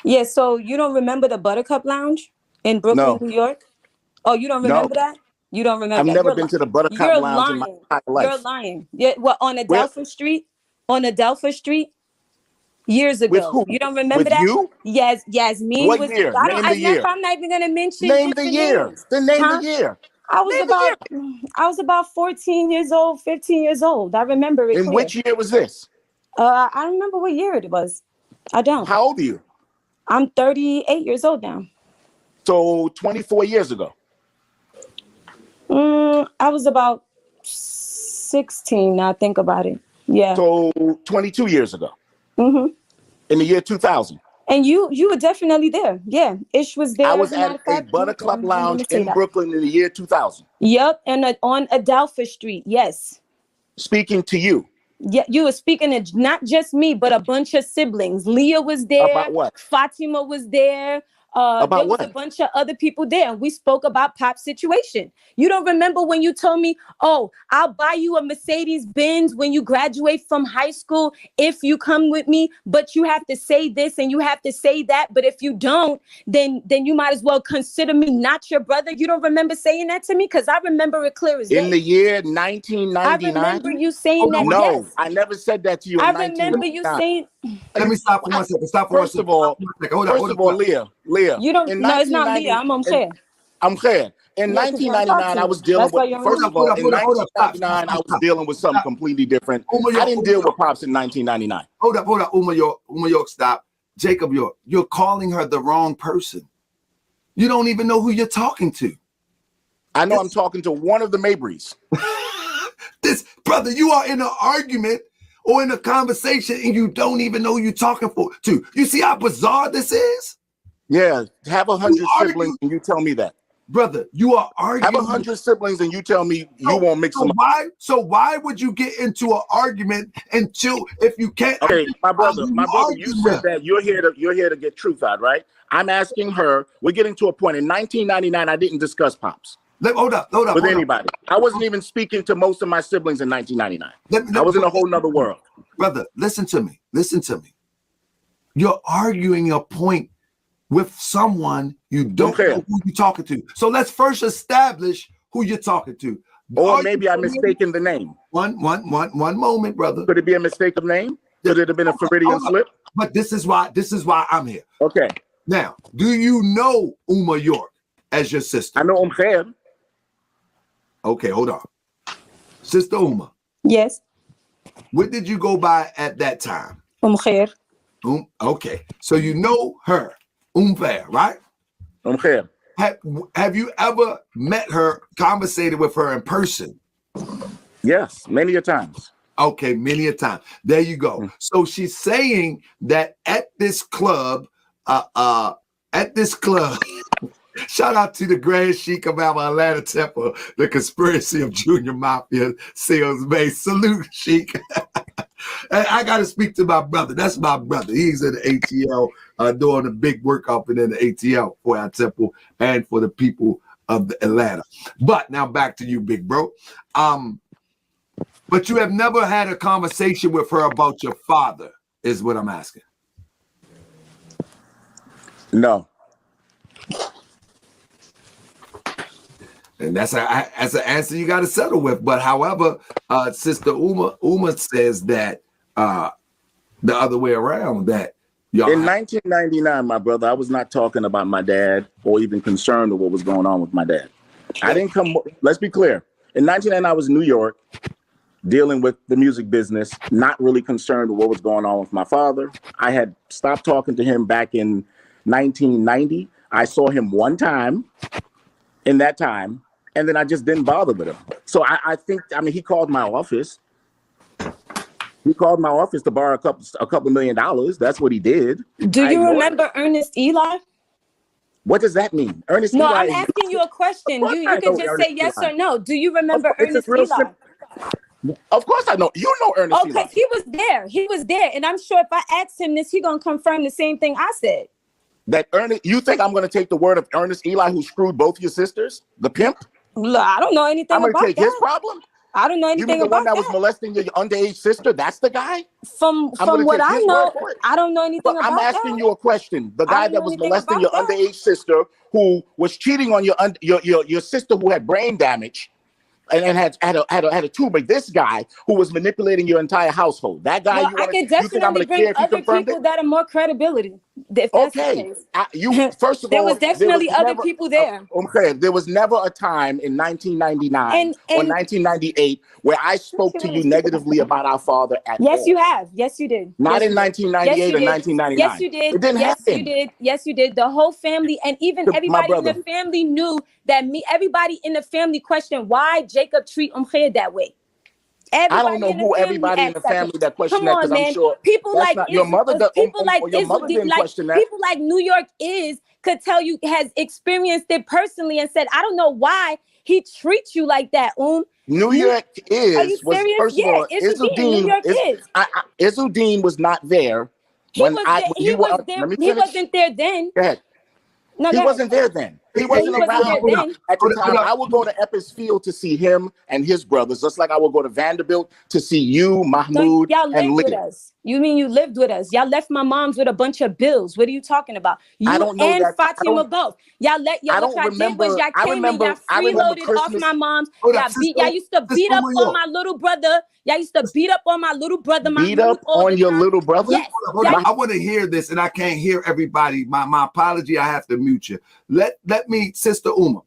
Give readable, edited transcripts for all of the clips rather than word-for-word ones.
Yeah, so you don't remember the Buttercup Lounge in Brooklyn, No, New York? Oh, you don't no. remember that? You don't remember I've that. never been to the Buttercup You're Lounge in my lying. entire You're life. lying. Yeah, well, on Where? Adelphi Street, on Adelphi Street, years With ago. who? You don't remember With that? you? Yes, Yasmin What was. year? I don't. Name the As a matter of year. fact, I'm not even gonna mention Name the different year. names, Then name the huh? year. I was Name the year. about, I was about 14 years old, 15 years old. I remember it In clear. which year was this? I don't remember what year it was. I don't. How old are you? I'm 38 years old now. So 24 years ago. I was about 16. Now I think about it. Yeah. So 22 years ago. In the year 2000. And you were definitely there. Yeah. Ish was I there. As was a matter at of a fact, yeah, Buttercup I'm gonna Lounge say in that. Brooklyn in the year 2000. Yep. And on Adelphi Street. Yes. Speaking to you. Yeah, you were speaking to not just me, but a bunch of siblings. Leah was there, About what? Fatima was there. There About was a what? bunch of other people there, and we spoke about Pop's situation. You don't remember when you told me, "Oh, I'll buy you a Mercedes Benz when you graduate from high school if you come with me, but you have to say this and you have to say that. But if you don't, then you might as well consider me not your brother." You don't remember saying that to me? Because I remember it clear as In day. the year I remember 1999? you saying Hold on that. one No, Yes. I never said that to you I in remember you 1999. saying Let me stop for I, 1 second. Stop for 1 first second. of Stop all, for 1 second. Hold first on. of all, Leah, you don't. in No, it's not Leah. 1990, I'm in, Khair. I'm clear. In Yeah, because you don't talk 1999, to I me. was dealing That's with, why you don't Hold first up, of remember. hold all, up, in hold up, hold up. Stop, stop, 1999, I stop, was stop. dealing with something Stop. completely different. I didn't Uma deal with York. Pops in 1999. Hold up, Uma York, stop. Jacob York, you're calling her the wrong person. You don't even know who you're talking to. I know I'm talking to one of the Mabrys. This brother, you are in an argument or in a conversation and you don't even know who you're talking to. You see how bizarre this is? Yeah, have 100 siblings argue, and you tell me that. brother. You are Have arguing. 100 siblings and you tell me you won't mix them up. Why would you get into an argument until if you can't? Okay, my brother, you said with? that you're here to get truth out, right? I'm asking her. We're getting to a point. In 1999, I didn't discuss Pops Hold up. with anybody. I wasn't even speaking to most of my siblings in 1999. I was in a whole nother world. Brother, listen to me. Listen to me. You're arguing a point with someone you don't know who you're talking to. So let's first establish who you're talking to. Or maybe I mistaken the name. One moment, brother. Could it be a mistake of name? Could it have been a Floridian slip? But this is why I'm here. Okay. Now, do you know Uma York as your sister? I know Khair. Okay, hold on. Sister Uma. Yes. What did you go by at that time? Khair. Okay, so you know her, Khair, right? Khair. Have you ever met her, conversated with her in person? Yes, many a times. Okay, many a time. There you go. So she's saying that at this club, shout out to the Grand Sheik of our Atlanta Temple, the conspiracy of Junior Mafia sales base. Salute, Sheik. And I got to speak to my brother. That's my brother. He's in the ATL doing the big work up in the ATL for our temple and for the people of Atlanta. But now back to you, big bro. But you have never had a conversation with her about your father, is what I'm asking. No. And that's an answer you got to settle with. But however, Sister Uma says that the other way around, that y'all. In 1999, my brother, I was not talking about my dad or even concerned with what was going on with my dad. I didn't come. Let's be clear. In 1999, I was in New York dealing with the music business, not really concerned with what was going on with my father. I had stopped talking to him back in 1990. I saw him one time in that time, and then I just didn't bother with him. So I think, he called my office. He called my office to borrow a couple $1 million. That's what he did. Do you remember Ernest Eli? What does that mean? Ernest No, Eli. I'm asking you a question. You can just say yes or no. Do you remember Ernest Eli? Of course I know. You know Ernest Eli. Okay, he was there. He was there. And I'm sure if I asked him this, he's going to confirm the same thing I said. That Ernest, you think I'm going to take the word of Ernest Eli, who screwed both your sisters? The pimp? Look, I don't know anything about that. I'm going to take his problem? I don't know You mean anything the one about that was that. molesting your underage sister? That's the guy? From I'm going to what take I his word know, for it. I don't know anything But I'm about asking that. you a question. The I guy don't know that was anything molesting about your that. underage sister, who was cheating on your sister who had brain damage, and had a tumor. This guy who was manipulating your entire household. That guy, Well, I could you think I'm definitely going to bring care if he other confirmed people it? that are more credibility, if that's the Okay, case. you first of There was all, there was definitely other never. people there. Okay, there was never a time in 1999 or And 1998 where I spoke to you negatively about our father at yes, all. you have. Yes, you did. Not Yes, in you did. Yes, 1998 you or did. Yes, 1999. you did. It didn't Yes, you happen. did. Yes, you did. The whole family and even My everybody in the brother. family knew that everybody in the family questioned why Jacob treat Umkhair that way. I don't Everybody know in the who family everybody in the asked that family question. that questioned Come that, because on, I'm man. sure People that's like not your is mother. people like Or your mother didn't like question that. people like New York is could tell you has experienced it personally and said, I don't know why he treats you like that. New New, York are you was serious? first of Yeah, all, Issuddin, New Izzudeen York is. Izzudeen was not there He when was there. when He you were. was there. Let me He finish. wasn't there then. Go ahead. No, He go ahead. wasn't there then. He Yeah, wasn't he wasn't there around Hold up, then. at the hold up, hold time. up. I would go to Epps Field to see him and his brothers, just like I would go to Vanderbilt to see you, So Mahmoud, y'all and lived with Leah. us. You mean you lived with us? Y'all left my mom's with a bunch of bills. What are you talking about? I You don't know and that. Fatima both. I What don't y'all did was remember. y'all came and y'all I remember freeloaded off Christmas. my mom's. Hold up, sister. Y'all used to beat Sister up New on York. my little brother. Y'all used to beat up on my little brother Beat Mahmoud up all on the your time. little brother. Yes. Hold up. Y'all I want to hear this, and I can't hear everybody. My apology. I have to mute you. Let me, Sister Uma.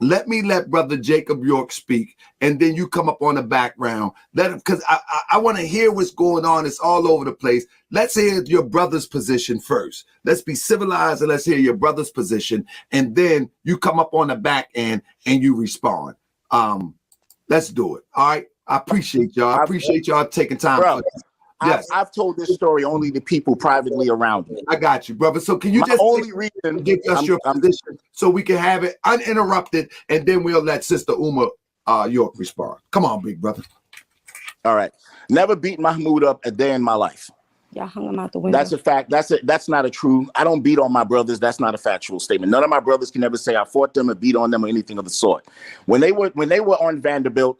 Let me let Brother Jacob York speak, and then you come up on the background. Let him, because I want to hear what's going on. It's all over the place. Let's hear your brother's position first. Let's be civilized and let's hear your brother's position, and then you come up on the back end and you respond. Let's do it. All right. I appreciate y'all. I appreciate y'all taking time Bro, for this. Yes, I've told this story only to people privately around me. I got you, brother. So can you My just only reason give us your position so we can have it uninterrupted, and then we'll let Sister Uma York respond. Come on, big brother. all right. Never beat Mahmoud up a day in my life. Y'all hung him out the window. That's a fact. That's not a true. I don't beat on my brothers. That's not a factual statement. None of my brothers can ever say I fought them or beat on them or anything of the sort. When they were on Vanderbilt,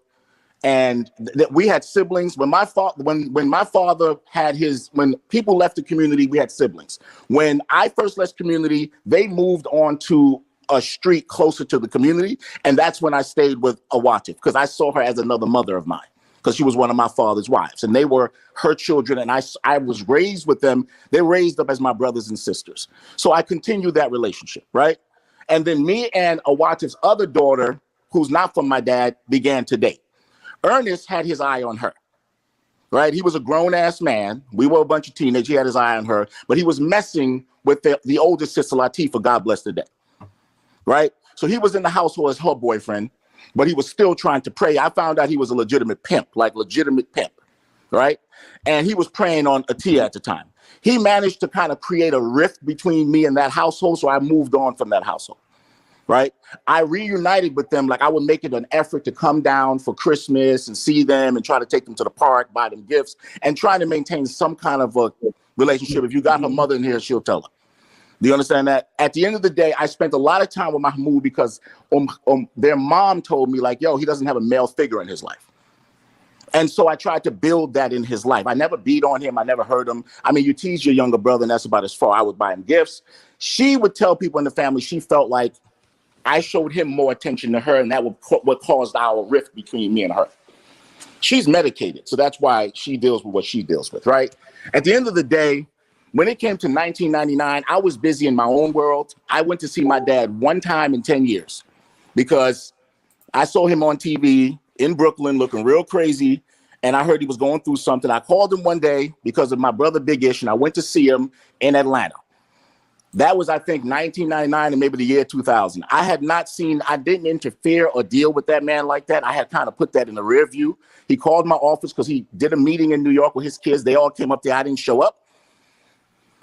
and we had siblings. When my father had when people left the community, we had siblings. When I first left community, they moved on to a street closer to the community, and that's when I stayed with Awatif, because I saw her as another mother of mine, because she was one of my father's wives, and they were her children, and I was raised with them. They raised up as my brothers and sisters, so I continued that relationship, right? And then me and Awatif's other daughter, who's not from my dad, began to date. Ernest had his eye on her, right? He was a grown-ass man. We were a bunch of teenagers. He had his eye on her, but he was messing with the oldest sister, Latifah, God bless the dead, right? So he was in the household as her boyfriend, but he was still trying to pray. I found out he was a legitimate pimp, right? And he was preying on Atia at the time. He managed to kind of create a rift between me and that household, so I moved on from that household. Right. I reunited with them. Like, I would make it an effort to come down for Christmas and see them and try to take them to the park, buy them gifts, and try to maintain some kind of a relationship. If you got her mother in here, she'll tell her. Do you understand that? At the end of the day, I spent a lot of time with Mahmoud because their mom told me, like, yo, he doesn't have a male figure in his life. And so I tried to build that in his life. I never beat on him. I never hurt him. I mean, you tease your younger brother, and that's about as far. I would buy him gifts. She would tell people in the family she felt like I showed him more attention to her, and that was what caused our rift between me and her. She's medicated, so that's why she deals with what she deals with, right? At the end of the day, when it came to 1999, I was busy in my own world. I went to see my dad one time in 10 years because I saw him on TV in Brooklyn looking real crazy, and I heard he was going through something. I called him one day because of my brother Big Ish, and I went to see him in Atlanta. That was, I think, 1999 and maybe the year 2000. I didn't interfere or deal with that man like that. I had kind of put that in the rear view. He called my office because he did a meeting in New York with his kids. They all came up there. I didn't show up.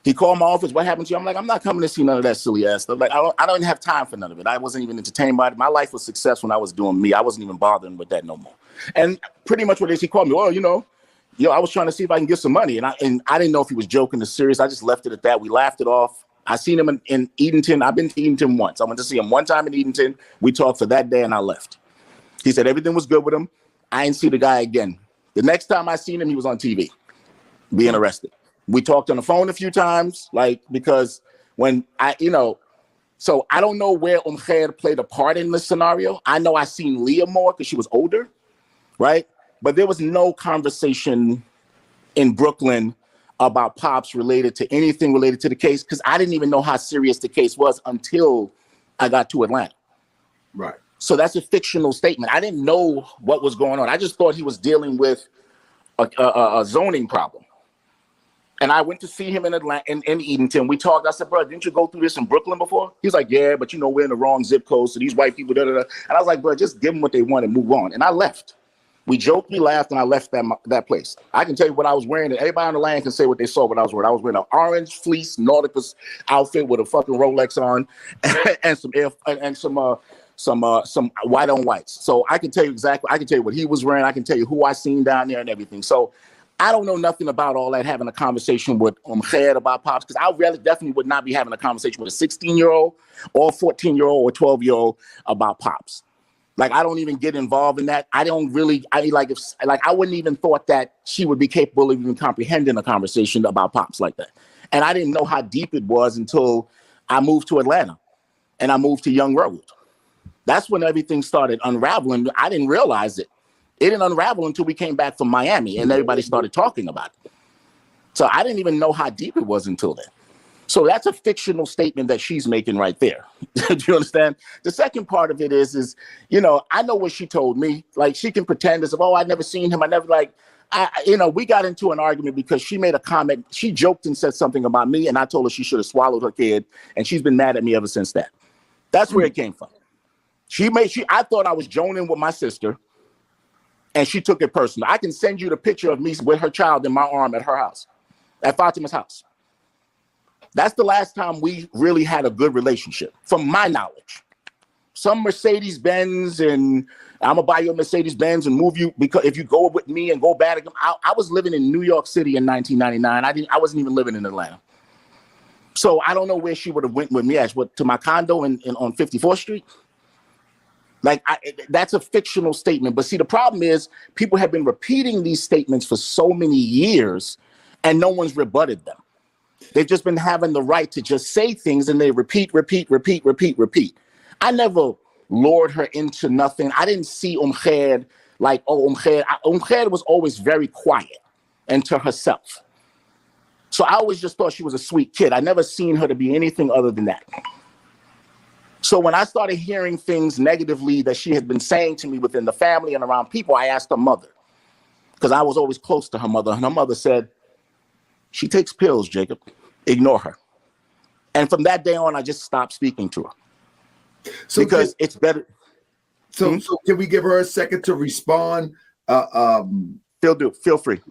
He called my office. What happened to you? I'm like, I'm not coming to see none of that silly ass stuff. Like, I don't have time for none of it. I wasn't even entertained by it. My life was success when I was doing me. I wasn't even bothering with that no more. And pretty much what he called me, well, I was trying to see if I can get some money. And I didn't know if he was joking or serious. I just left it at that. We laughed it off. I seen him in Edenton. I've been to Edenton once. I went to see him one time in Edenton. We talked for that day and I left. He said everything was good with him. I didn't see the guy again. The next time I seen him, he was on TV being arrested. We talked on the phone a few times, like, because when so I don't know where Khair played a part in this scenario. I know I seen Leah more because she was older, right? But there was no conversation in Brooklyn about Pops related to anything related to the case, because I didn't even know how serious the case was until I got to Atlanta. Right. So that's a fictional statement. I didn't know what was going on. I just thought he was dealing with a zoning problem. And I went to see him in Atlanta, in Edenton. We talked. I said, bro, didn't you go through this in Brooklyn before? He's like, yeah, but we're in the wrong zip code. So these white people, da, da, da. And I was like, bro, just give them what they want and move on. And I left. We joked, we laughed, and I left that place. I can tell you what I was wearing. And everybody on the land can say what they saw what I was wearing. I was wearing an orange fleece Nauticus outfit with a fucking Rolex on and some white on whites. So I can tell you exactly. I can tell you what he was wearing. I can tell you who I seen down there and everything. So I don't know nothing about all that, having a conversation with Khair about Pops, because I really definitely would not be having a conversation with a 16-year-old or 14-year-old or 12-year-old about Pops. Like, I don't even get involved in that. I wouldn't even thought that she would be capable of even comprehending a conversation about Pops like that. And I didn't know how deep it was until I moved to Atlanta and I moved to Young Road. That's when everything started unraveling. I didn't realize it. It didn't unravel until we came back from Miami and everybody started talking about it. So I didn't even know how deep it was until then. So that's a fictional statement that she's making right there. Do you understand? The second part of it is, I know what she told me. Like, she can pretend as if, oh, I'd never seen him. We got into an argument because she made a comment. She joked and said something about me, and I told her she should have swallowed her kid, and she's been mad at me ever since that. That's where it came from. I thought I was joning with my sister, and she took it personal. I can send you the picture of me with her child in my arm at her house, at Fatima's house. That's the last time we really had a good relationship, from my knowledge. Some Mercedes-Benz, and I'm gonna buy you a Mercedes-Benz and move you, because if you go with me and go back, I was living in New York City in 1999. I wasn't even living in Atlanta. So I don't know where she would have went with me to my condo on 54th Street. Like, that's a fictional statement. But see, the problem is people have been repeating these statements for so many years and no one's rebutted them. They've just been having the right to just say things and they repeat. I never lured her into nothing. I didn't see Khair like, Khair was always very quiet and to herself. So I always just thought she was a sweet kid. I never seen her to be anything other than that. So when I started hearing things negatively that she had been saying to me within the family and around people, I asked her mother, because I was always close to her mother. And her mother said, she takes pills, Jacob. Ignore her. And from that day on, I just stopped speaking to her. So because it's better. So can we give her a second to respond? Feel free.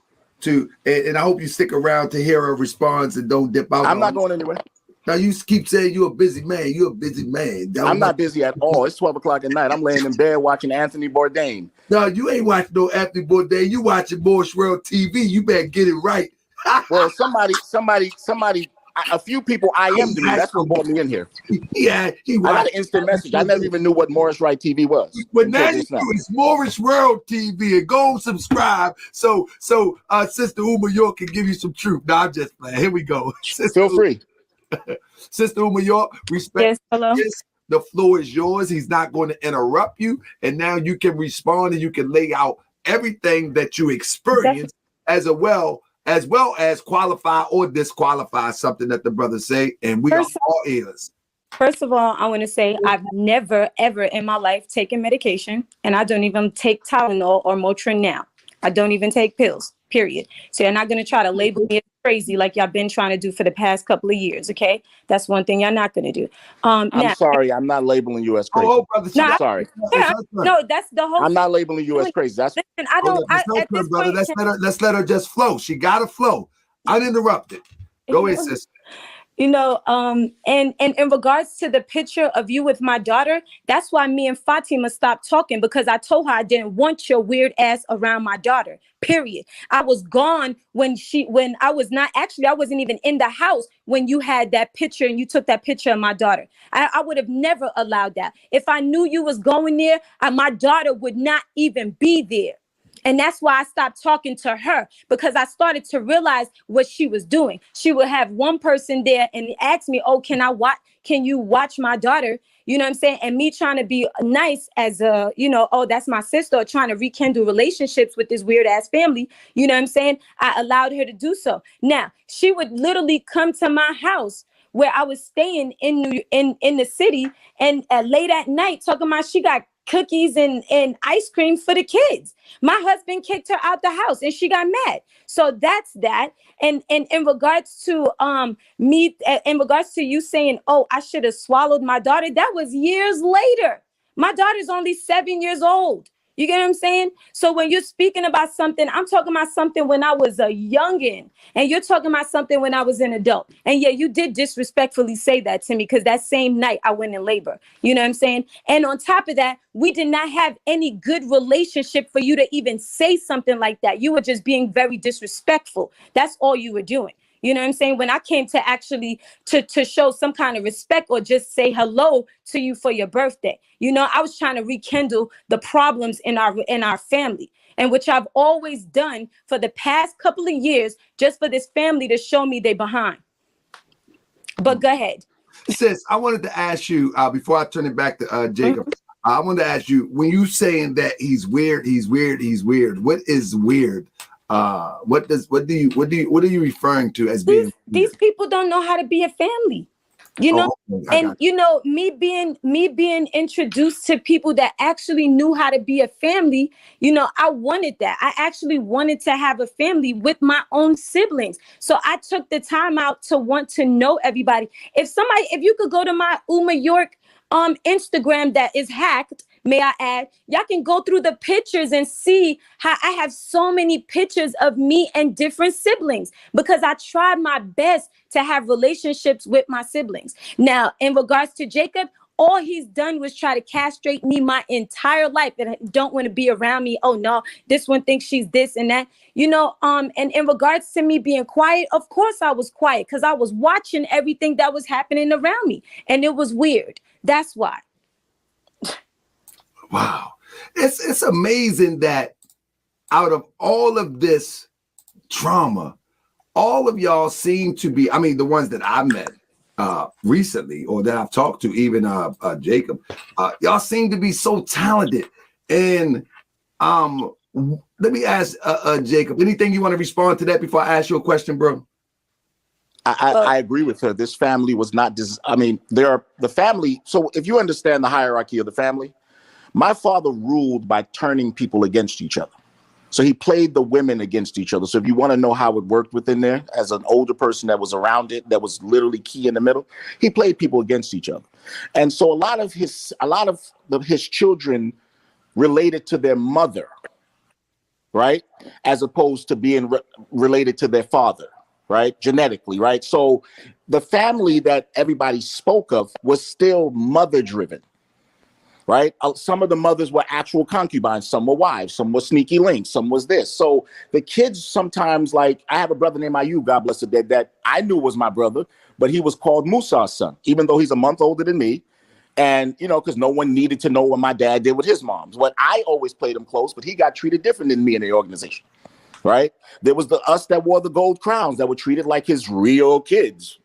And I hope you stick around to hear her response and don't dip out. I'm not going anywhere. Now, you keep saying you're a busy man. You're a busy man. I'm not busy at all. It's 12 o'clock at night. I'm laying in bed watching Anthony Bourdain. No, you ain't watching no Anthony Bourdain. You watching Wu-Nuwaup-U TV. You better get it right. Well, somebody, a few people I am doing. That's what brought me in here. Yeah, I got an instant message. I never even knew what Morris Wright TV was. But now you do. It's Morris World TV, and go and subscribe. So Sister Wu-Nuwaup can give you some truth. No, I'm just playing. Here we go. Feel free. Sister Wu-Nuwaup, respect. Yes, hello. The floor is yours. He's not going to interrupt you. And now you can respond and you can lay out everything that you experience as well as qualify or disqualify something that the brothers say. And we are all ears. First of all, I want to say I've never, ever in my life taken medication, and I don't even take Tylenol or Motrin now. I don't even take pills, period. So you're not going to try to label me as crazy like y'all been trying to do for the past couple of years, okay? That's one thing y'all not going to do. I'm sorry. I'm not labeling you as crazy. Oh, brother, no, I'm sorry. No, that's the whole. I'm not labeling you as crazy. That's listen, I don't. At this brother, point, let's let her just flow. She got to flow. Uninterrupted. Go ahead, sister. And in regards to the picture of you with my daughter, that's why me and Fatima stopped talking, because I told her I didn't want your weird ass around my daughter, period. I was gone when I wasn't even in the house when you had that picture and you took that picture of my daughter. I would have never allowed that. If I knew you was going there, my daughter would not even be there. And that's why I stopped talking to her, because I started to realize what she was doing. She would have one person there and ask me, oh, can you watch my daughter? You know what I'm saying? And me trying to be nice as a, oh, that's my sister, or trying to rekindle relationships with this weird ass family. You know what I'm saying? I allowed her to do so. Now, she would literally come to my house where I was staying in the city, and late at night talking about she got cookies and ice cream for the kids. My husband kicked her out the house and she got mad. So that's that. And in regards to me, in regards to you saying, oh, I should have swallowed my daughter, that was years later. My daughter's only 7 years old. You get what I'm saying? So when you're speaking about something, I'm talking about something when I was a youngin', and you're talking about something when I was an adult. And yeah, you did disrespectfully say that to me, because that same night I went in labor. You know what I'm saying? And on top of that, we did not have any good relationship for you to even say something like that. You were just being very disrespectful. That's all you were doing. You know what I'm saying? When I came to actually to show some kind of respect or just say hello to you for your birthday, I was trying to rekindle the problems in our family, and which I've always done for the past couple of years, just for this family to show me they behind. But go ahead. Sis, I wanted to ask you before I turn it back to Jacob. I wanted to ask you, when you saying that he's weird, what is weird? What are you referring to as being these people don't know how to be a family, me being introduced to people that actually knew how to be a family. I wanted that. I actually wanted to have a family with my own siblings, so I took the time out to want to know everybody. If you could go to my Wu-Nuwaup Instagram that is hacked, may I add, y'all can go through the pictures and see how I have so many pictures of me and different siblings, because I tried my best to have relationships with my siblings. Now, in regards to Jacob, all he's done was try to castrate me my entire life, and don't want to be around me. Oh no, this one thinks she's this and that. And in regards to me being quiet, of course I was quiet, because I was watching everything that was happening around me, and it was weird. That's why. Wow. It's amazing that out of all of this trauma, all of y'all seem to be, I mean, the ones that I met recently, or that I've talked to, even Jacob, y'all seem to be so talented. And let me ask Jacob, anything you want to respond to that before I ask you a question, bro? I agree with her. This family was not, the family. So if you understand the hierarchy of the family, my father ruled by turning people against each other. So he played the women against each other. So if you want to know how it worked within there, as an older person that was around it, that was literally key in the middle, he played people against each other. And so a lot of his children related to their mother, right? As opposed to being related to their father, right? Genetically, right? So the family that everybody spoke of was still mother driven. Right? Some of the mothers were actual concubines, some were wives, some were sneaky links, some was this. So the kids sometimes, like, I have a brother named Ayu, God bless the dead, that I knew was my brother, but he was called Musa's son, even though he's a month older than me. And, because no one needed to know what my dad did with his moms. But I always played him close, but he got treated different than me in the organization, right? There was us that wore the gold crowns that were treated like his real kids.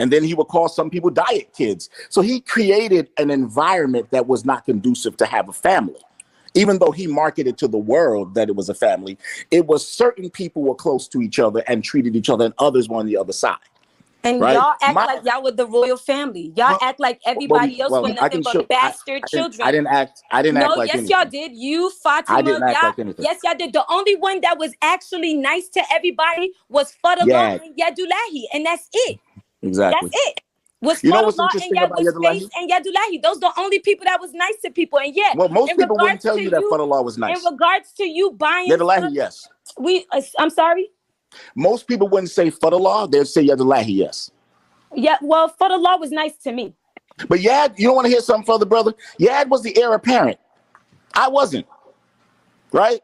And then he would call some people diet kids. So he created an environment that was not conducive to have a family. Even though he marketed to the world that it was a family, it was certain people were close to each other and treated each other, and others were on the other side. And right? y'all act like y'all were the royal family. Y'all act like everybody else were nothing but bastard children. I didn't act like yes, anything. y'all did. You, Fatima, I didn't act like anything. Yes, y'all did. The only one that was actually nice to everybody was Fadallah and Yadulahi, and that's it. Exactly. That's it. Was Fadallah and Yadulahi. Those are the only people that was nice to people. And well, most people wouldn't tell you that Fadallah was nice. In regards to you buying Yadulahi, yes. I'm sorry. Most people wouldn't say Fadallah, they'd say Yadulahi, yes. Yeah, well, Fadallah was nice to me. But Yad, you don't want to hear something further, brother? Yad was the heir apparent. I wasn't. Right?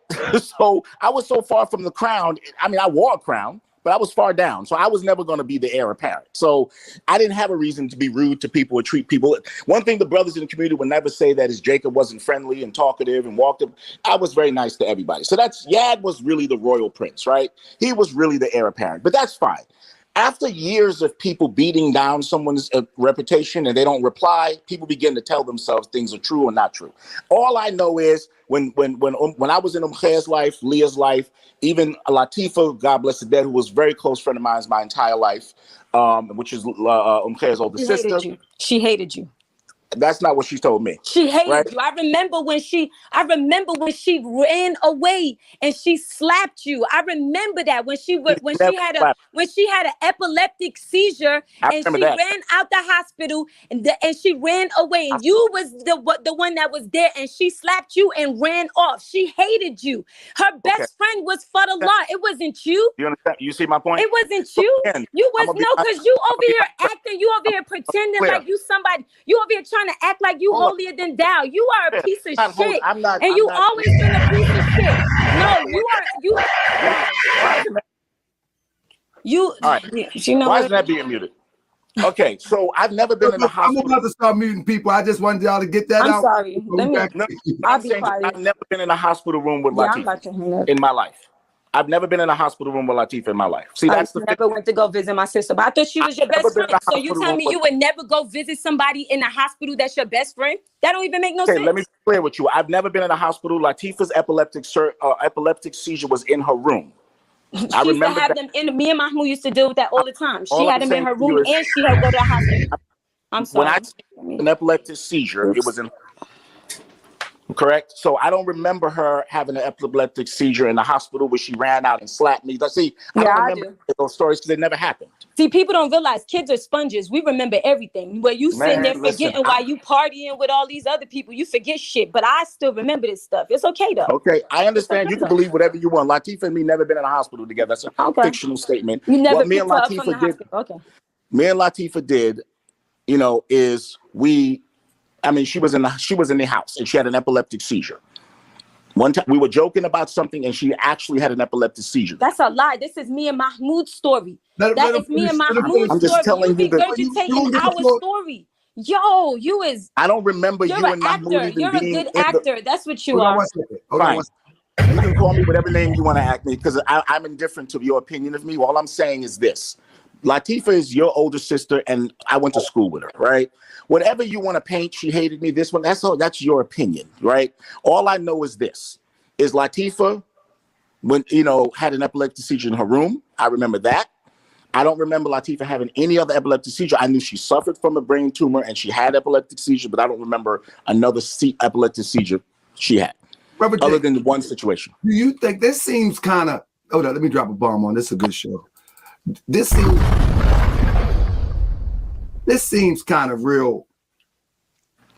So I was so far from the crown. I mean, I wore a crown, but I was far down. So I was never going to be the heir apparent. So I didn't have a reason to be rude to people or treat people. One thing the brothers in the community would never say that is Jacob wasn't friendly and talkative and walked up. I was very nice to everybody. So Yad was really the royal prince, right? He was really the heir apparent, but that's fine. After years of people beating down someone's reputation and they don't reply, people begin to tell themselves things are true or not true. All I know is when I was in Khair's life, Leah's life, even Latifa, God bless the dead, who was a very close friend of mine my entire life, which is Khair's older sister. She hated you. That's not what she told me. She hated you. I remember when she ran away and she slapped you. I remember that when she had an epileptic seizure and she ran out the hospital and she ran away and you was the one that was there and she slapped you and ran off. She hated you. Her best friend was for the law. It wasn't you. You understand? You see my point? It wasn't you. You was because you over here acting. You over here pretending like you somebody. You over here trying to act like you holier than thou. You are a piece of shit. You always been a piece of shit. No, you all right. You know why is that being muted? Okay, so I've never been in a hospital. I'm about to start muting people. I just wanted y'all to get that out. I'm sorry. I'll be quiet. I've never been in a hospital room with Latifah in my life. I've never been in a hospital room with Latifah in my life. See, I never went to go visit my sister, but I thought she was your best friend. So you tell me you would never go visit somebody in a hospital that's your best friend? That don't even make no sense. Let me be clear with you. I've never been in a hospital. Latifah's epileptic seizure was in her room. I remember used to have them in. Me and Mahmoud used to deal with that all the time. She had them in her room and she had to go to the hospital. I'm sorry. When I see an epileptic seizure, it was in. Correct. So I don't remember her having an epileptic seizure in the hospital where she ran out and slapped me. See, I don't remember those stories because it never happened. See, people don't realize kids are sponges. We remember everything. Where you sitting there forgetting while you partying with all these other people, you forget shit. But I still remember this stuff. It's okay though. Okay, I understand. You can believe whatever you want. Latifah and me never been in a hospital together. That's a fictional statement. You never what me and Latifah did. Okay. Me and Latifah did, is she was in the house and she had an epileptic seizure. One time we were joking about something and she actually had an epileptic seizure. That's a lie. This is me and Mahmoud's story. That is me and Mahmoud's story. I'm just telling you regurgitating our story. Yo, I don't remember you and Mahmoud even You're a good actor. That's what you are. Fine. You can call me whatever name you want to act me because I'm indifferent to your opinion of me. All I'm saying is this. Latifah is your older sister, and I went to school with her, right? Whatever you want to paint, she hated me. This one, that's your opinion, right? All I know is this: is Latifah, when had an epileptic seizure in her room. I remember that. I don't remember Latifah having any other epileptic seizure. I knew she suffered from a brain tumor and she had epileptic seizure, but I don't remember another epileptic seizure she had, other than one situation. Do you think this seems kind of? Hold on, let me drop a bomb on. This is a good show. This seems kind of real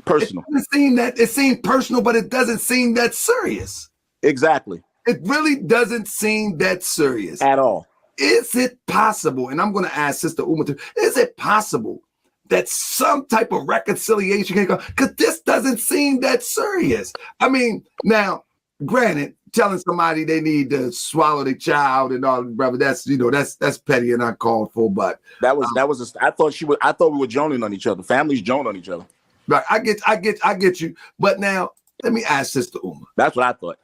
personal. It seems personal, but it doesn't seem that serious. Exactly. It really doesn't seem that serious at all. Is it possible? And I'm going to ask Sister Uma, is it possible that some type of reconciliation can go? Because this doesn't seem that serious. I mean, now, granted, telling somebody they need to swallow their child and all, brother, that's petty and uncalled for. But I thought we were joning on each other. Families join on each other. Right. I get you. But now let me ask Sister Uma. That's what I thought.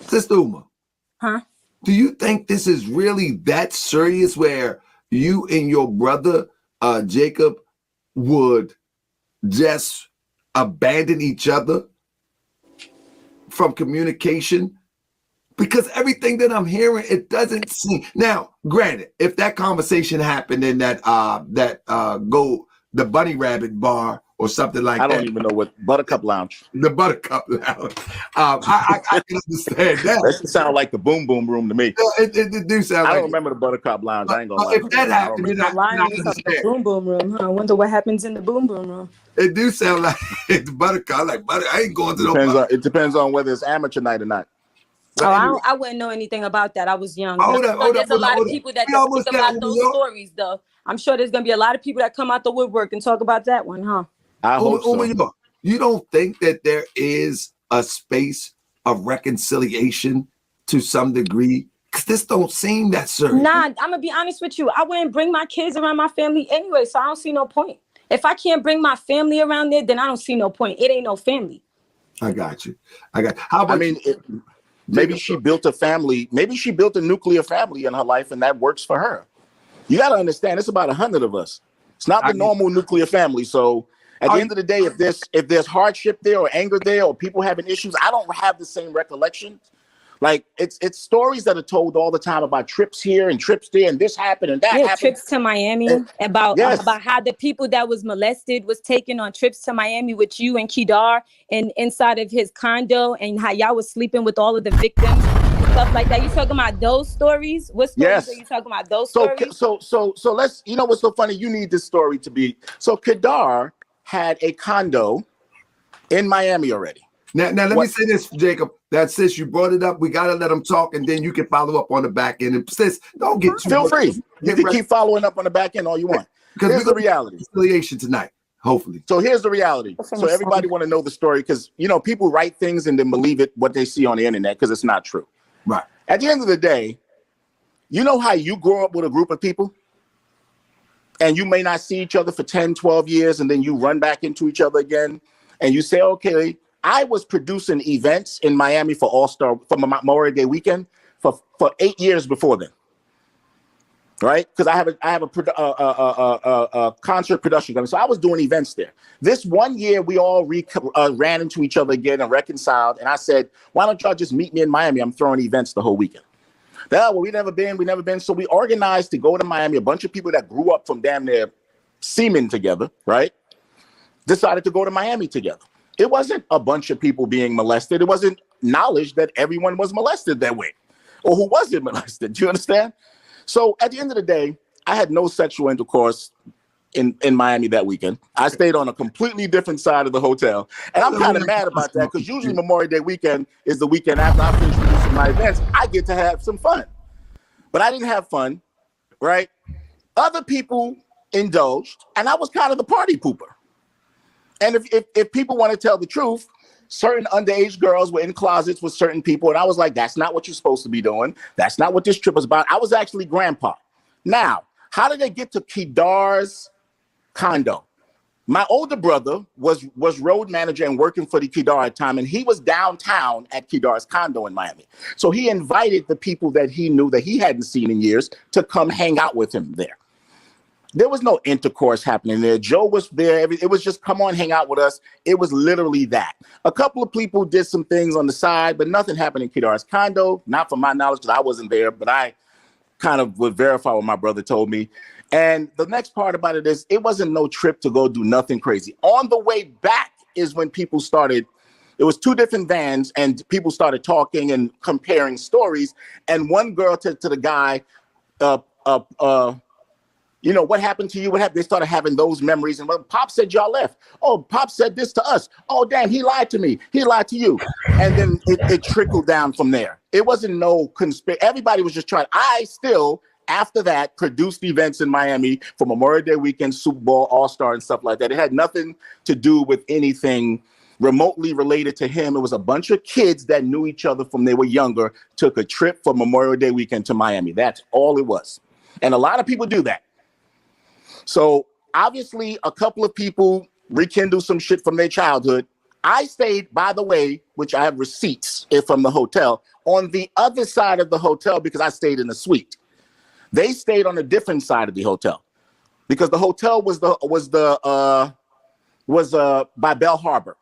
Sister Uma. Huh? Do you think this is really that serious where you and your brother Jacob would just abandon each other from communication? Because everything that I'm hearing, it doesn't seem. Now, granted, if that conversation happened in that the Bunny Rabbit bar or something like that. I don't even know what Buttercup Lounge. The Buttercup Lounge. I can understand that. That sound like the Boom Boom Room to me. It do sound. I don't remember the Buttercup Lounge. I ain't gonna lie. If that happened, then I understand. Boom Boom Room. Huh? I wonder what happens in the Boom Boom Room. It do sound like the Buttercup. Like butter. I ain't going to no. It depends on whether it's amateur night or not. Oh, I wouldn't know anything about that. I was young. There's a lot of people that speak about those stories, though. I'm sure there's gonna be a lot of people that come out the woodwork and talk about that one, huh? I hope so. You don't think that there is a space of reconciliation to some degree? this don't seem that serious. Nah, I'm gonna be honest with you. I wouldn't bring my kids around my family anyway, so I don't see no point. If I can't bring my family around there, then I don't see no point. It ain't no family. I got you. How about maybe she built a family. Maybe she built a nuclear family in her life, and that works for her. You got to understand, it's about 100 of us. It's not the normal nuclear family. So at the end of the day, if there's hardship there or anger there or people having issues, I don't have the same recollection. Like it's stories that are told all the time about trips here and trips there, and this happened and that happened. Trips to Miami, about how the people that was molested was taken on trips to Miami with you and Kedar and inside of his condo, and how y'all was sleeping with all of the victims and stuff like that. You talking about those stories? What stories are you talking about? Those stories? So let's, you know what's so funny? You need this story to be. So Kedar had a condo in Miami already. Now let me say this, Jacob. That sis, you brought it up. We gotta let them talk, and then you can follow up on the back end. And sis, don't get too. Feel free. You can keep following up on the back end all you want. Because here's the reality. Affiliation tonight, hopefully. So here's the reality. So everybody want to know the story because people write things and then believe it what they see on the internet because it's not true. Right. At the end of the day, you know how you grow up with a group of people, and you may not see each other for 10, 12 years, and then you run back into each other again, and you say, okay. I was producing events in Miami for All-Star for Memorial Day weekend for 8 years before then, right? Because I have a concert production company, so I was doing events there. This one year, we all ran into each other again and reconciled, and I said, "Why don't y'all just meet me in Miami? I'm throwing events the whole weekend." We never been. So we organized to go to Miami. A bunch of people that grew up from damn near semen together, right? Decided to go to Miami together. It wasn't a bunch of people being molested. It wasn't knowledge that everyone was molested that way or who wasn't molested. Do you understand? So at the end of the day, I had no sexual intercourse in Miami that weekend. I stayed on a completely different side of the hotel. And I'm kind of mad about that because usually Memorial Day weekend is the weekend after I finish producing my events. I get to have some fun. But I didn't have fun, right? Other people indulged, and I was kind of the party pooper. And if people want to tell the truth, certain underage girls were in closets with certain people. And I was like, that's not what you're supposed to be doing. That's not what this trip was about. I was actually grandpa. Now, how did they get to Kedar's condo? My older brother was road manager and working for the Kedar at the time. And he was downtown at Kedar's condo in Miami. So he invited the people that he knew that he hadn't seen in years to come hang out with him there. There was no intercourse happening there. Joe was there. It was just come on, hang out with us. It was literally that. A couple of people did some things on the side, but nothing happened in Kedar's condo. Not from my knowledge because I wasn't there, but I kind of would verify what my brother told me. And the next part about it is it wasn't no trip to go do nothing crazy. On the way back is when people started. It was two different vans and people started talking and comparing stories. And one girl said to the guy, what happened to you? What happened? They started having those memories. And Pop said y'all left. Oh, Pop said this to us. Oh, damn, he lied to me. He lied to you. And then it trickled down from there. It wasn't no conspiracy. Everybody was just trying. I still, after that, produced events in Miami for Memorial Day weekend, Super Bowl, All-Star, and stuff like that. It had nothing to do with anything remotely related to him. It was a bunch of kids that knew each other from they were younger, took a trip for Memorial Day weekend to Miami. That's all it was. And a lot of people do that. So obviously a couple of people rekindle some shit from their childhood. I stayed, by the way, which I have receipts from the hotel, on the other side of the hotel because I stayed in the suite. They stayed on a different side of the hotel because the hotel was by Bell Harbor.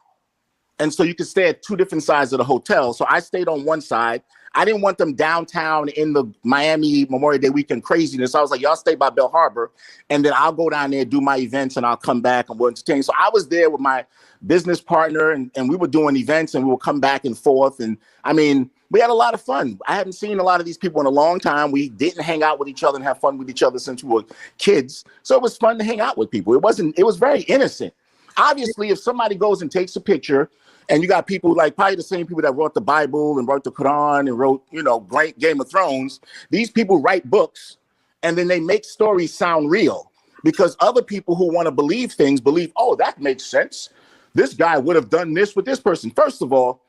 And so you could stay at two different sides of the hotel. So I stayed on one side. I didn't want them downtown in the Miami Memorial Day weekend craziness. I was like, y'all stay by Bell Harbor, and then I'll go down there, do my events, and I'll come back and we'll entertain. So I was there with my business partner, and we were doing events, and we would come back and forth. And I mean, we had a lot of fun. I haven't seen a lot of these people in a long time. We didn't hang out with each other and have fun with each other since we were kids. So it was fun to hang out with people. It was very innocent. Obviously, if somebody goes and takes a picture, and you got people like probably the same people that wrote the Bible and wrote the Quran and wrote, great Game of Thrones. These people write books and then they make stories sound real because other people who want to believe things believe, oh, that makes sense. This guy would have done this with this person. First of all,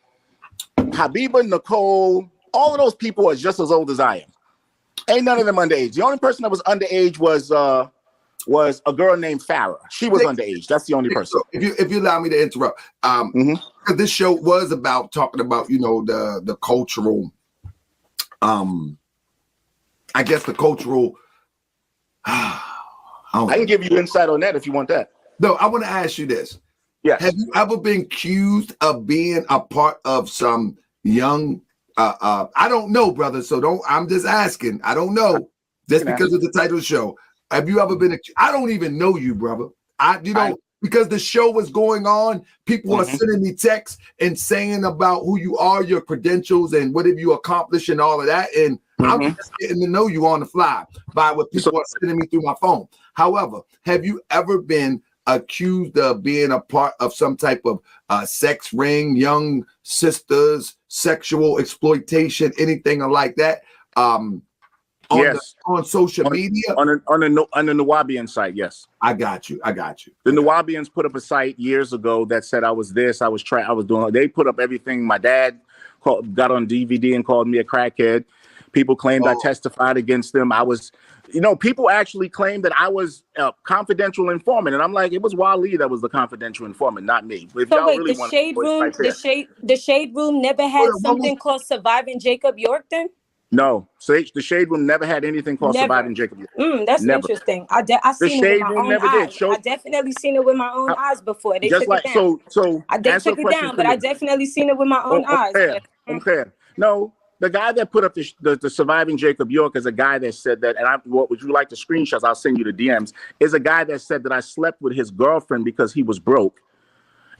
Habiba, Nicole, all of those people are just as old as I am. Ain't none of them underage. The only person that was underage was a girl named Farrah. She was underage. That's the only person. If you allow me to interrupt, because this show was about talking about, you know, the cultural, I guess the cultural. I can give you insight on that if you want that. No, I want to ask you this. Yes. Have you ever been accused of being a part of some young? I don't know, brother. So don't. I'm just asking. I don't know. Just because of the title of the show. Have you ever been? I don't even know you, brother. Because the show was going on, people are sending me texts and saying about who you are, your credentials, and what have you accomplished, and all of that. And I'm just getting to know you on the fly by what people are sending me through my phone. However, have you ever been accused of being a part of some type of sex ring, young sisters, sexual exploitation, anything like that? On social media, on the Nuwaubian site, yes. I got you. The Nuwaubians put up a site years ago that said I was this, I was doing. They put up everything. My dad got on DVD and called me a crackhead. People claimed I testified against them. I was, you know, people actually claimed that I was a confidential informant, and I'm like, it was Wally that was the confidential informant, not me. If so y'all wait, really the want shade room, the shade room never had something called Surviving Jacob York then? No, so the shade room never had anything called Surviving Jacob York. That's interesting. I seen it with my own eyes. I definitely seen it with my own eyes before. They took it down. They took it down, but I definitely seen it with my own eyes. Okay. No, the guy that put up the Surviving Jacob York is a guy that said that, and what would you like the screenshots? I'll send you the DMs. Is a guy that said that I slept with his girlfriend because he was broke,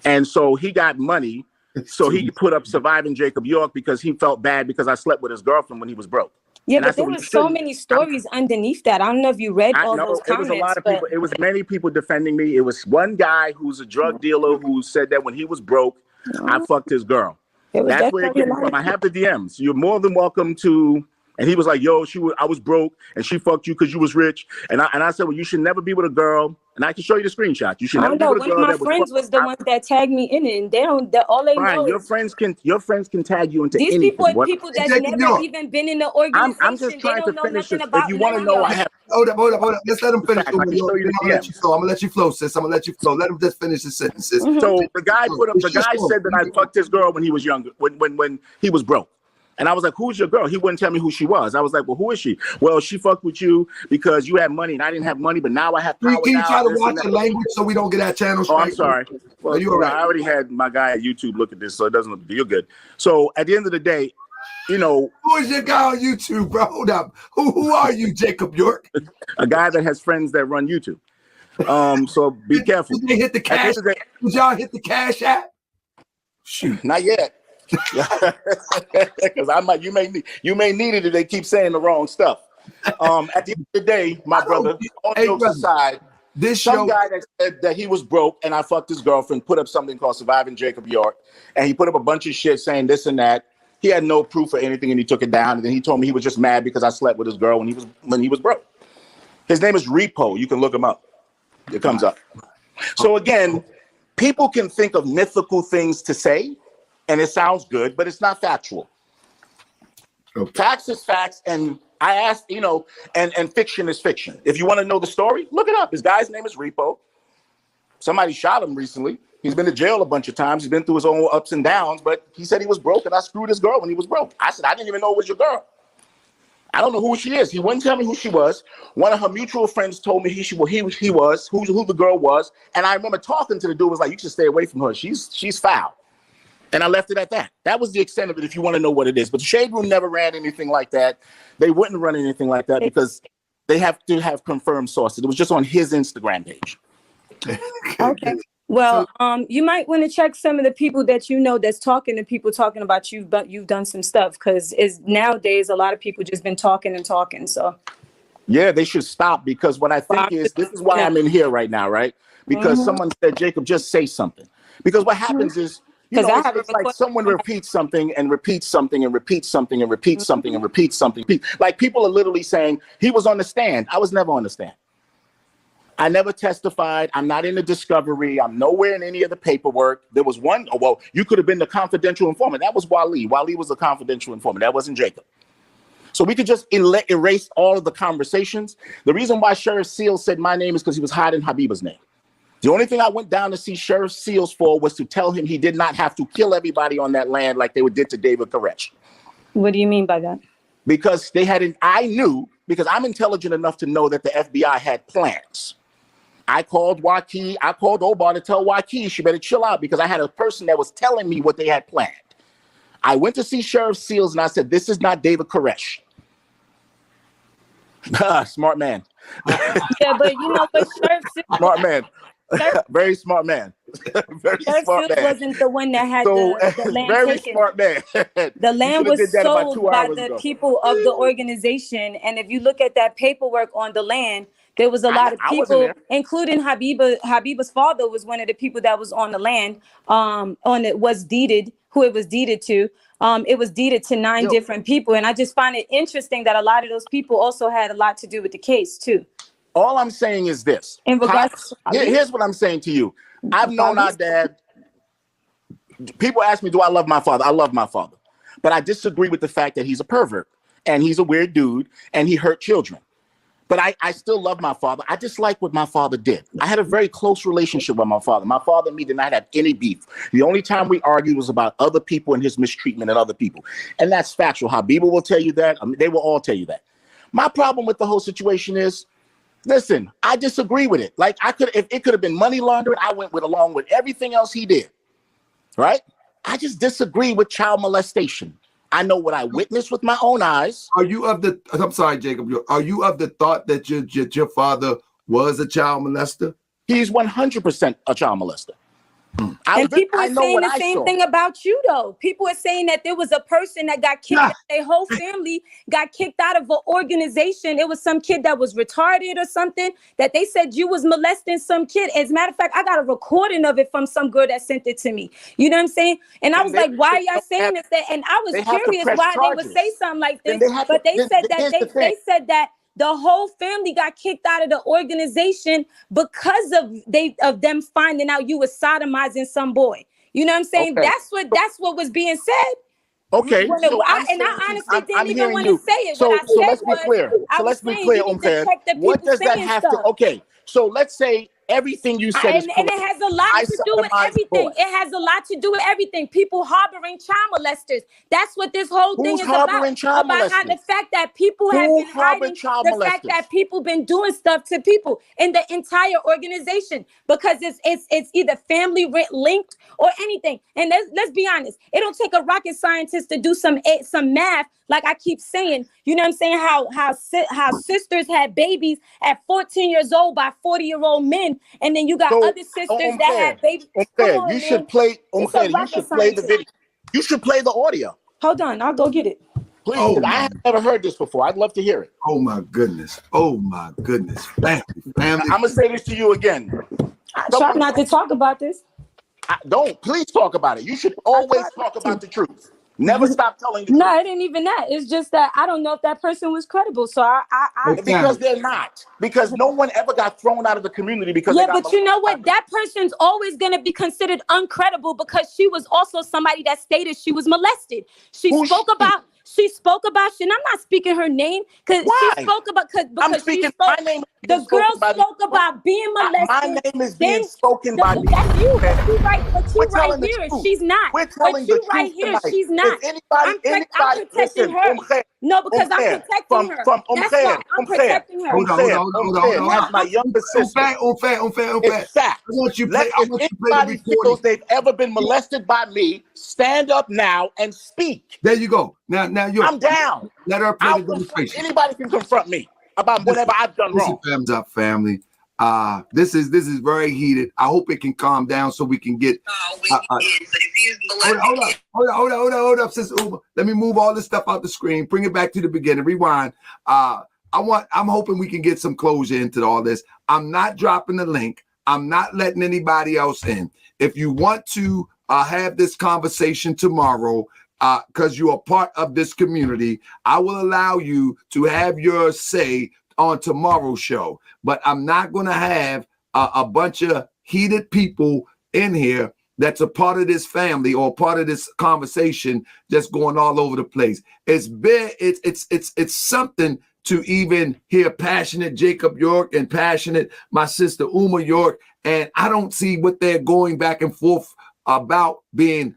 and so he got money. So he put up Surviving Jacob York because he felt bad because I slept with his girlfriend when he was broke. Yeah, but there was so many stories underneath that. I don't know if you read all those comments. It was a lot of people. It was many people defending me. It was one guy who's a drug dealer who said that when he was broke, I fucked his girl. That's where it came from. I have the DMs. You're more than welcome to. And he was like, yo, I was broke and she fucked you because you was rich. And I said, well, you should never be with a girl. And I can show you the screenshot. You should never be with a girl. One of my friends was the ones that tagged me in it, and they don't. All they know your friends can tag you into these anything. people that never even been in the organization. I'm just trying to finish it. If you want to know, I have. Hold up. Let's let him finish. I'm gonna let you flow, sis. I'm gonna let you flow. Let him just finish his sentences. So the guy said that I fucked his girl when he was younger, when he was broke. And I was like, who's your girl? He wouldn't tell me who she was. I was like, well, who is she? Well, she fucked with you because you had money and I didn't have money, but now I have power. Can you try to watch the language so we don't get our channel straight? Oh, I'm sorry. Well, you're right. I already had my guy at YouTube look at this, so it doesn't look, you're good. So at the end of the day, you know. Who is your guy on YouTube, bro? Hold up. Who are you, Jacob York? A guy that has friends that run YouTube. So be careful. Did they hit the cash? Did y'all hit the cash app? Shoot, not yet. Because you may need it if they keep saying the wrong stuff. At the end of the day, my brother, on jokes aside, some guy that said that he was broke and I fucked his girlfriend put up something called Surviving Jacob York, and he put up a bunch of shit saying this and that. He had no proof or anything, and he took it down. And then he told me he was just mad because I slept with his girl when he was broke. His name is Repo. You can look him up. It comes up. So again, people can think of mythical things to say. And it sounds good, but it's not factual. Okay. Facts is facts, and I asked, you know, and fiction is fiction. If you want to know the story, look it up. His guy's name is Repo. Somebody shot him recently. He's been to jail a bunch of times. He's been through his own ups and downs, but he said he was broke, and I screwed his girl when he was broke. I said, I didn't even know it was your girl. I don't know who she is. He wouldn't tell me who she was. One of her mutual friends told me who the girl was, and I remember talking to the dude. Was like, you should stay away from her. She's foul. And I left it at that. That was the extent of it if you want to know what it is. But the Shade Room never ran anything like that. They wouldn't run anything like that because they have to have confirmed sources. It was just on his Instagram page. Okay. Well, you might want to check some of the people that you know that's talking to people talking about you, but you've done some stuff because nowadays a lot of people just been talking and talking. So yeah, they should stop because what I think is this is why I'm in here right now, right? Because someone said, Jacob, just say something. Because what happens is you know, it's like someone repeats something and repeats something and repeats something and repeats something and repeats something. Like people are literally saying he was on the stand. I was never on the stand. I never testified. I'm not in the discovery. I'm nowhere in any of the paperwork. There was one. Oh, well, you could have been the confidential informant. That was Wally. Wally was a confidential informant. That wasn't Jacob. So we could just erase all of the conversations. The reason why Sheriff Seals said my name is because he was hiding Habiba's name. The only thing I went down to see Sheriff Seals for was to tell him he did not have to kill everybody on that land like they did to David Koresh. What do you mean by that? Because I knew, because I'm intelligent enough to know that the FBI had plans. I called Obar to tell Waukee she better chill out because I had a person that was telling me what they had planned. I went to see Sheriff Seals and I said, this is not David Koresh. Smart man. Yeah, but you know what, Sheriff Seals, smart man. Very smart man. Very Sheriff smart Seals man. wasn't the one that had the land very taken. Smart man. The land was sold by the ago. people of the organization. And if you look at that paperwork on the land, there was a lot of people, including Habiba's father was one of the people that was on the land, who it was deeded to. It was deeded to 9 different people. And I just find it interesting that a lot of those people also had a lot to do with the case too. All I'm saying is this. In regards here's what I'm saying to you. I've known our dad. People ask me, do I love my father? I love my father. But I disagree with the fact that he's a pervert and he's a weird dude and he hurt children. But I still love my father. I dislike what my father did. I had a very close relationship with my father. My father and me did not have any beef. The only time we argued was about other people and his mistreatment of other people. And that's factual. Habiba will tell you that. They will all tell you that. My problem with the whole situation is, listen, I disagree with it. Like if it could have been money laundering, I went along with everything else he did. Right? I just disagree with child molestation. I know what I witnessed with my own eyes. I'm sorry, Jacob. Are you of the thought that your father was a child molester? He's 100% a child molester. And people are saying the same thing about you, though. People are saying that there was a person that got kicked out. Their whole family got kicked out of an organization. It was some kid that was retarded or something, that they said you was molesting some kid. As a matter of fact, I got a recording of it from some girl that sent it to me. You know what I'm saying? And I was like, why are y'all saying this? And I was curious why they would say something like this. But they said that the whole family got kicked out of the organization because of them finding out you was sodomizing some boy. You know what I'm saying? Okay. That's what was being said. Okay. I honestly didn't even want to say it. So what I said let's be clear. What does that have to? Okay. So let's say everything you said is correct. And it has a lot to do with everything. It has a lot to do with everything. People harboring child molesters. That's what this whole thing is about. About how the fact that people have been hiding, the fact that people been doing stuff to people in the entire organization because it's either family linked or anything. And let's be honest, it don't take a rocket scientist to do some math. Like I keep saying, you know what I'm saying? How sisters had babies at 14 years old by 40-year-old men, and then you got other sisters that had babies. You should play the video. You should play the audio. Hold on, I'll go get it. Please, I have never heard this before. I'd love to hear it. Oh my goodness. Family. I'm gonna say this to you again. Try not to talk about this. Don't. Please talk about it. You should always talk about the truth. Never stop telling the truth. No, it ain't even that. It's just that I don't know if that person was credible. So I because they're not. Because no one ever got thrown out of the community because but you know what? That person's always gonna be considered uncredible because she was also somebody that stated she was molested. She spoke about shit. And I'm not speaking her name because she spoke about because she spoke. My name the girl spoke about being molested. My name is being spoken by me. That's you. But you right here. She's not. We're telling but you right here. She's not. I'm protecting her. No, because I'm protecting her. That's why I'm protecting her. Hold on. My younger sister. Unfair. I want you to play. Anybody feels they've ever been molested by me, stand up now and speak. There you go. Now I'm down. Let her play the demonstration. Anybody can confront me about whatever I've done wrong. Thumbs up, family. This is very heated. I hope it can calm down so we can get. Hold up, Sister Uber. Let me move all this stuff out the screen. Bring it back to the beginning. Rewind. I'm hoping we can get some closure into all this. I'm not dropping the link. I'm not letting anybody else in. If you want to have this conversation tomorrow, because you are part of this community, I will allow you to have your say on tomorrow's show. But I'm not going to have a bunch of heated people in here that's a part of this family or part of this conversation just going all over the place. It's something to even hear passionate Jacob York and passionate my sister Uma York, and I don't see what they're going back and forth about being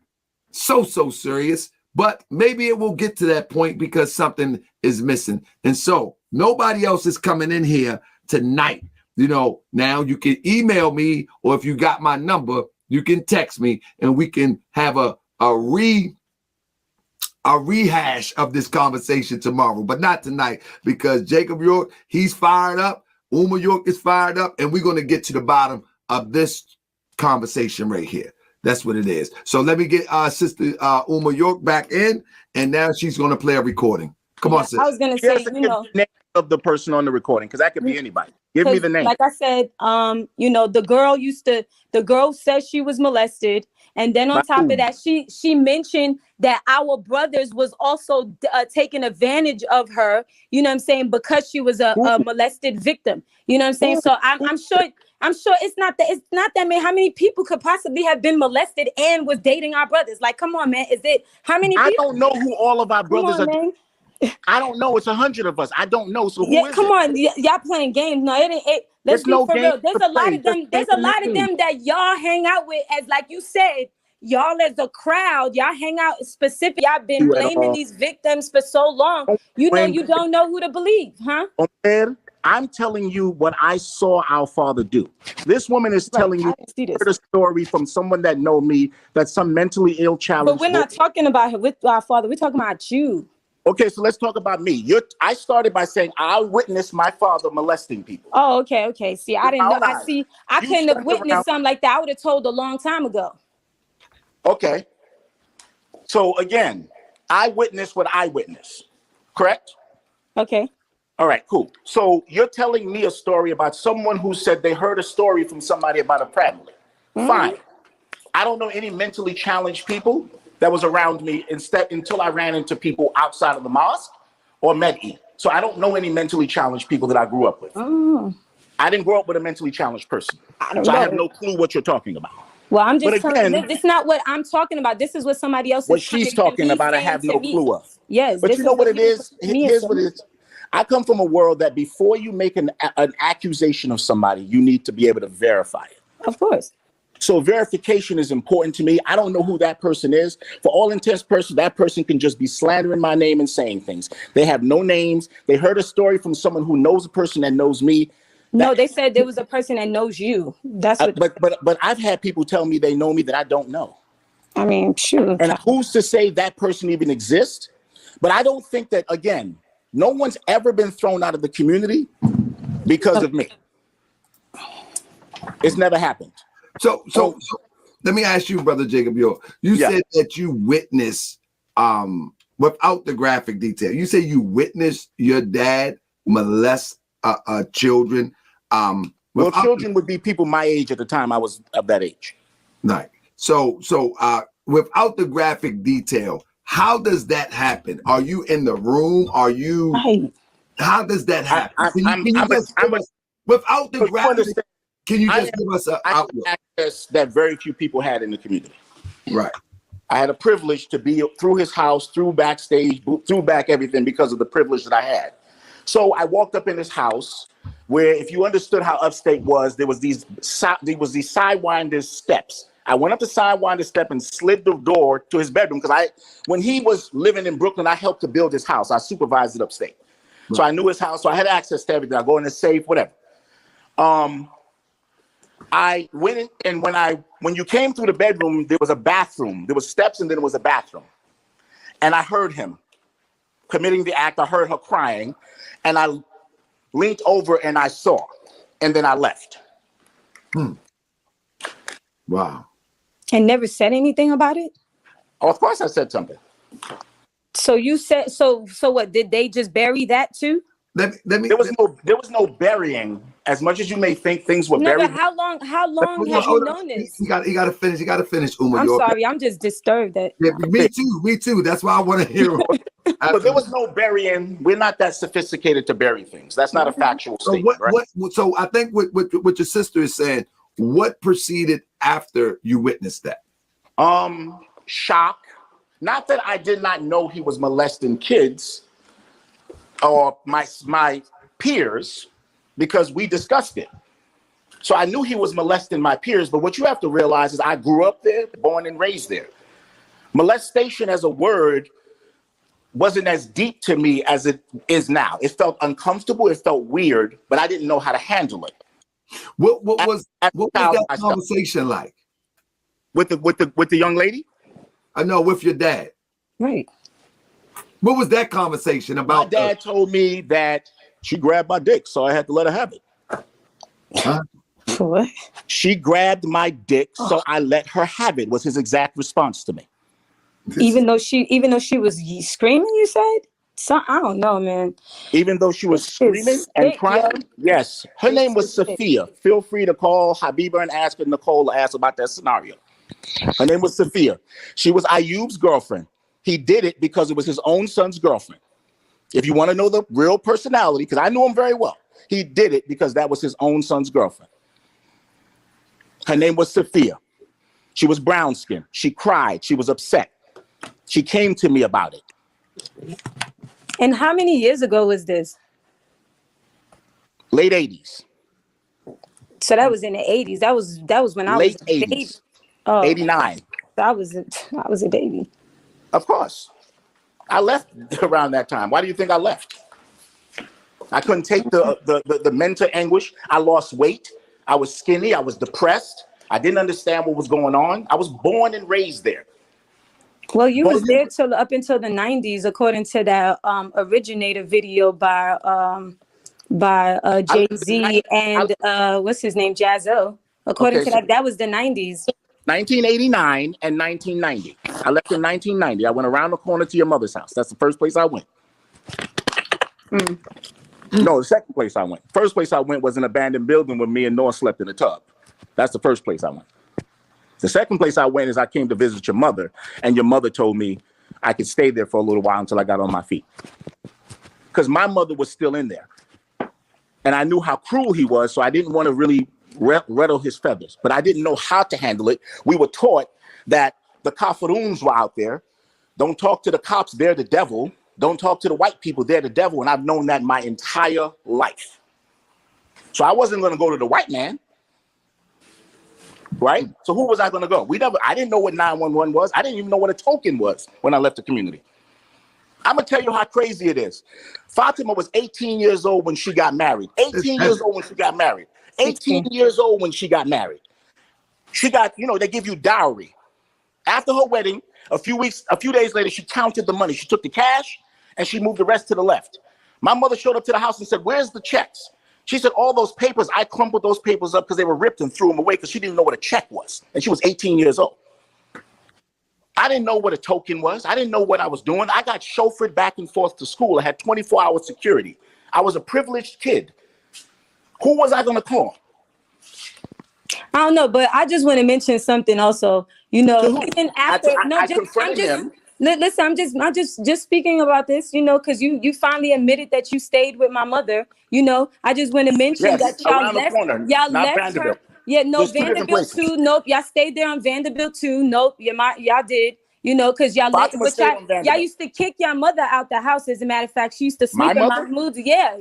so serious, but maybe it will get to that point because something is missing. And so nobody else is coming in here tonight. You know, now you can email me, or if you got my number, you can text me and we can have a rehash of this conversation tomorrow, but not tonight, because Jacob York, he's fired up. Uma York is fired up, and we're going to get to the bottom of this conversation right here. That's what it is. So let me get sister Uma York back in, and now she's going to play a recording. Come on, sis. I was going to say, you know, the name of the person on the recording, because that could be anybody. Give me the name. Like I said, you know, the girl said she was molested. And then on top of that, she mentioned that our brothers was also taking advantage of her, you know what I'm saying, because she was a molested victim. You know what I'm saying? So I'm sure it's not that many. How many people could possibly have been molested and was dating our brothers? Like, come on, man. Is it how many people? I don't know who all of our brothers are. Man. I don't know. It's 100 of us. I don't know. So who is come it? on, y'all playing games. No, it ain't. Let's be for real. There's a lot of them. There's a lot of them that y'all hang out with, as like you said, y'all as a crowd, y'all hang out specific. Y'all been blaming these victims for so long. You know, you don't know who to believe, huh? I'm telling you what I saw our father do. This woman is telling you a story from someone that know me, that's some mentally ill child. But we're not talking about her with our father. We're talking about you. Okay, so let's talk about me. I started by saying I witnessed my father molesting people. Oh, okay. See, I didn't know. I couldn't have witnessed something like that. I would have told a long time ago. Okay. So again, I witnessed what I witnessed, correct? Okay. All right, cool. So you're telling me a story about someone who said they heard a story from somebody about a family. Fine. I don't know any mentally challenged people that was around me until I ran into people outside of the mosque or Med-E. So I don't know any mentally challenged people that I grew up with. I didn't grow up with a mentally challenged person. I have no clue what you're talking about. Well, I'm just telling you, this is not what I'm talking about. This is what somebody else is what she's talking about. I have no clue of. Yes. But you know what it is? Here's what it is. I come from a world that before you make an accusation of somebody, you need to be able to verify it. Of course. So verification is important to me. I don't know who that person is. For all intents and purposes, that person can just be slandering my name and saying things. They have no names. They heard a story from someone who knows a person that knows me. No, they said there was a person that knows you. That's what. But I've had people tell me they know me that I don't know. I mean, sure. And who's to say that person even exists? But I don't think that, again, no one's ever been thrown out of the community because of me. It's never happened. So let me ask you, Brother Jacob York. You said that you witnessed, without the graphic detail, you say you witnessed your dad molest children. Well, children would be people my age at the time I was of that age. Right. So without the graphic detail, how does that happen? Are you in the room? Are you? Right. How does that happen? Without the graphic, can you just give us an outlook? Access that very few people had in the community. Right. I had a privilege to be through his house, through backstage, through back everything because of the privilege that I had. So I walked up in his house where, if you understood how upstate was, there was these sidewinder steps. I went up the sidewinder step and slid the door to his bedroom because when he was living in Brooklyn, I helped to build his house. I supervised it upstate. Right. So I knew his house. So I had access to everything. I go in the safe, whatever. I went in, and when you came through the bedroom, there was a bathroom. There was steps, and then there was a bathroom. And I heard him committing the act. I heard her crying, and I leaned over and I saw, and then I left. Wow. And never said anything about it? Oh, of course I said something. So you said, so what, did they just bury that too? There was no burying. As much as you may think things were buried. But how long have you known this? You gotta finish, Uma. I'm sorry, I'm just disturbed that. Yeah, me too. That's why I want to hear. But there was no burying. We're not that sophisticated to bury things. That's not a factual statement. So I think what your sister is saying, what proceeded after you witnessed that? Shock. Not that I did not know he was molesting kids or my peers, because we discussed it. So I knew he was molesting my peers, but what you have to realize is I grew up there, born and raised there. Molestation as a word wasn't as deep to me as it is now. It felt uncomfortable, it felt weird, but I didn't know how to handle it. What was that conversation like? With the young lady? I know, with your dad. Right. What was that conversation about? My dad told me that she grabbed my dick, so I had to let her have it. Huh? What? She grabbed my dick, so I let her have it, was his exact response to me. Even though she was screaming, you said? So I don't know, man. Even though she was screaming and crying? Yes. Her name was Sophia. Feel free to call Habiba and ask her, Nicole, to ask about that scenario. Her name was Sophia. She was Ayub's girlfriend. He did it because it was his own son's girlfriend. If you want to know the real personality, because I knew him very well, he did it because that was his own son's girlfriend. Her name was Sophia. She was brown skinned. She cried. She was upset. She came to me about it. And how many years ago was this? Late 80s. So that was in the 80s. That was when I was late a baby. 80s. Oh, 89. I was a baby. Of course. I left around that time. Why do you think I left? I couldn't take the mental anguish. I lost weight. I was skinny. I was depressed. I didn't understand what was going on. I was born and raised there. Well, you was there till up until the 90s, according to that originator video by Jay-Z and what's his name, Jazzo. According to that was the 90s. 1989 and 1990. I left in 1990. I went around the corner to your mother's house. That's the first place I went. No, the second place I went. First place I went was an abandoned building where me and Noah slept in a tub. That's the first place I went. The second place I went is I came to visit your mother, and your mother told me I could stay there for a little while until I got on my feet. Because my mother was still in there. And I knew how cruel he was, so I didn't want to really rattle his feathers. But I didn't know how to handle it. We were taught that the kafaroons were out there. Don't talk to the cops, they're the devil. Don't talk to the white people, they're the devil. And I've known that my entire life. So I wasn't going to go to the white man. Right? So who was I going to go? I didn't know what 911 was. I didn't even know what a token was when I left the community. I'm going to tell you how crazy it is. Fatima was 18 years old when she got married. 18 years old when she got married. 18 years old when she got married. She got, they give you dowry. After her wedding, a few days later, she counted the money. She took the cash and she moved the rest to the left. My mother showed up to the house and said, "Where's the checks?" She said, "All those papers," I crumpled those papers up because they were ripped and threw them away because she didn't know what a check was. And she was 18 years old. I didn't know what a token was. I didn't know what I was doing. I got chauffeured back and forth to school. I had 24-hour security. I was a privileged kid. Who was I going to call? I don't know, but I just want to mention something also. Even after listen, I'm just speaking about this, because you finally admitted that you stayed with my mother. I just want to mention that y'all left her. Yeah, no, Vanderbilt too. Nope, y'all stayed there on Vanderbilt too. Nope, y'all did. Because y'all let, but y'all used to kick your mother out the house. As a matter of fact, she used to sleep in Mahmoud's. Yeah.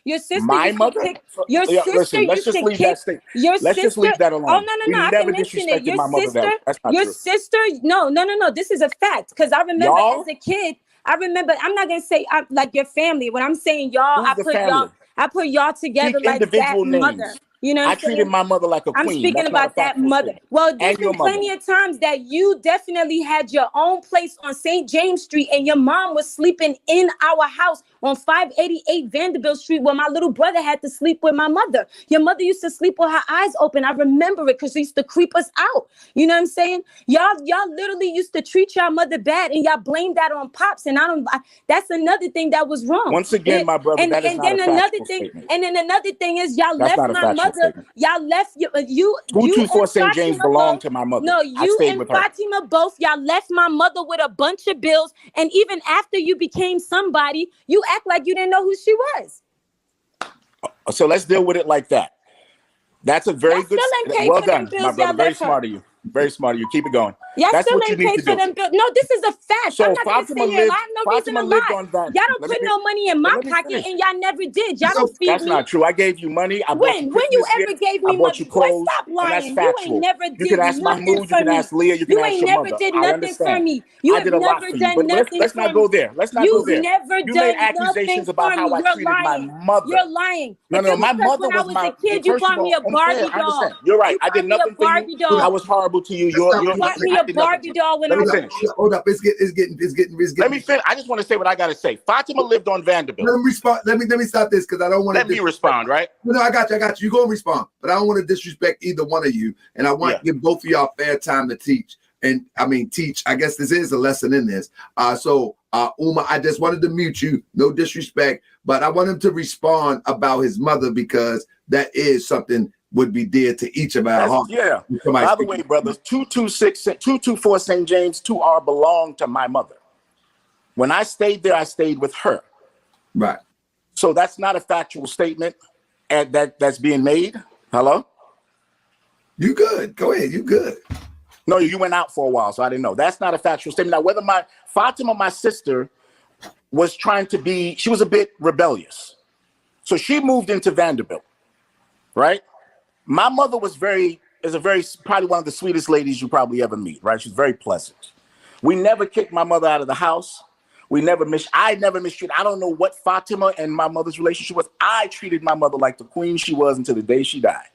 Your sister used to kick. Your sister used to kick. Your sister. Let's just leave that alone. Oh no, I can mention it. Your sister. No. This is a fact because I remember as a kid. I remember. I'm not gonna say like your family. When I'm saying y'all, I put y'all together like that mother. I treated my mother like a queen. I'm speaking about that mother. Well, there's been plenty of times that you definitely had your own place on St. James Street and your mom was sleeping in our house on 588 Vanderbilt Street where my little brother had to sleep with my mother. Your mother used to sleep with her eyes open. I remember it because she used to creep us out. You know what I'm saying? Y'all literally used to treat your mother bad and y'all blamed that on Pops. And that's another thing that was wrong. Once again, my brother, that is not a factual statement. And then another thing is y'all left my mother. Y'all left you 224 St. James belonged to my mother. No, you and Fatima both, y'all left my mother with a bunch of bills. And even after you became somebody, you act like you didn't know who she was. So let's deal with it like that. That's a very good. Well done, my brother. Very smart of you. Very smart of you. Keep it going. Y'all That's still what you ain't need paid to for do. them bills. No, this is a fact. So I'm not gonna Fatima sit here and lived. lie. No reason Fatima to lived lie. on that. Y'all don't put no money in my pocket, and y'all never did. Y'all don't feed That's me. not true. I gave you money. I bought you When you Christmas ever gifts. gave I me bought money? you Boy, clothes, stop and that's lying. You ain't factual. never You can did ask nothing Mahmoud. You for can me. ask Leah. You can You ask ain't your never mother. did I nothing for understand. me. You I have did a lot never for you, done but nothing let's for not go me. there. Let's not go You've there. never You made done nothing accusations about for how me. I You're treated my lying. mother. You're lying. No, If it was my because mother when I was was a my. kid, you First of bought me all, a Barbie I doll. understand. You're right. You I bought did me a nothing for you. Barbie I doll. was horrible to you. Stop. You bought me I a did nothing Barbie for you. doll when Let I me was. finish. Hold up. It's getting. Let me finish. I just want to say what I got to say. Fatima lived on Vanderbilt. Let me respond. Let me stop this because I don't want to. Let me respond, right? No, I got you. You gonna respond, but I don't want to disrespect either one of you, and I want to give both of y'all fair time to teach. And I mean, teach. I guess this is a lesson in this. Uma, I just wanted to mute you. No disrespect, but I want him to respond about his mother because that is something would be dear to each of our hearts. Yeah. By the way, brothers, 224 St. James 2R belonged to my mother. When I stayed there, I stayed with her. Right. So that's not a factual statement that's being made. Hello? You good. Go ahead. You good. No, you went out for a while, so I didn't know. That's not a factual statement. Now, whether Fatima, my sister, was trying to be, she was a bit rebellious. So she moved into Vanderbilt, right? My mother probably one of the sweetest ladies you probably ever meet, right? She's very pleasant. We never kicked my mother out of the house. I never mistreated. I don't know what Fatima and my mother's relationship was. I treated my mother like the queen she was until the day she died.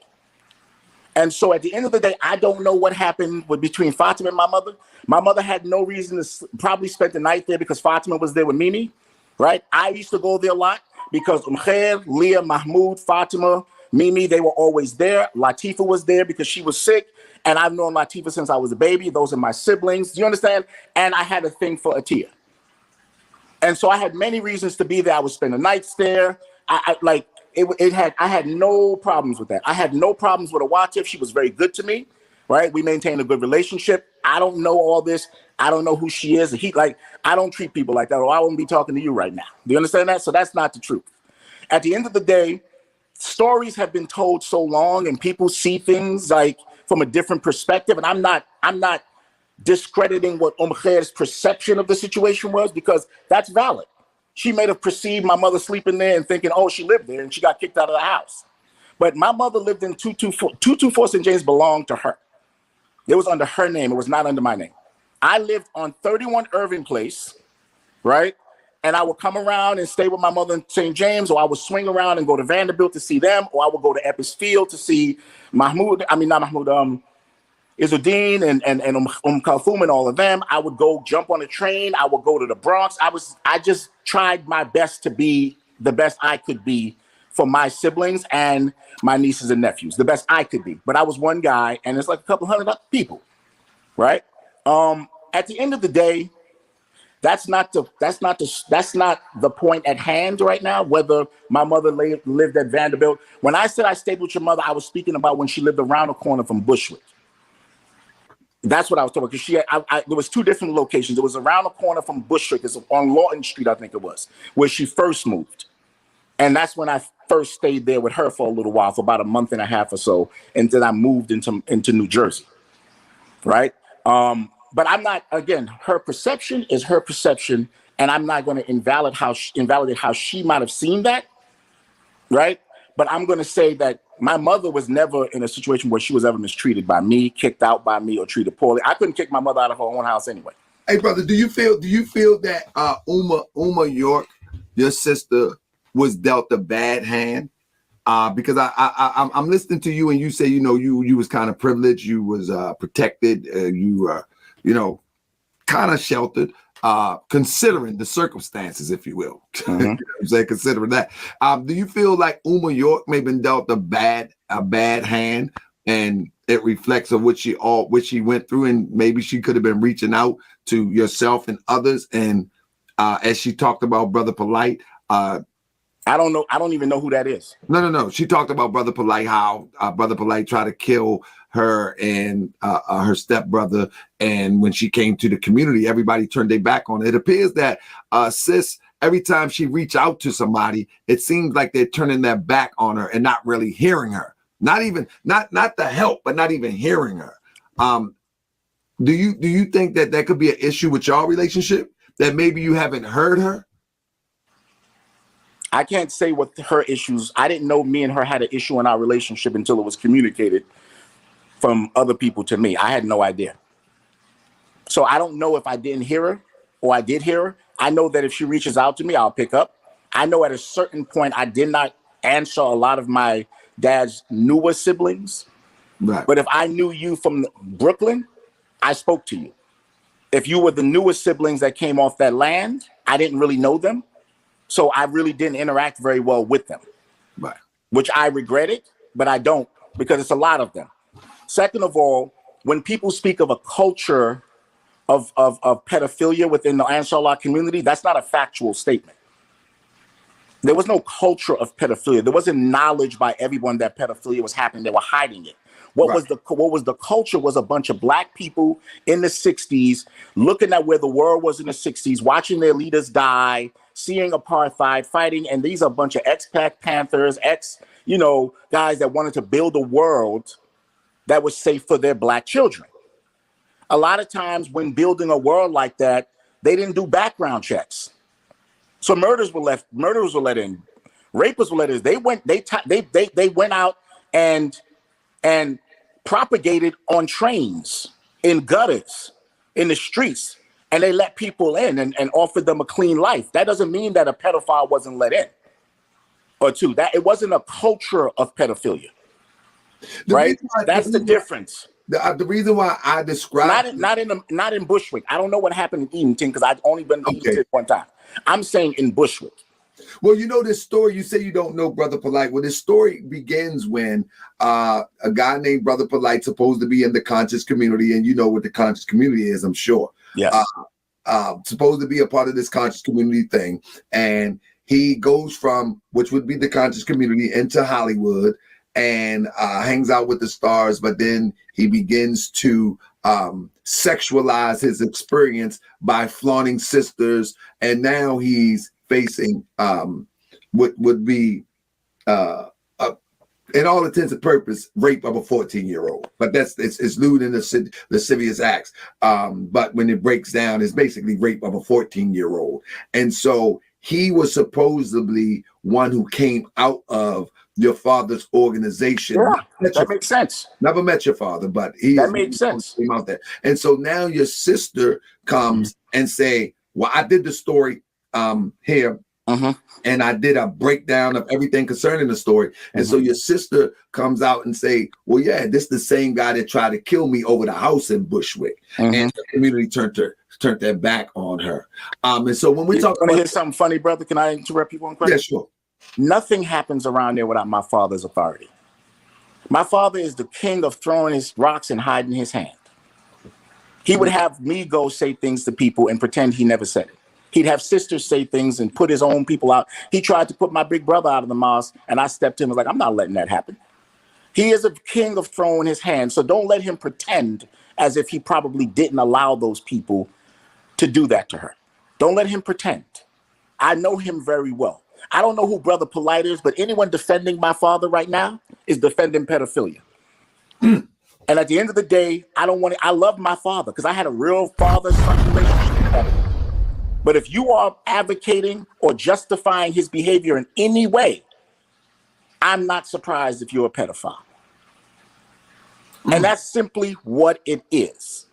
And so at the end of the day, I don't know what happened between Fatima and my mother. My mother had no reason to probably spend the night there because Fatima was there with Mimi, right? I used to go there a lot because Khair, Leah, Mahmoud, Fatima, Mimi, they were always there. Latifa was there because she was sick. And I've known Latifa since I was a baby. Those are my siblings. Do you understand? And I had a thing for Atia. And so I had many reasons to be there. I would spend the nights there. I had no problems with that. I had no problems with Awatif. She was very good to me, right? We maintained a good relationship. I don't know all this. I don't know who she is. I don't treat people like that, or I wouldn't be talking to you right now. Do you understand that? So that's not the truth. At the end of the day, stories have been told so long, and people see things like from a different perspective. And I'm not discrediting what Khair's perception of the situation was, because that's valid. She may have perceived my mother sleeping there and thinking, oh, she lived there and she got kicked out of the house. But my mother lived in 224 St. James belonged to her. It was under her name. It was not under my name. I lived on 31 Irving Place, right? And I would come around and stay with my mother in St. James, or I would swing around and go to Vanderbilt to see them, or I would go to Epis Field to see Izzuddin and Kulthum and all of them. I would go jump on a train. I would go to the Bronx. I just tried my best to be the best I could be for my siblings and my nieces and nephews, the best I could be. But I was one guy, and it's like a couple hundred people, right? At the end of the day, that's not the point at hand right now, whether my mother lived at Vanderbilt. When I said I stayed with your mother, I was speaking about when she lived around the corner from Bushwick. That's what I was talking about, because there was two different locations. It was around the corner from Bushwick. It's on Lawton Street, I think it was, where she first moved. And that's when I first stayed there with her for a little while, for about a month and a half or so, and then I moved into New Jersey, right? But I'm not, again, her perception is her perception, and I'm not going to invalidate how she might have seen that, right? But I'm going to say that my mother was never in a situation where she was ever mistreated by me, kicked out by me, or treated poorly. I couldn't kick my mother out of her own house anyway. Hey, brother, do you feel that Uma York, your sister, was dealt a bad hand? Because I'm listening to you, and you say, you was kind of privileged, you was protected, you were, kind of sheltered, considering the circumstances, if you will. Mm-hmm. You know what I'm saying, considering that. Do you feel like Uma York may have been dealt a bad hand, and it reflects on what she went through, and maybe she could have been reaching out to yourself and others, and as she talked about Brother Polite, I don't know. I don't even know who that is. No. She talked about Brother Polite, how Brother Polite tried to kill her and her stepbrother. And when she came to the community, everybody turned their back on it. It appears that sis, every time she reached out to somebody, it seems like they're turning their back on her and not really hearing her. Not the help, but not even hearing her. Do you think that that could be an issue with y'all relationship? That maybe you haven't heard her? I can't say what her issues. I didn't know me and her had an issue in our relationship until it was communicated from other people to me. I had no idea. So I don't know if I didn't hear her or I did hear her. I know that if she reaches out to me, I'll pick up. I know at a certain point, I did not answer a lot of my dad's newer siblings. Right. But if I knew you from Brooklyn, I spoke to you. If you were the newest siblings that came off that land, I didn't really know them. So I really didn't interact very well with them. Right. Which I regretted, but I don't, because it's a lot of them. Second of all, when people speak of a culture of pedophilia within the Ansar Allah community, that's not a factual statement. There was no culture of pedophilia. There wasn't knowledge by everyone that pedophilia was happening. They were hiding it. What was the culture was a bunch of black people in the 60s looking at where the world was in the 60s, watching their leaders die, seeing apartheid, fighting. And these are a bunch of ex-Black Panthers, guys that wanted to build a world that was safe for their black children. A lot of times when building a world like that, they didn't do background checks. So murders were let in, rapists were let in. They went out and propagated on trains, in gutters, in the streets, and they let people in and offered them a clean life. That doesn't mean that a pedophile wasn't let in. Or two, that it wasn't a culture of pedophilia. Right? That's the difference. The reason why I describe not in Bushwick. I don't know what happened in Edenton because I've only been to Edenton one time. I'm saying in Bushwick. Well, you know this story. You say you don't know Brother Polite. Well, this story begins when a guy named Brother Polite supposed to be in the conscious community, and you know what the conscious community is, I'm sure. Yes. Supposed to be a part of this conscious community thing, and he goes from which would be the conscious community into Hollywood and hangs out with the stars, but then he begins to sexualize his experience by flaunting sisters, and now he's facing what would be in all intents and purpose rape of a 14-year-old. But it's lewd in the lascivious acts. But when it breaks down, it's basically rape of a 14-year-old. And so he was supposedly one who came out of your father's organization. Yeah, that makes sense. Never met your father, but that makes sense. Came out there. And so now your sister comes and say, well, I did the story here, and I did a breakdown of everything concerning the story. And so your sister comes out and say, well, yeah, this is the same guy that tried to kill me over the house in Bushwick. And the community turned their back on her. And so when we talk about hear something funny, brother, can I interrupt you one question? Yeah, sure. Nothing happens around there without my father's authority. My father is the king of throwing his rocks and hiding his hand. He would have me go say things to people and pretend he never said it. He'd have sisters say things and put his own people out. He tried to put my big brother out of the mosque, and I stepped in and was like, I'm not letting that happen. He is a king of throwing his hand, so don't let him pretend as if he probably didn't allow those people to do that to her. Don't let him pretend. I know him very well. I don't know who Brother Polite is, but anyone defending my father right now is defending pedophilia. And at the end of the day, I love my father because I had a real father-son relationship with him. But if you are advocating or justifying his behavior in any way, I'm not surprised if you're a pedophile. And that's simply what it is.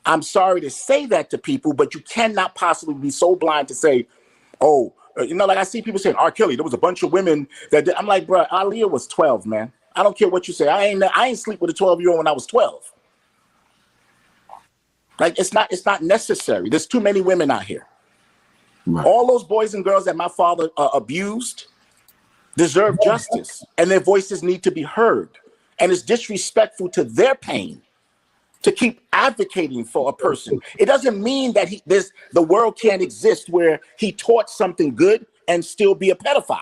I'm sorry to say that to people, but you cannot possibly be so blind to say, oh, like I see people saying, R. Kelly, there was a bunch of women that did. I'm like, bro, Aaliyah was 12, man. I don't care what you say. I ain't sleep with a 12-year-old when I was 12. Like, it's not necessary. There's too many women out here. Right. All those boys and girls that my father abused deserve justice, and their voices need to be heard. And it's disrespectful to their pain to keep advocating for a person. It doesn't mean that the world can't exist where he taught something good and still be a pedophile.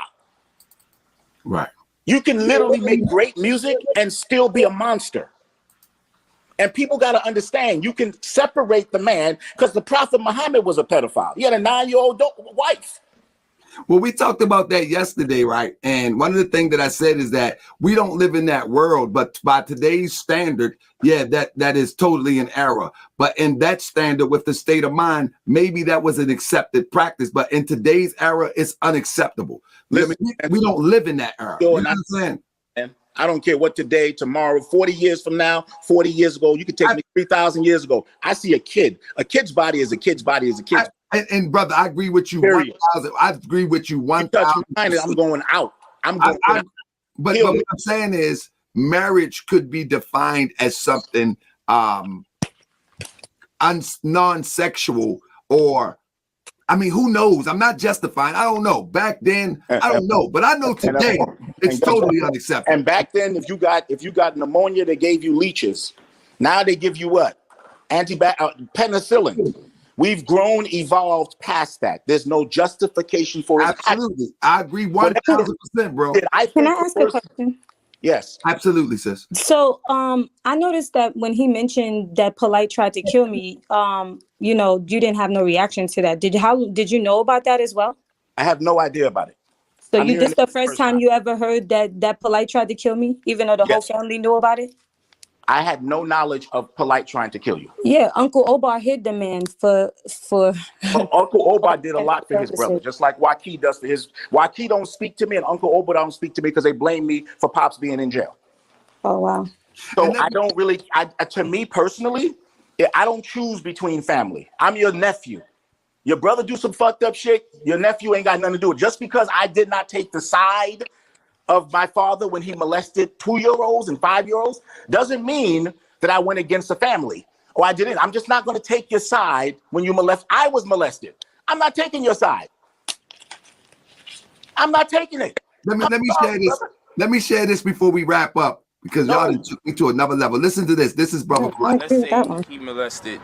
Right. You can literally make great music and still be a monster. And people got to understand, you can separate the man because the Prophet Muhammad was a pedophile. He had a 9-year-old wife. Well, we talked about that yesterday, right? And one of the things that I said is that we don't live in that world, but by today's standard, yeah, that is totally an error. But in that standard, with the state of mind, maybe that was an accepted practice. But in today's era, it's unacceptable. Listen, we don't live in that era. You know what I'm saying? I don't care what today, tomorrow, 40 years from now, 40 years ago, you could take me 3,000 years ago. I see a kid. A kid's body is a kid's body is a kid's body. And brother, I agree with you. 1,000. I agree with you. 1,000. I'm going out. I'm going out. But what I'm saying is marriage could be defined as something non-sexual, or I mean, who knows? I'm not justifying. I don't know. Back then, I don't know. But I know today it's totally unacceptable. And back then, if you got pneumonia, they gave you leeches. Now they give you what? Penicillin. We've grown, evolved past that. There's no justification for it. Absolutely. I agree 1,000%, bro. Can I ask a question? Yes. Absolutely, sis. So I noticed that when he mentioned that Polite tried to kill me, you know, you didn't have no reaction to that. Did you know about that as well? I have no idea about it. So this the first time you ever heard that Polite tried to kill me, even though the whole family knew about it? I had no knowledge of Polite trying to kill you. Yeah, Uncle Obar hid the man for Uncle Obar did a lot for his brother, just like Waki does for his. Waki don't speak to me, and Uncle Obar don't speak to me because they blame me for Pops being in jail. Oh wow. So I don't really. To me personally, I don't choose between family. I'm your nephew. Your brother do some fucked up shit. Your nephew ain't got nothing to do with it. Just because I did not take the side of my father when he molested 2-year-olds and 5-year-olds doesn't mean that I went against the family. Or I didn't. I'm just not going to take your side when you molest. I was molested. I'm not taking your side. I'm not taking it. Let me share this. Let me share this before we wrap up, because y'all took me to another level. Listen to this. This is brother Polite. Let's say he molested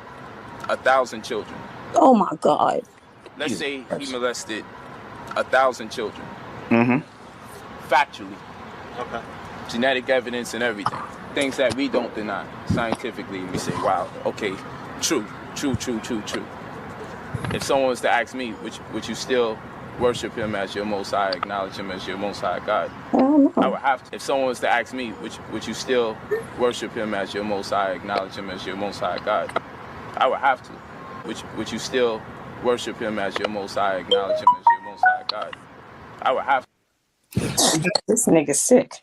1,000 children. Oh my God. Let's say he molested 1,000 children. Mm-hmm. Factually. Okay. Genetic evidence and everything. Things that we don't deny scientifically. We say, wow, okay, true. If someone was to ask me, would you still worship him as your Most High, acknowledge him as your Most High God? I would have to. If someone was to ask me, would you still worship him as your Most High, acknowledge him as your Most High God? I would have to. Would you still worship him as your Most High, acknowledge him as your Most High God? I would have to. This nigga's sick.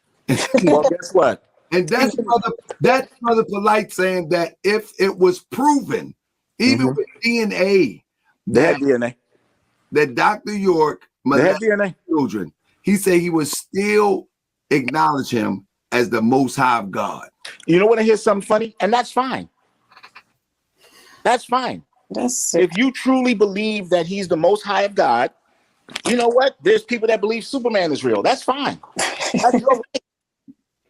Well, guess what? And that's brother Polite saying that if it was proven, even with DNA, that Dr. York molested children, he said he would still acknowledge him as the Most High of God. You know what? I hear something funny, and that's fine. That's fine. That's sick. If you truly believe that he's the Most High of God, you know what? There's people that believe Superman is real. That's fine. That's your right.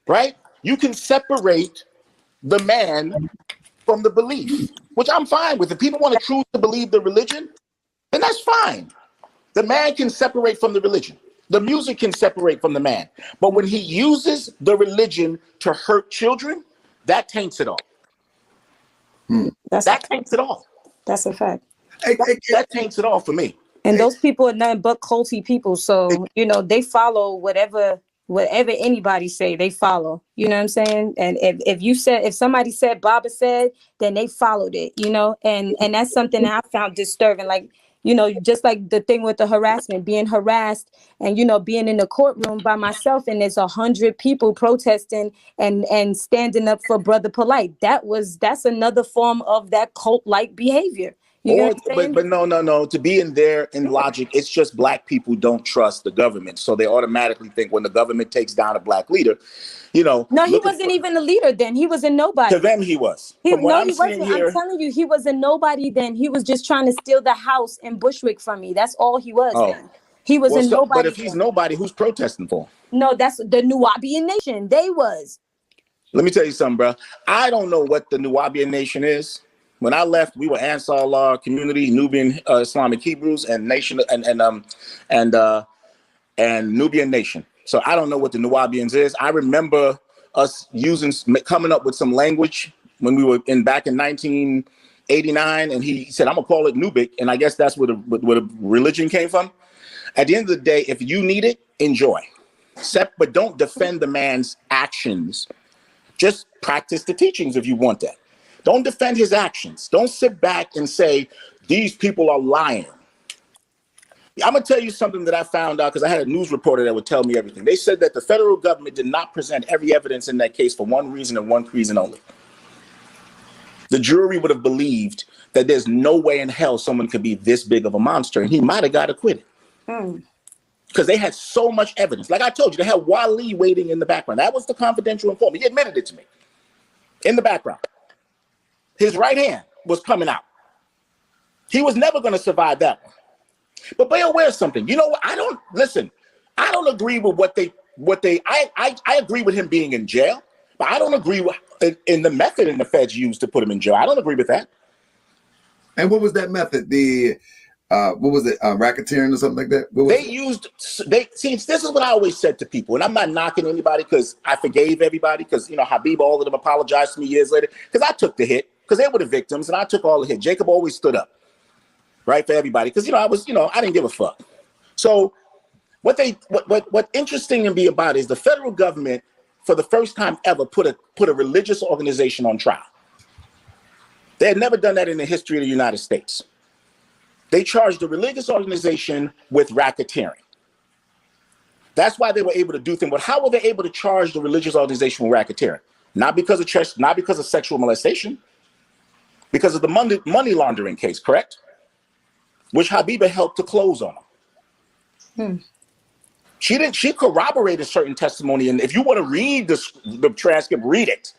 Right? You can separate the man from the belief, which I'm fine with. If people want to choose to believe the religion, then that's fine. The man can separate from the religion. The music can separate from the man. But when he uses the religion to hurt children, that taints it all. That taints it all. That's a fact. That taints it all for me. And those people are nothing but culty people. So, you know, they follow whatever anybody say, they follow. You know what I'm saying? And if somebody said Baba said, then they followed it, you know, and that's something that I found disturbing. Like, you know, just like the thing with the harassment, being harassed and, you know, being in the courtroom by myself and there's 100 people protesting and standing up for Brother Polite. That's another form of that cult-like behavior. But no. To be in logic, it's just black people don't trust the government. So they automatically think when the government takes down a black leader, you know. No, he wasn't even a leader then. He was a nobody. To them, he was. He wasn't. Here, I'm telling you, he was a nobody then. He was just trying to steal the house in Bushwick from me. That's all he was then. He was a nobody. But if he's nobody, who's protesting for him? No, that's the Nuwaup-U Nation. They was. Let me tell you something, bro. I don't know what the Nuwaup-U Nation is. When I left, we were Ansar Allah community, Nubian Islamic Hebrews, and nation and Nubian Nation. So I don't know what the Nuwaubians is. I remember us coming up with some language when we were back in 1989, and he said, "I'm gonna call it Nubic," and I guess that's where the religion came from. At the end of the day, if you need it, enjoy. But don't defend the man's actions. Just practice the teachings if you want that. Don't defend his actions. Don't sit back and say, these people are lying. I'm going to tell you something that I found out because I had a news reporter that would tell me everything. They said that the federal government did not present every evidence in that case for one reason and one reason only. The jury would have believed that there's no way in hell someone could be this big of a monster, and he might have got acquitted. Because they had so much evidence. Like I told you, they had Wally waiting in the background. That was the confidential informant. He admitted it to me. In the background. His right hand was coming out. He was never going to survive that one. But be aware of something. You know what? I don't agree with I agree with him being in jail, but I don't agree with in the method in the feds used to put him in jail. I don't agree with that. And what was that method? What was it? Racketeering or something like that? See, this is what I always said to people, and I'm not knocking anybody because I forgave everybody because, Habib, all of them apologized to me years later because I took the hit because they were the victims and I took all the hit. Jacob always stood up, right, for everybody because, I didn't give a fuck. So what interesting to me about it is the federal government, for the first time ever, put a religious organization on trial. They had never done that in the history of the United States. They charged the religious organization with racketeering. That's why they were able to do things. But how were they able to charge the religious organization with racketeering? Not because of church, not because of sexual molestation, because of the money laundering case, correct? Which Habiba helped to close on them. She corroborated certain testimony, and if you want to read the transcript, read it.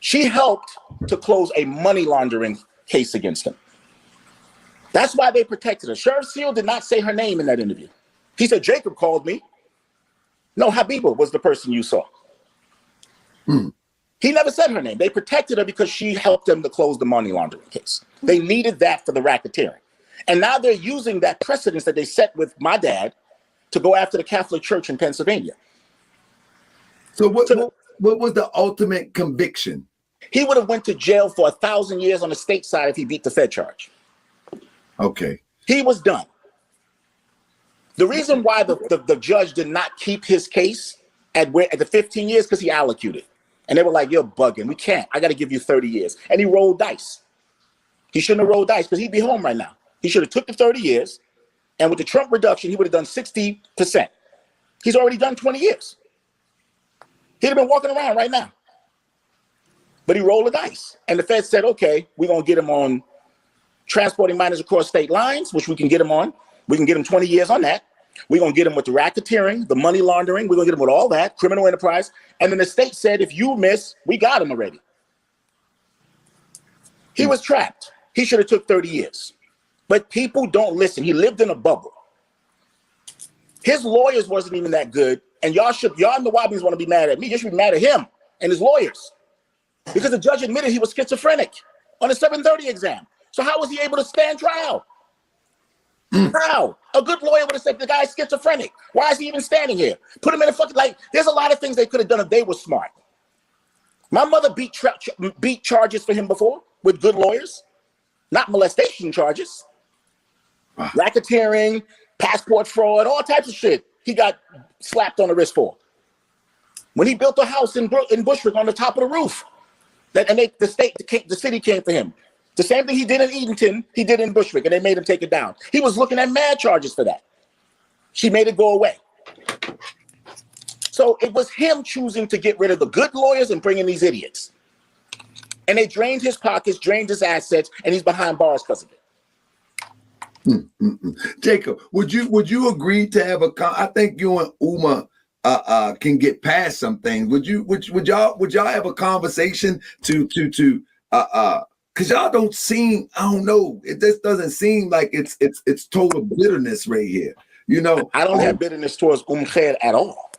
She helped to close a money laundering case against him. That's why they protected her. Sheriff Seal did not say her name in that interview. He said, Jacob called me. No, Habiba was the person you saw. He never said her name. They protected her because she helped them to close the money laundering case. They needed that for the racketeering. And now they're using that precedence that they set with my dad to go after the Catholic Church in Pennsylvania. So what was the ultimate conviction? He would have went to jail for 1,000 years on the state side if he beat the Fed charge. Okay. He was done. The reason why the judge did not keep his case at the 15 years because he allocated. And they were like, you're bugging. We can't. I got to give you 30 years. And he rolled dice. He shouldn't have rolled dice because he'd be home right now. He should have took the 30 years. And with the Trump reduction, he would have done 60%. He's already done 20 years. He'd have been walking around right now. But he rolled the dice. And the Fed said, okay, we're going to get him on transporting minors across state lines, which we can get him on. We can get him 20 years on that. We're going to get him with the racketeering, the money laundering. We're going to get him with all that, criminal enterprise. And then the state said, if you miss, we got him already. He was trapped. He should have took 30 years. But people don't listen. He lived in a bubble. His lawyers wasn't even that good. And y'all in the Wobbies want to be mad at me. You should be mad at him and his lawyers. Because the judge admitted he was schizophrenic on the 730 exam. So how was he able to stand trial? How? A good lawyer would have said the guy's schizophrenic. Why is he even standing here? Put him in a fucking, there's a lot of things they could have done if they were smart. My mother beat charges for him before with good lawyers, not molestation charges. Racketeering, passport fraud, all types of shit. He got slapped on the wrist for. When he built a house in Bushwick on the top of the roof, the city came for him. The same thing he did in Edenton, he did in Bushwick, and they made him take it down. He was looking at mad charges for that. She made it go away. So it was him choosing to get rid of the good lawyers and bring in these idiots. And they drained his pockets, drained his assets, and he's behind bars because of it. Jacob, would you agree to have I think you and Uma can get past some things. Would y'all have a conversation to because y'all don't seem, I don't know, it just doesn't seem like it's total bitterness right here. I don't have bitterness towards Khair at all.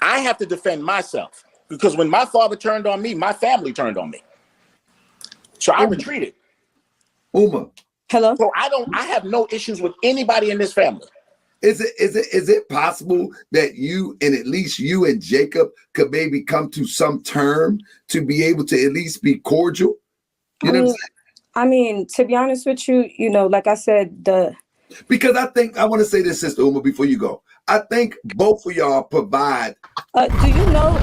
I have to defend myself because when my father turned on me, my family turned on me. So I retreated. Uma. Hello. So I have no issues with anybody in this family. Is it possible that you and at least you and Jacob could maybe come to some term to be able to at least be cordial? You know what I'm saying? I mean, to be honest with you, like I said, Because I want to say this, Sister Uma, before you go. I think both of y'all provide. Do you know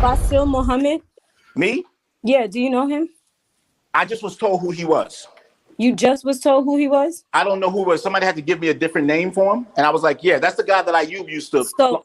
Basil Muhammad? Me? Yeah, do you know him? I just was told who he was. You just was told who he was? I don't know who it was. Somebody had to give me a different name for him. And I was like, yeah, that's the guy that Ayub used to. So,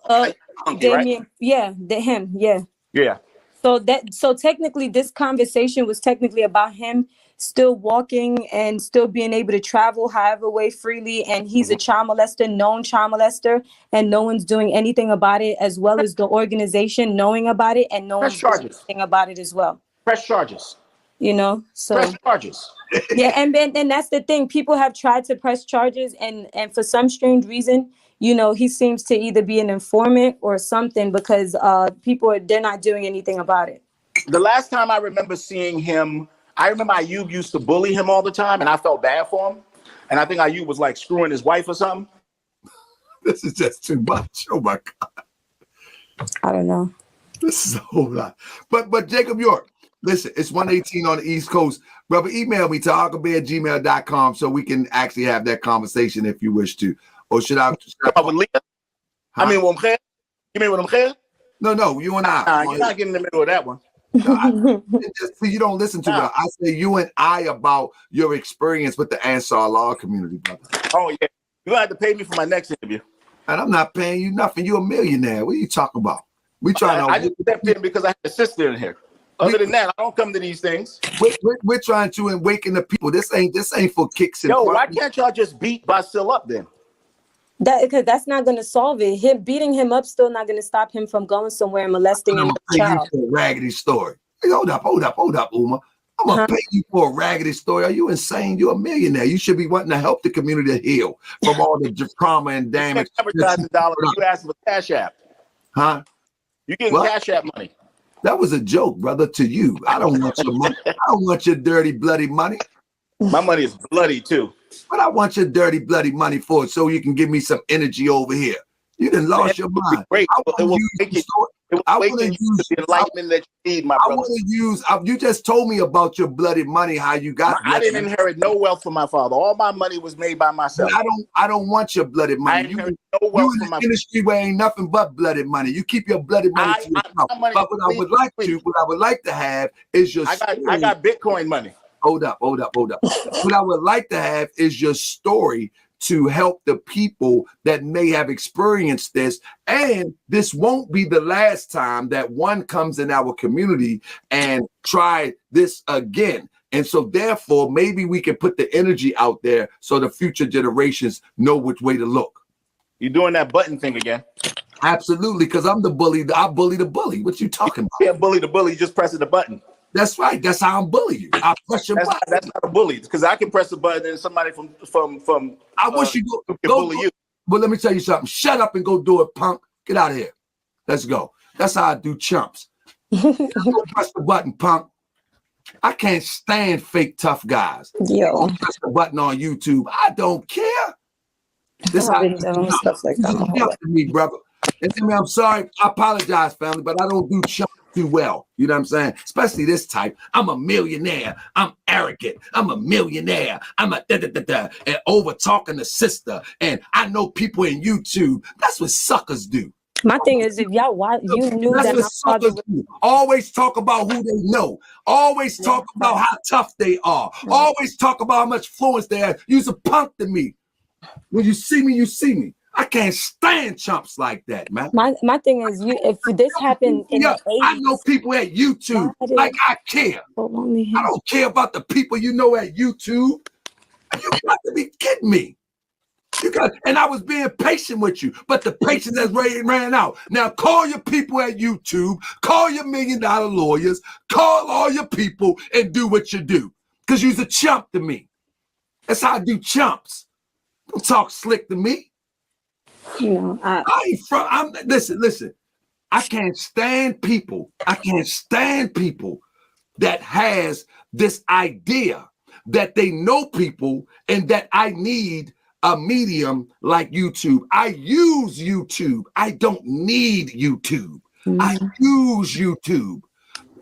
Damien, right? Yeah, him, yeah. Yeah. So technically this conversation was technically about him still walking and still being able to travel however way freely. And he's a child molester, known child molester, and no one's doing anything about it, as well as the organization knowing about it, and no one's doing anything about it as well. Press charges. You know, so press charges. Yeah, and that's the thing. People have tried to press charges, and for some strange reason, you know, he seems to either be an informant or something, because they're not doing anything about it. The last time I remember seeing him, I remember Ayub used to bully him all the time, and I felt bad for him. And I think Ayub was like screwing his wife or something. This is just too much. Oh my God. I don't know. This is a whole lot. But Jacob York, listen, it's 1:18 on the East Coast. Brother, email me to hucklebear@gmail.com so we can actually have that conversation if you wish to. Or should I? I mean, you mean what I'm saying? No, you and I. You're not getting in the middle of that one. No, you don't listen to me. I say you and I about your experience with the Ansar Law community, brother. Oh, yeah. You're going to have to pay me for my next interview. And I'm not paying you nothing. You're a millionaire. What are you talking about? We trying to. I just stepped in because I had a sister in here. Other than that, I don't come to these things. We're trying to awaken the people. This ain't for kicks and why can't y'all just beat Basil up then? Because that's not going to solve it. Him beating him up still not going to stop him from going somewhere and molesting another child. A raggedy story. Hey, hold up, Uma. I'm gonna pay you for a raggedy story. Are you insane? You're a millionaire. You should be wanting to help the community to heal from all the trauma and damage. Advertising dollars. You asking for Cash App? Huh? You getting Cash App money? That was a joke, brother. To you, I don't want your money. I don't want your dirty, bloody money. My money is bloody too. But I want your dirty, bloody money for it so you can give me some energy over here. You done lost your mind. Great. I want to use the enlightenment that you need, my brother. I want to use. You just told me about your bloody money, how you got. I didn't inherit no wealth from my father. All my money was made by myself. I don't want your bloody money. I inherited no wealth from my industry where ain't nothing but bloody money. You keep your bloody money to yourself. But what I would like to have is your. I got Bitcoin money. Hold up. What I would like to have is your story to help the people that may have experienced this. And this won't be the last time that one comes in our community and try this again. And so therefore, maybe we can put the energy out there so the future generations know which way to look. You're doing that button thing again. Absolutely, because I'm the bully. I bully the bully. What you talking about? Yeah, bully the bully, just pressing the button. That's right. That's how I'm bullying you. I press your button. That's not a bully, because I can press a button and somebody from I wish you go bully you. But let me tell you something. Shut up and go do it, punk. Get out of here. Let's go. That's how I do chumps. Go press the button, punk. I can't stand fake tough guys. Yo. Press the button on YouTube. I don't care. This I've been doing stuff like that. To me, brother. And I mean, I'm sorry. I apologize, family, but I don't do chumps too well. You know what I'm saying? Especially this type. I'm a millionaire. I'm arrogant. I'm a millionaire. I'm a da-da-da-da. And over talking to sister. And I know people in YouTube. That's what suckers do. My thing is, if y'all you knew that's that what suckers do. Always talk about who they know. Always talk about how tough they are. Always talk about how much influence they have. You's a punk to me. When you see me, you see me. I can't stand chumps like that, man. My thing is, if this happened in the 80s, I know people at YouTube like I care. I don't care about the people you know at YouTube. You got to be kidding me. And I was being patient with you, but the patience has ran out. Now call your people at YouTube, call your $1 million lawyers, call all your people and do what you do. Because you's a chump to me. That's how I do chumps. Don't talk slick to me. You know, listen. I can't stand people. That has this idea that they know people and that I need a medium like YouTube. I use YouTube. I don't need YouTube. I use YouTube.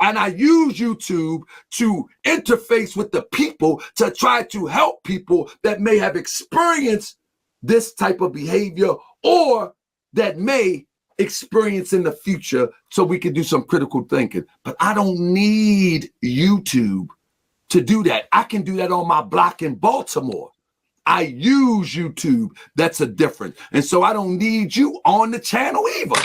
And I use YouTube to interface with the people to try to help people that may have experienced this type of behavior or that may experience in the future so we can do some critical thinking. But I don't need YouTube to do that. I can do that on my block in Baltimore. I use YouTube. That's a difference. And so I don't need you on the channel either.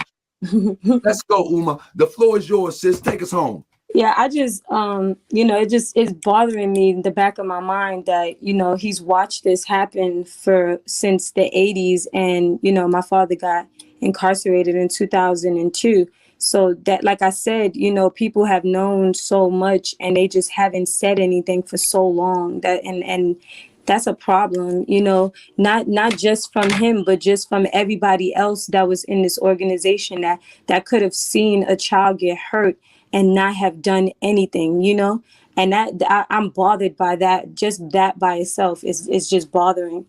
Let's go, Uma. The floor is yours, sis. Take us home. Yeah, I just, you know, it's bothering me in the back of my mind that, you know, he's watched this happen since the 80s. And, you know, my father got incarcerated in 2002. So that, like I said, you know, people have known so much and they just haven't said anything for so long and that's a problem, you know, not just from him, but just from everybody else that was in this organization that could have seen a child get hurt and not have done anything, you know, and I'm bothered by that. Just that by itself is just bothering,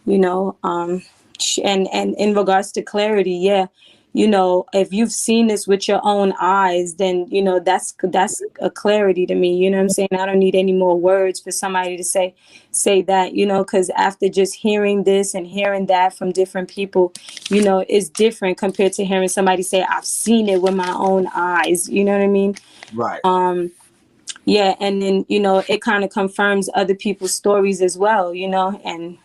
you know. And in regards to clarity, yeah, you know, if you've seen this with your own eyes, then, you know, that's a clarity to me. You know what I'm saying? I don't need any more words for somebody to say that, you know, because after just hearing this and hearing that from different people, you know, it's different compared to hearing somebody say, I've seen it with my own eyes. You know what I mean? Right. Yeah. And then, you know, it kind of confirms other people's stories as well, you know, and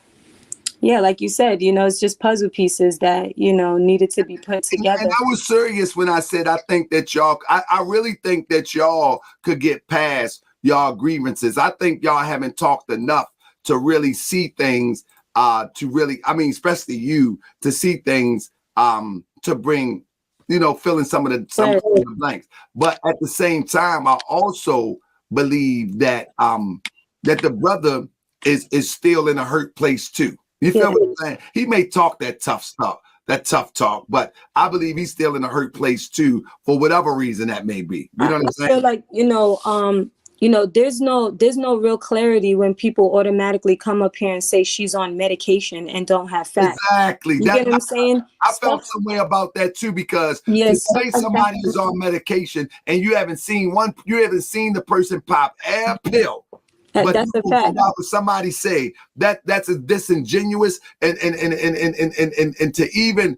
yeah, like you said, you know, it's just puzzle pieces that, you know, needed to be put together. And I was serious when I said I think that y'all, I really think that y'all could get past y'all grievances. I think y'all haven't talked enough to really see things, especially you, to see things to bring, you know, fill in some of the blanks. But at the same time, I also believe that that the brother is still in a hurt place too. You feel what I'm saying? He may talk that tough stuff, that tough talk, but I believe he's still in a hurt place too, for whatever reason that may be. You know what I'm saying? I feel like, you know, there's no real clarity when people automatically come up here and say she's on medication and don't have facts. Exactly. You get what I'm saying? I felt some way about that too, because to say somebody is on medication and you haven't seen the person pop a pill. But that's a fact. Somebody say that's a disingenuous and to even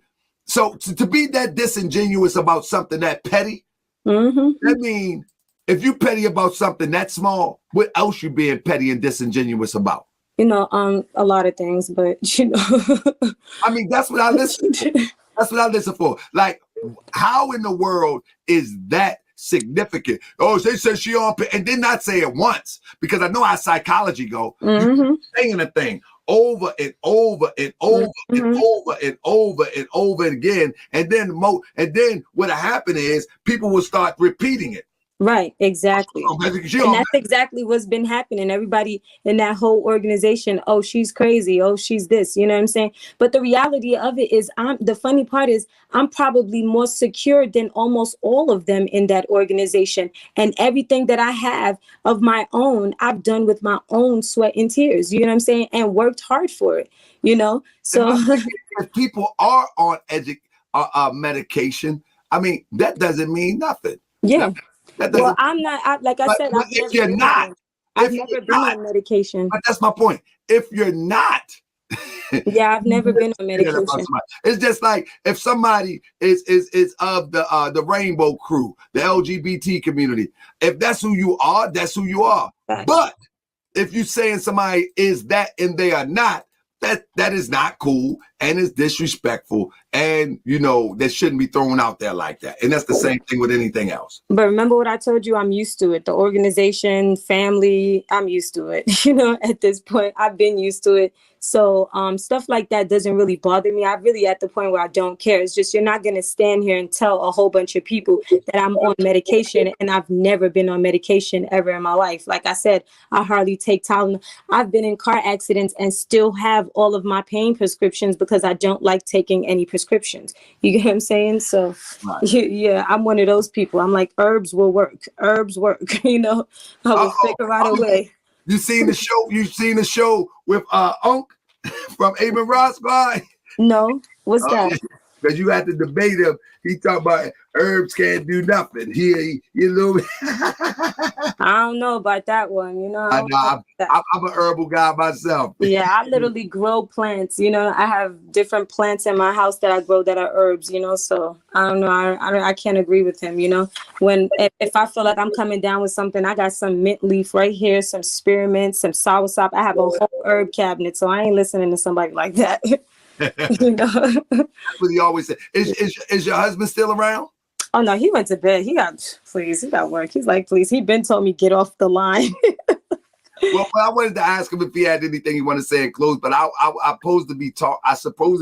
to be that disingenuous about something that petty. I mean, if you petty about something that small, what else you being petty and disingenuous about? You know, a lot of things, but you know, I mean, that's what I listen for. That's what I listen for. Like, how in the world is that significant? Oh, they said she on, and did not say it once, because I know how psychology go. You saying a thing over and over and over and over and over and over again, and then what'll happen is people will start repeating it. Right, exactly. And that's exactly what's been happening. Everybody in that whole organization, oh, she's crazy, oh, she's this, you know what I'm saying? But the reality of it is, the funny part is, I'm probably more secure than almost all of them in that organization. And everything that I have of my own, I've done with my own sweat and tears, you know what I'm saying? And worked hard for it, you know? So if people are on medication, I mean, that doesn't mean nothing. Yeah. Well, I'm not, like I said, if you're not, I've never been on medication. But that's my point. If you're not, yeah, I've never been on medication. It's just like if somebody is of the rainbow crew, the LGBT community. If that's who you are, that's who you are. Right. But if you're saying somebody is that and they are not, that is not cool and is disrespectful, and you know that shouldn't be thrown out there like that. And that's the same thing with anything else. But remember what I told you, I'm used to it. The organization, family, I'm used to it. You know, at this point, I've been used to it. So stuff like that doesn't really bother me. I'm really at the point where I don't care. It's just, you're not going to stand here and tell a whole bunch of people that I'm on medication, and I've never been on medication ever in my life. Like I said, I hardly take Tylenol. I've been in car accidents and still have all of my pain prescriptions because I don't like taking any prescriptions. You get what I'm saying? So yeah, I'm one of those people. I'm like, herbs will work. Herbs work. You know, I will figure out a way. You seen the show? You seen the show with Unc from Amen Ross? No, what's that? because you had to debate him. He talked about herbs can't do nothing. He you know. I don't know about that one. You know, I know. I'm an herbal guy myself. Yeah, I literally grow plants. You know, I have different plants in my house that I grow that are herbs. You know, so I don't know. I can't agree with him. You know, if I feel like I'm coming down with something, I got some mint leaf right here, some spearmint, some soursop. I have a whole herb cabinet, so I ain't listening to somebody like that. You know. That's what he always said. Is your husband still around? Oh no, he went to bed. He got work. He's like, please. He been told me get off the line. Well, I wanted to ask him if he had anything he wanted to say in close, but I supposed to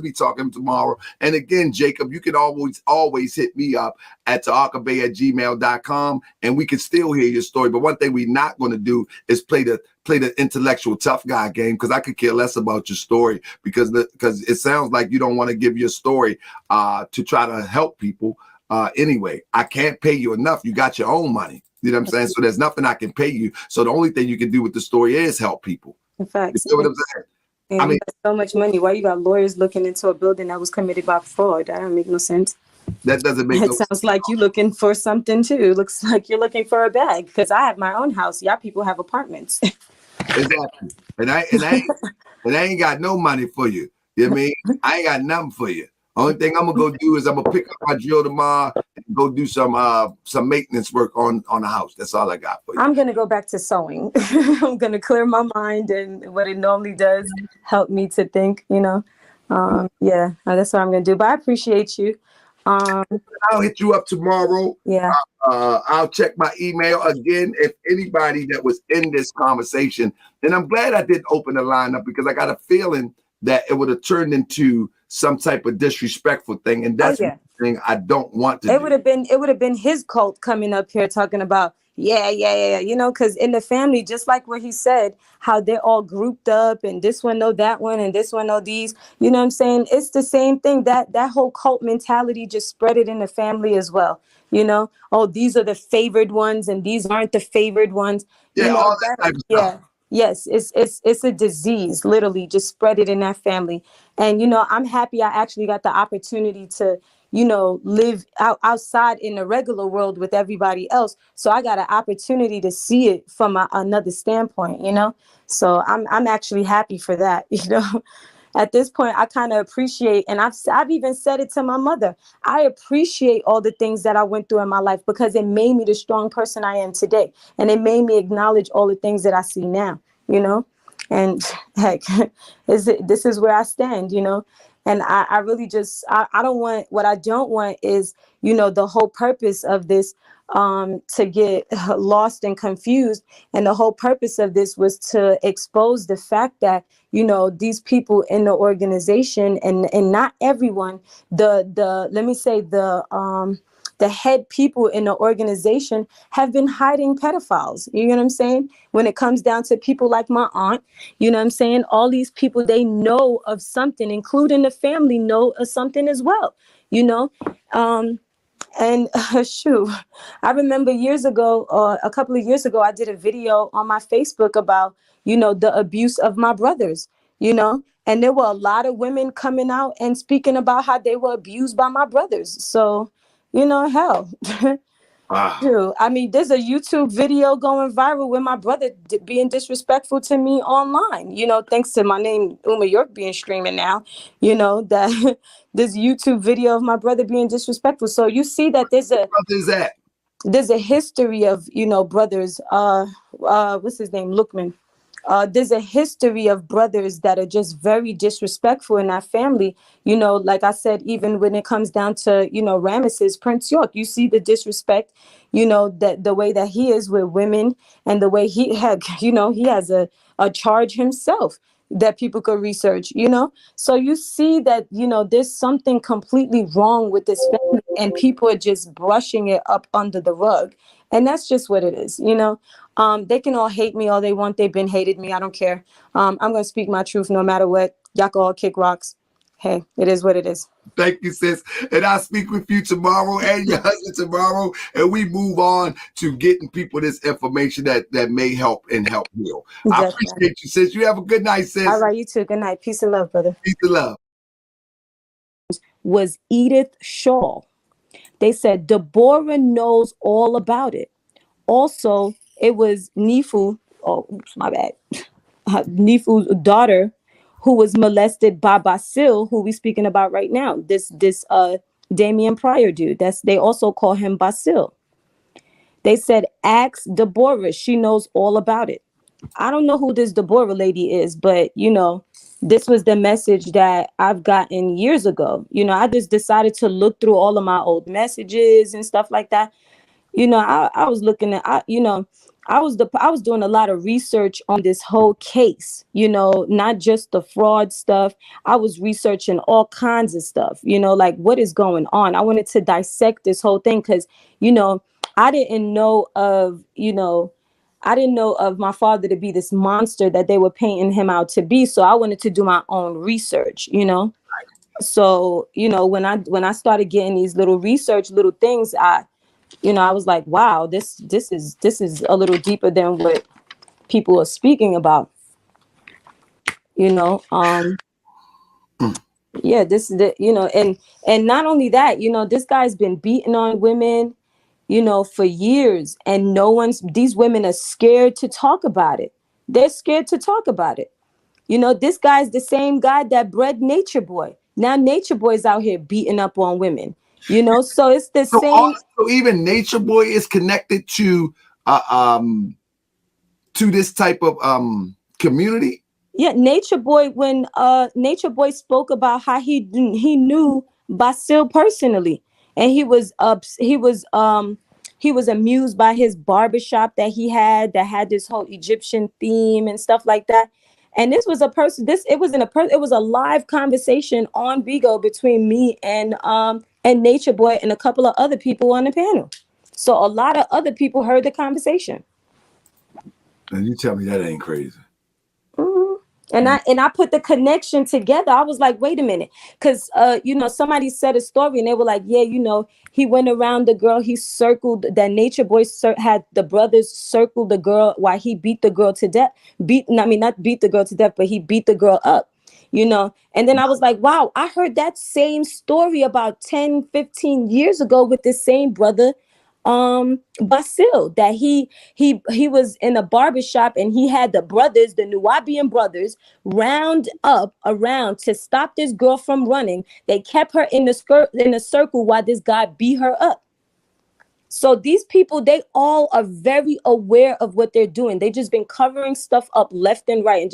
be talking tomorrow. And again, Jacob, you can always hit me up at taakabay@gmail.com, and we can still hear your story. But one thing we're not going to do is play the intellectual tough guy game, because I could care less about your story, because it sounds like you don't want to give your story to try to help people. Anyway, I can't pay you enough. You got your own money. You know what I'm saying? So there's nothing I can pay you. So the only thing you can do with the story is help people. In fact, you know what I'm saying? And I mean, you got so much money. Why you got lawyers looking into a building that was committed by fraud? That don't make no sense. That doesn't make no sense. It sounds like you looking for something too. Looks like you're looking for a bag, because I have my own house. Y'all people have apartments. Exactly. And I ain't got no money for you. You know what I mean? I ain't got nothing for you. Only thing I'm gonna go do is I'm gonna pick up my drill tomorrow and go do some maintenance work on the house. That's all I got for you. I'm gonna go back to sewing. I'm gonna clear my mind, and what it normally does help me to think. You know, yeah, that's what I'm gonna do. But I appreciate you. I'll hit you up tomorrow. Yeah. I'll check my email again. If anybody that was in this conversation, and I'm glad I didn't open the line up, because I got a feeling that it would have turned into some type of disrespectful thing, and that's the thing I don't want to do. It would have been his cult coming up here talking about yeah, you know, because in the family, just like what he said, how they're all grouped up, and this one know that one, and this one know these, you know what I'm saying? It's the same thing. That whole cult mentality just spread it in the family as well. You know, oh, these are the favored ones and these aren't the favored ones. Yeah, you know, all that type of stuff. Yes, it's a disease, literally just spread it in that family. And, you know, I'm happy I actually got the opportunity to, you know, live outside in the regular world with everybody else. So I got an opportunity to see it from another standpoint, you know. So I'm actually happy for that, you know. At this point, I kind of appreciate, and I've even said it to my mother, I appreciate all the things that I went through in my life, because it made me the strong person I am today. And it made me acknowledge all the things that I see now, you know. And heck, this is where I stand, you know. And I really just, I don't want, what I don't want is, you know, the whole purpose of this to get lost and confused. And the whole purpose of this was to expose the fact that, you know, these people in the organization, and not everyone, let me say the head people in the organization have been hiding pedophiles. You know what I'm saying? When it comes down to people like my aunt, you know what I'm saying? All these people, they know of something, including the family know of something as well, you know? And shoot, I remember years ago, a couple of years ago, I did a video on my Facebook about, you know, the abuse of my brothers, you know, and there were a lot of women coming out and speaking about how they were abused by my brothers. So, you know, hell, Dude, I mean, there's a YouTube video going viral with my brother being disrespectful to me online, you know, thanks to my name, Wu-Nuwaup-U, being streaming now, you know, that this YouTube video of my brother being disrespectful. So you see that there's a history of, you know, brothers, what's his name? Lookman. There's a history of brothers that are just very disrespectful in that family. You know, like I said, even when it comes down to, you know, Ramesses, Prince York, you see the disrespect, you know, that the way that he is with women, and the way he had, you know, he has a charge himself that people could research, you know. So you see that, you know, there's something completely wrong with this family, and people are just brushing it up under the rug. And that's just what it is, you know. They can all hate me all they want. They've been hated me. I don't care. I'm going to speak my truth no matter what. Y'all can all kick rocks. Hey, it is what it is. Thank you, sis. And I'll speak with you tomorrow and your husband tomorrow. And we move on to getting people this information that may help and help heal. I appreciate you, sis. You have a good night, sis. All right, you too. Good night. Peace and love, brother. Peace and love. was Edith Shaw. They said Deborah knows all about it. Also, it was Nifu, oh, oops, my bad, Nifu's daughter, who was molested by Basil, who we speaking about right now. This Damien Pryor dude. They also call him Basil. They said, ask Deborah. She knows all about it. I don't know who this Deborah lady is, but this was the message that I've gotten years ago. I just decided to look through all of my old messages and stuff like that. I was looking at, I was doing a lot of research on this whole case, not just the fraud stuff. I was researching all kinds of stuff, like what is going on. I wanted to dissect this whole thing because, I didn't know of, I didn't know of my father to be this monster that they were painting him out to be. So I wanted to do my own research, So, when I started getting these little things, I was like, wow, this is a little deeper than what people are speaking about. Yeah, this is and not only that, this guy's been beating on women, for years, and these women are scared to talk about it. They're scared to talk about it. This guy's the same guy that bred Nature Boy. Now Nature Boy's out here beating up on women. So it's the same. So even Nature Boy is connected to this type of community. Yeah, Nature Boy, when Nature Boy spoke about how he knew Basil personally, and he was amused by his barbershop that he had that had this whole Egyptian theme and stuff like that. And this was a person. It was a live conversation on Bigo between me and Nature Boy and a couple of other people on the panel. So a lot of other people heard the conversation. And you tell me that ain't crazy. Mm-hmm. And I put the connection together. I was like, wait a minute, because somebody said a story and they were like, yeah, he went around the girl, he circled that Nature Boy had the brothers circle the girl while he beat the girl to death. Not beat the girl to death, but he beat the girl up. And then I was like, wow, I heard that same story about 10, 15 years ago with this same brother, Basil, that he was in a barbershop and he had the Nuwaubian brothers round up around to stop this girl from running. They kept her in the circle while this guy beat her up. So these people, they all are very aware of what they're doing. They just been covering stuff up left and right and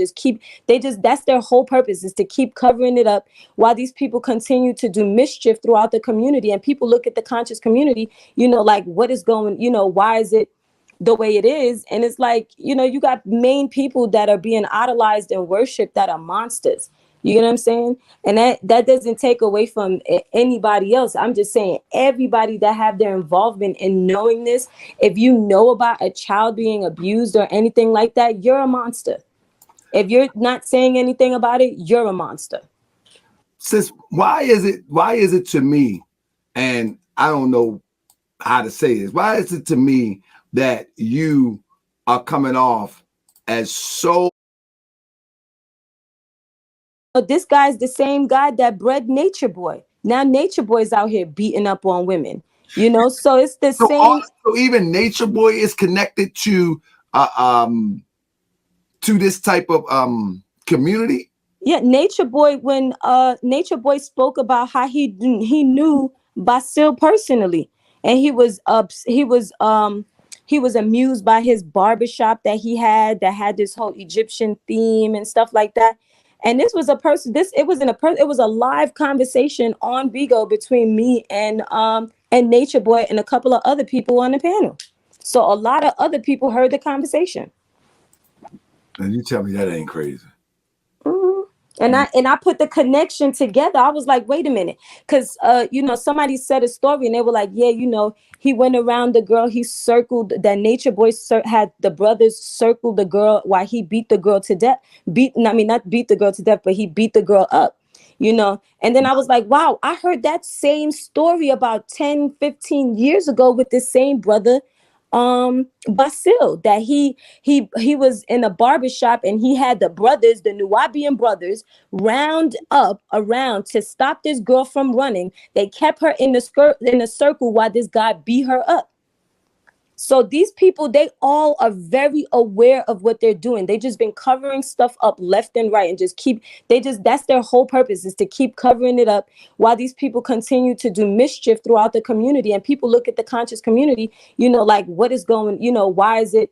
that's their whole purpose, is to keep covering it up while these people continue to do mischief throughout the community. And people look at the conscious community, like what is going, why is it the way it is? And it's like, you got main people that are being idolized and worshiped that are monsters. You get what I'm saying? And that doesn't take away from anybody else. I'm just saying everybody that have their involvement in knowing this, if you know about a child being abused or anything like that, you're a monster. If you're not saying anything about it, you're a monster. Sis, why is it to me, and I don't know how to say this, why is it to me that you are coming off as so... This guy's the same guy that bred Nature Boy. Now Nature Boy's out here beating up on women. So it's the same. So even Nature Boy is connected to this type of community. Yeah, Nature Boy, when Nature Boy spoke about how he knew Basil personally, and he was amused by his barbershop that he had that had this whole Egyptian theme and stuff like that. And this was a person. It was a live conversation on Bigo between me and Nature Boy and a couple of other people on the panel. So a lot of other people heard the conversation. And you tell me that ain't crazy. Mm-hmm. And I put the connection together. I was like, wait a minute, because somebody said a story and they were like, yeah, he went around the girl, he circled that Nature Boy had the brothers circle the girl while he beat the girl to death. Not beat the girl to death, but he beat the girl up. And then I was like, wow, I heard that same story about 10, 15 years ago with this same brother, Basil, that he was in a barbershop and he had the brothers, the Nuwaubian brothers, round up around to stop this girl from running. They kept her in the circle while this guy beat her up. So these people, they all are very aware of what they're doing. They just been covering stuff up left and right and that's their whole purpose, is to keep covering it up while these people continue to do mischief throughout the community. And people look at the conscious community, like what is going, why is it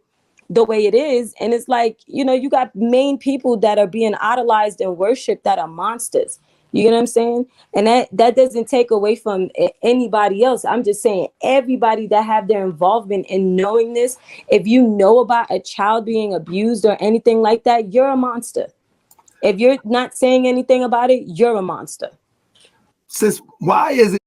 the way it is? And it's like, you got main people that are being idolized and worshiped that are monsters. You get what I'm saying? And that doesn't take away from anybody else. I'm just saying everybody that have their involvement in knowing this, if you know about a child being abused or anything like that, you're a monster. If you're not saying anything about it, you're a monster. Sis, why is it?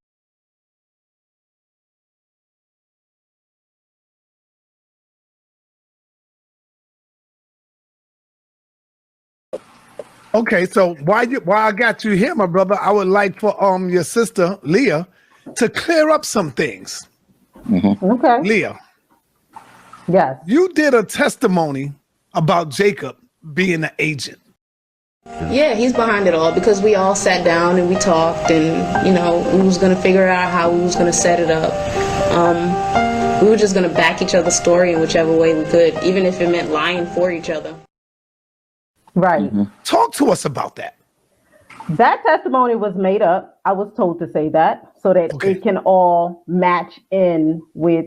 Okay, so while I got you here, my brother, I would like for your sister Leah to clear up some things. Okay. Leah. Yes. You did a testimony about Jacob being an agent. Yeah, he's behind it all because we all sat down and we talked and, we was going to figure out how we was going to set it up. We were just going to back each other's story in whichever way we could, even if it meant lying for each other. Right. Talk to us about that. That testimony was made up. I was told to say that so that it can all match in with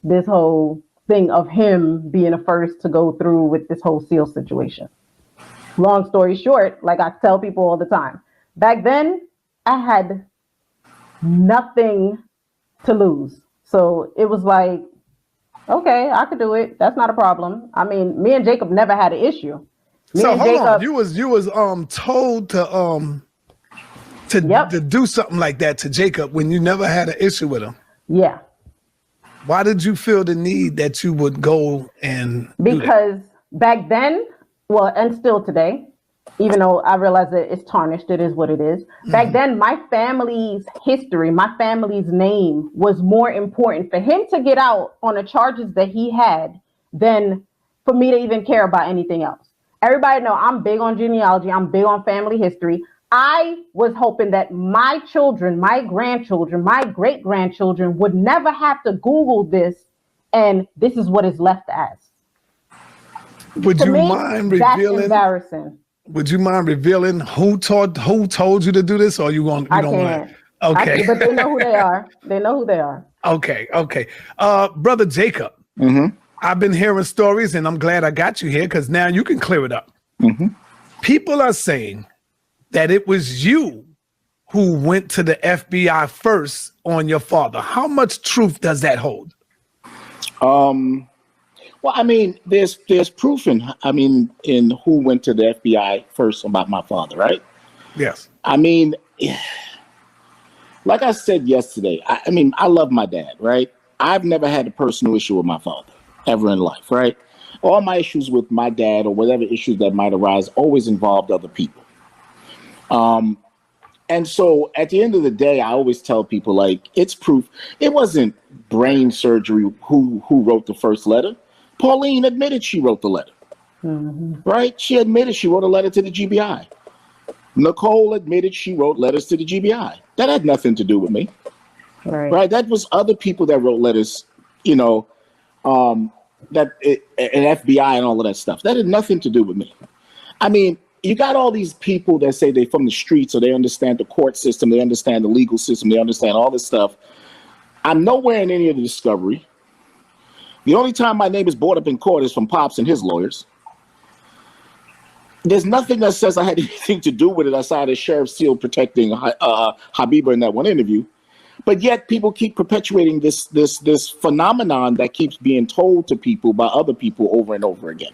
this whole thing of him being the first to go through with this whole SEAL situation. Long story short, like I tell people all the time, back then I had nothing to lose. So it was like, okay, I could do it. That's not a problem. I mean, me and Jacob never had an issue. So hold on, you was told to do something like that to Jacob when you never had an issue with him. Yeah. Why did you feel the need that you would go and because back then, well, and still today, even though I realize that it's tarnished, it is what it is. Back then, my family's history, my family's name was more important for him to get out on the charges that he had than for me to even care about anything else. Everybody know I'm big on genealogy. I'm big on family history. I was hoping that my children, my grandchildren, my great-grandchildren would never have to Google this, and this is what it's left as. Would you mind revealing? That's embarrassing. Would you mind revealing who told you to do this, or you don't want? Okay, but they know who they are. They know who they are. Okay. Brother Jacob. I've been hearing stories, and I'm glad I got you here because now you can clear it up. People are saying that it was you who went to the FBI first on your father. How much truth does that hold? Well, I mean, there's proof in who went to the FBI first about my father, right? Yes. I mean, like I said yesterday, I love my dad, right? I've never had a personal issue with my father ever in life, right? All my issues with my dad or whatever issues that might arise always involved other people. And so at the end of the day, I always tell people, like, it's proof. It wasn't brain surgery who wrote the first letter. Pauline admitted she wrote the letter, right? She admitted she wrote a letter to the GBI. Nicole admitted she wrote letters to the GBI. That had nothing to do with me, right? That was other people that wrote letters, an FBI and all of that stuff. That had nothing to do with me. I mean, you got all these people that say they're from the streets, or they understand the court system, they understand the legal system, they understand all this stuff. I'm nowhere in any of the discovery. The only time my name is brought up in court is from Pops and his lawyers. There's nothing that says I had anything to do with it outside of Sheriff Seal protecting Habiba in that one interview. But yet people keep perpetuating this phenomenon that keeps being told to people by other people over and over again.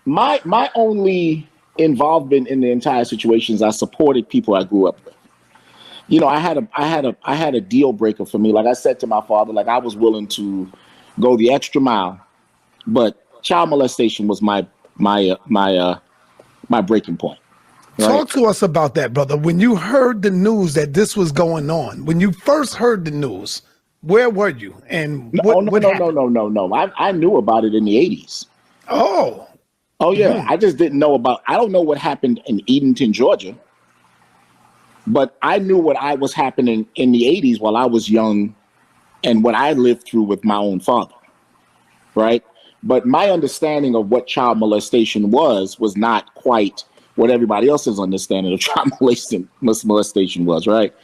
My only involvement in the entire situation is I supported people I grew up with. I had a deal breaker for me. Like I said to my father, like I was willing to go the extra mile, but child molestation was my breaking point. Right? Talk to us about that, brother. When you heard the news that this was going on, when you first heard the news, where were you? And No, what happened? no. I knew about it in the 80s. Oh. Oh, yeah. I just didn't know I don't know what happened in Edenton, Georgia. But I knew what was happening in the 80s while I was young and what I lived through with my own father. Right. But my understanding of what child molestation was not quite what everybody else's understanding of child molestation was. Right.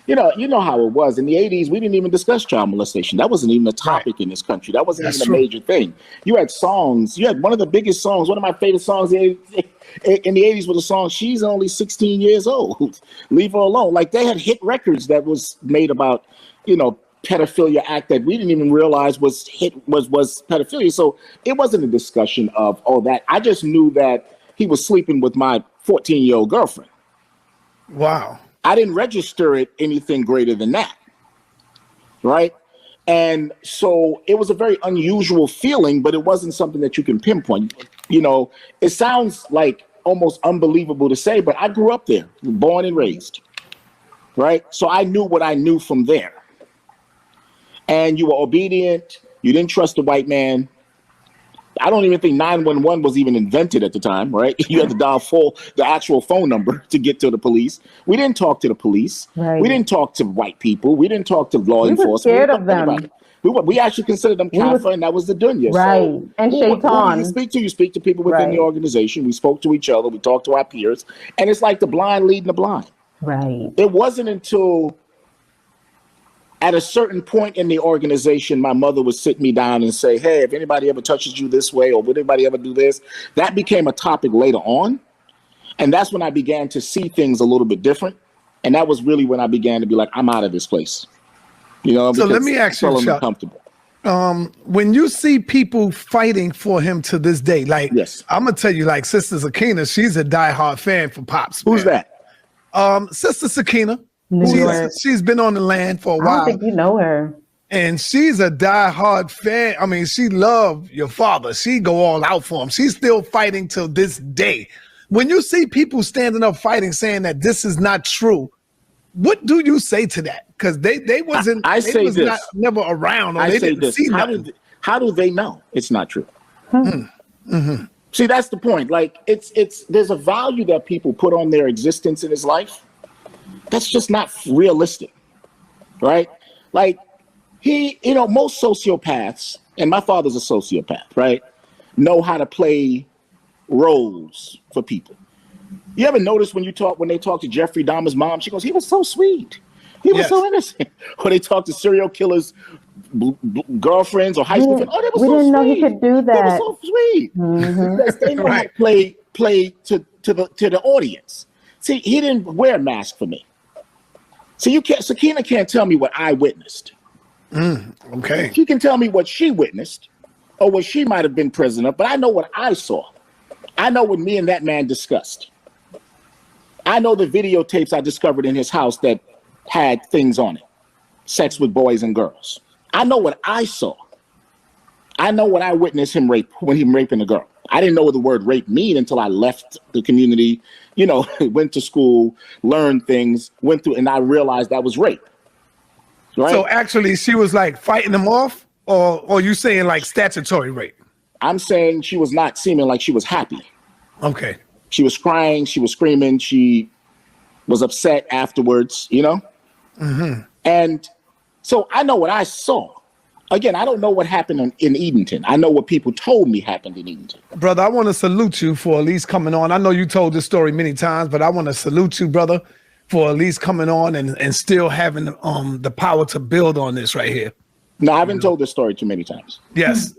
You know how it was in the 80s. We didn't even discuss child molestation. That wasn't even a topic in this country. That wasn't even a major thing. You had songs. You had one of the biggest songs. One of my favorite songs in the 80s was a song, "She's Only 16 Years Old. Leave her alone." Like, they had hit records that was made about, pedophilia act that we didn't even realize was pedophilia. So it wasn't a discussion of all that. I just knew that he was sleeping with my 14-year-old girlfriend. Wow. I didn't register it anything greater than that. Right. And so it was a very unusual feeling, but it wasn't something that you can pinpoint. It sounds like almost unbelievable to say, but I grew up there, born and raised. Right. So I knew what I knew from there. And you were obedient. You didn't trust the white man. I don't even think 911 was even invented at the time, right? You had to dial the actual phone number to get to the police. We didn't talk to the police. Right. We didn't talk to white people. We didn't talk to law enforcement. We were scared of them. We actually considered them kafir, and that was the dunya. Right. So, and shaitan. Who you speak to? You speak to people within the organization. We spoke to each other. We talked to our peers. And it's like the blind leading the blind. Right. It wasn't until at a certain point in the organization, my mother would sit me down and say, "Hey, if anybody ever touches you this way, or would anybody ever do this?" That became a topic later on. And that's when I began to see things a little bit different. And that was really when I began to be like, I'm out of this place. So let me ask you, Chuck, when you see people fighting for him to this day, like, yes, I'm going to tell you, like, Sister Sakina, she's a diehard fan for Pops. Who's that? Sister Sakina. She's been on the land for a while. I don't think you know her. And she's a diehard fan. I mean, she loved your father. She go all out for him. She's still fighting till this day. When you see people standing up fighting, saying that this is not true, what do you say to that? Because they wasn't. Never around. Or they didn't see nothing. How do they know it's not true? Mm-hmm. See, that's the point. Like, there's a value that people put on their existence in his life. That's just not realistic, right? Like, most sociopaths, and my father's a sociopath, right, know how to play roles for people. You ever notice when they talk to Jeffrey Dahmer's mom, she goes, "He was so sweet. He was so innocent." Or they talk to serial killers' girlfriends or high school friends. "Oh, they were so sweet. We didn't know he could do that. They were so sweet." Mm-hmm. Because they know how to play to the audience. See, he didn't wear a mask for me. So Sakina can't tell me what I witnessed. Okay. She can tell me what she witnessed or what she might have been present of, but I know what I saw. I know what me and that man discussed. I know the videotapes I discovered in his house that had things on it. Sex with boys and girls. I know what I saw. I know what I witnessed him raping a girl. I didn't know what the word rape mean until I left the community, went to school, learned things, went through, and I realized that was rape. Right? So actually she was like fighting him off, or you saying like statutory rape? I'm saying she was not seeming like she was happy. Okay. She was crying, she was screaming, she was upset afterwards, Mm-hmm. And so I know what I saw. Again, I don't know what happened in Edenton. I know what people told me happened in Edenton. Brother, I want to salute you for at least coming on. I know you told this story many times, but I want to salute you, brother, for at least coming on and still having the power to build on this right here. No, I haven't told this story too many times. Yes.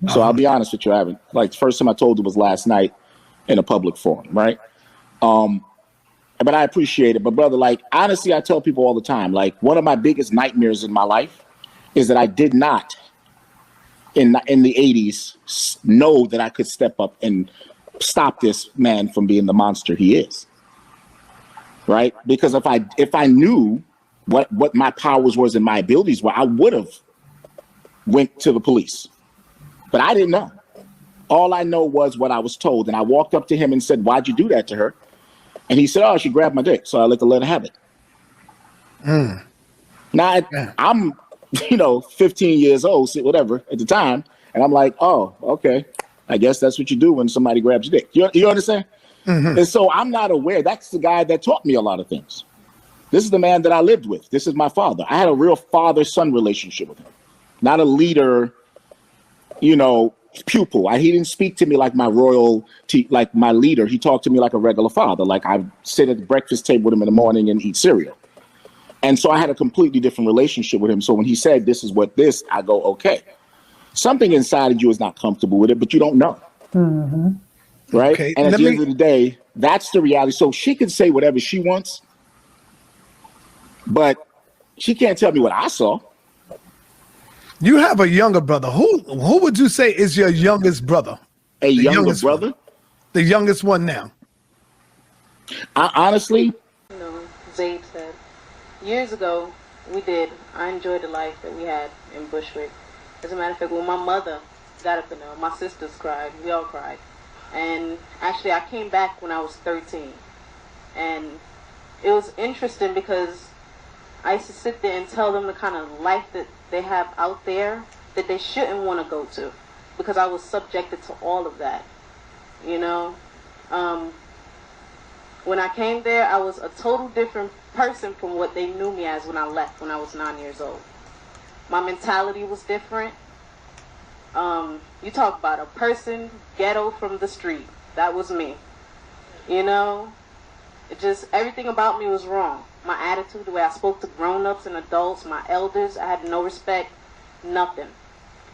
So I'll be honest with you, I haven't. Like, the first time I told it was last night in a public forum, right? But I appreciate it. But brother, like, honestly, I tell people all the time, like, one of my biggest nightmares in my life is that I did not, in the 80s, know that I could step up and stop this man from being the monster he is. Right? Because if I knew what my powers was and my abilities were, I would have went to the police. But I didn't know. All I know was what I was told. And I walked up to him and said, "Why'd you do that to her?" And he said, "Oh, she grabbed my dick, so I let her have it." Now, 15 years old, whatever at the time. And I'm like, oh, okay. I guess that's what you do when somebody grabs your dick. You understand? Mm-hmm. And so I'm not aware. That's the guy that taught me a lot of things. This is the man that I lived with. This is my father. I had a real father-son relationship with him, not a leader, pupil. He didn't speak to me like my royalty, like my leader. He talked to me like a regular father. Like I sit at the breakfast table with him in the morning and eat cereal. And so I had a completely different relationship with him. So when he said, this is what this, I go, okay. Something inside of you is not comfortable with it, but you don't know. Mm-hmm. Right? Okay. And at the end of the day, that's the reality. So she can say whatever she wants, but she can't tell me what I saw. You have a younger brother. Who would you say is your youngest brother? A younger brother? One. The youngest one now. Honestly, Zayd said, years ago, I enjoyed the life that we had in Bushwick. As a matter of fact, when my mother got up in there, my sisters cried, we all cried. And actually, I came back when I was 13. And it was interesting because I used to sit there and tell them the kind of life that they have out there that they shouldn't want to go to, because I was subjected to all of that. When I came there, I was a total different person from what they knew me as when I left when I was 9 years old. My mentality was different. You talk about a person ghetto from the street. That was me. Everything about me was wrong. My attitude, the way I spoke to grown-ups and adults, my elders, I had no respect, nothing.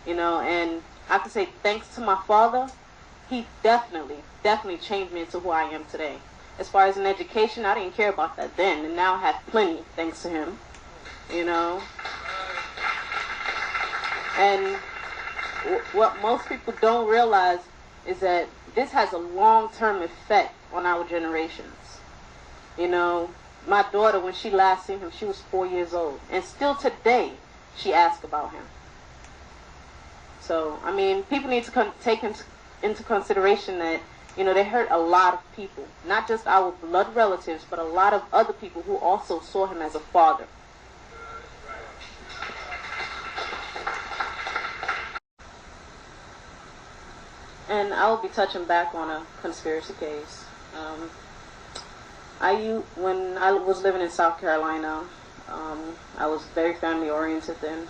And I can say thanks to my father, he definitely changed me into who I am today. As far as an education, I didn't care about that then, and now I have plenty thanks to him. And what most people don't realize is that this has a long-term effect on our generations. My daughter, when she last seen him, she was 4 years old. And still today, she asks about him. So, people need to take into consideration that, they hurt a lot of people. Not just our blood relatives, but a lot of other people who also saw him as a father. And I will be touching back on a conspiracy case. When I was living in South Carolina, I was very family oriented then.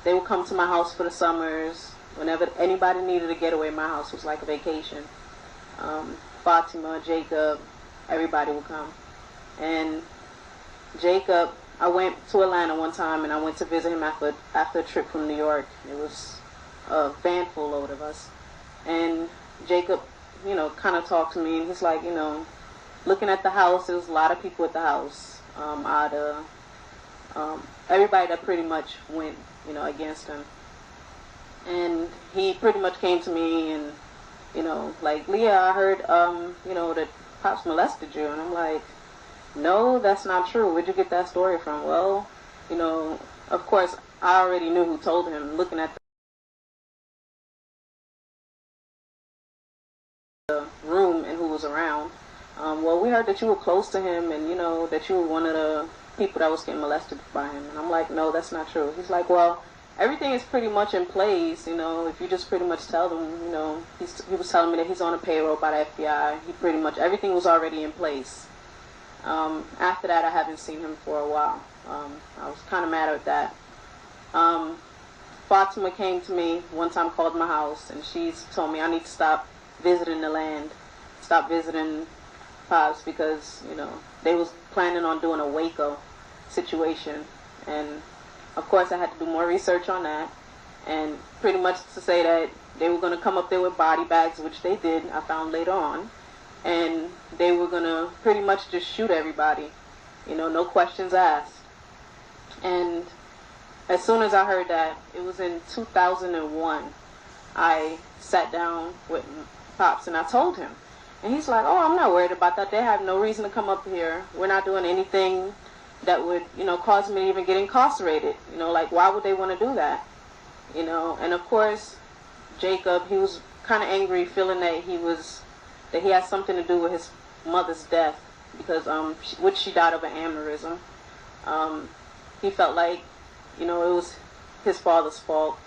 They would come to my house for the summers. Whenever anybody needed a getaway, my house was like a vacation. Fatima, Jacob, everybody would come. And Jacob, I went to Atlanta one time and I went to visit him after a trip from New York. It was a van full load of us. And Jacob, kind of talked to me, and he's like, looking at the house, there was a lot of people at the house. Everybody that pretty much went, against him. And he pretty much came to me and, like, Leah, I heard, that Pops molested you. And I'm like, no, that's not true. Where'd you get that story from? Well, of course, I already knew who told him. Looking at the room and who was around. Well, we heard that you were close to him and, that you were one of the people that was getting molested by him. And I'm like, no, that's not true. He's like, well, everything is pretty much in place, if you just pretty much tell them, he was telling me that he's on a payroll by the FBI. He pretty much, everything was already in place. After that, I haven't seen him for a while. I was kind of mad at that. Fatima came to me one time, called my house, and she's told me I need to stop visiting the land, stop visiting Pops, because, they was planning on doing a Waco situation. And of course I had to do more research on that, and pretty much to say that they were going to come up there with body bags, which they did, I found later on, and they were going to pretty much just shoot everybody, no questions asked. And as soon as I heard that, it was in 2001, I sat down with Pops and I told him. And he's like, oh, I'm not worried about that. They have no reason to come up here. We're not doing anything that would, cause me to even get incarcerated. Like, why would they want to do that? And of course, Jacob, he was kind of angry, feeling that he had something to do with his mother's death, because, which she died of an aneurysm. He felt like you know, it was his father's fault.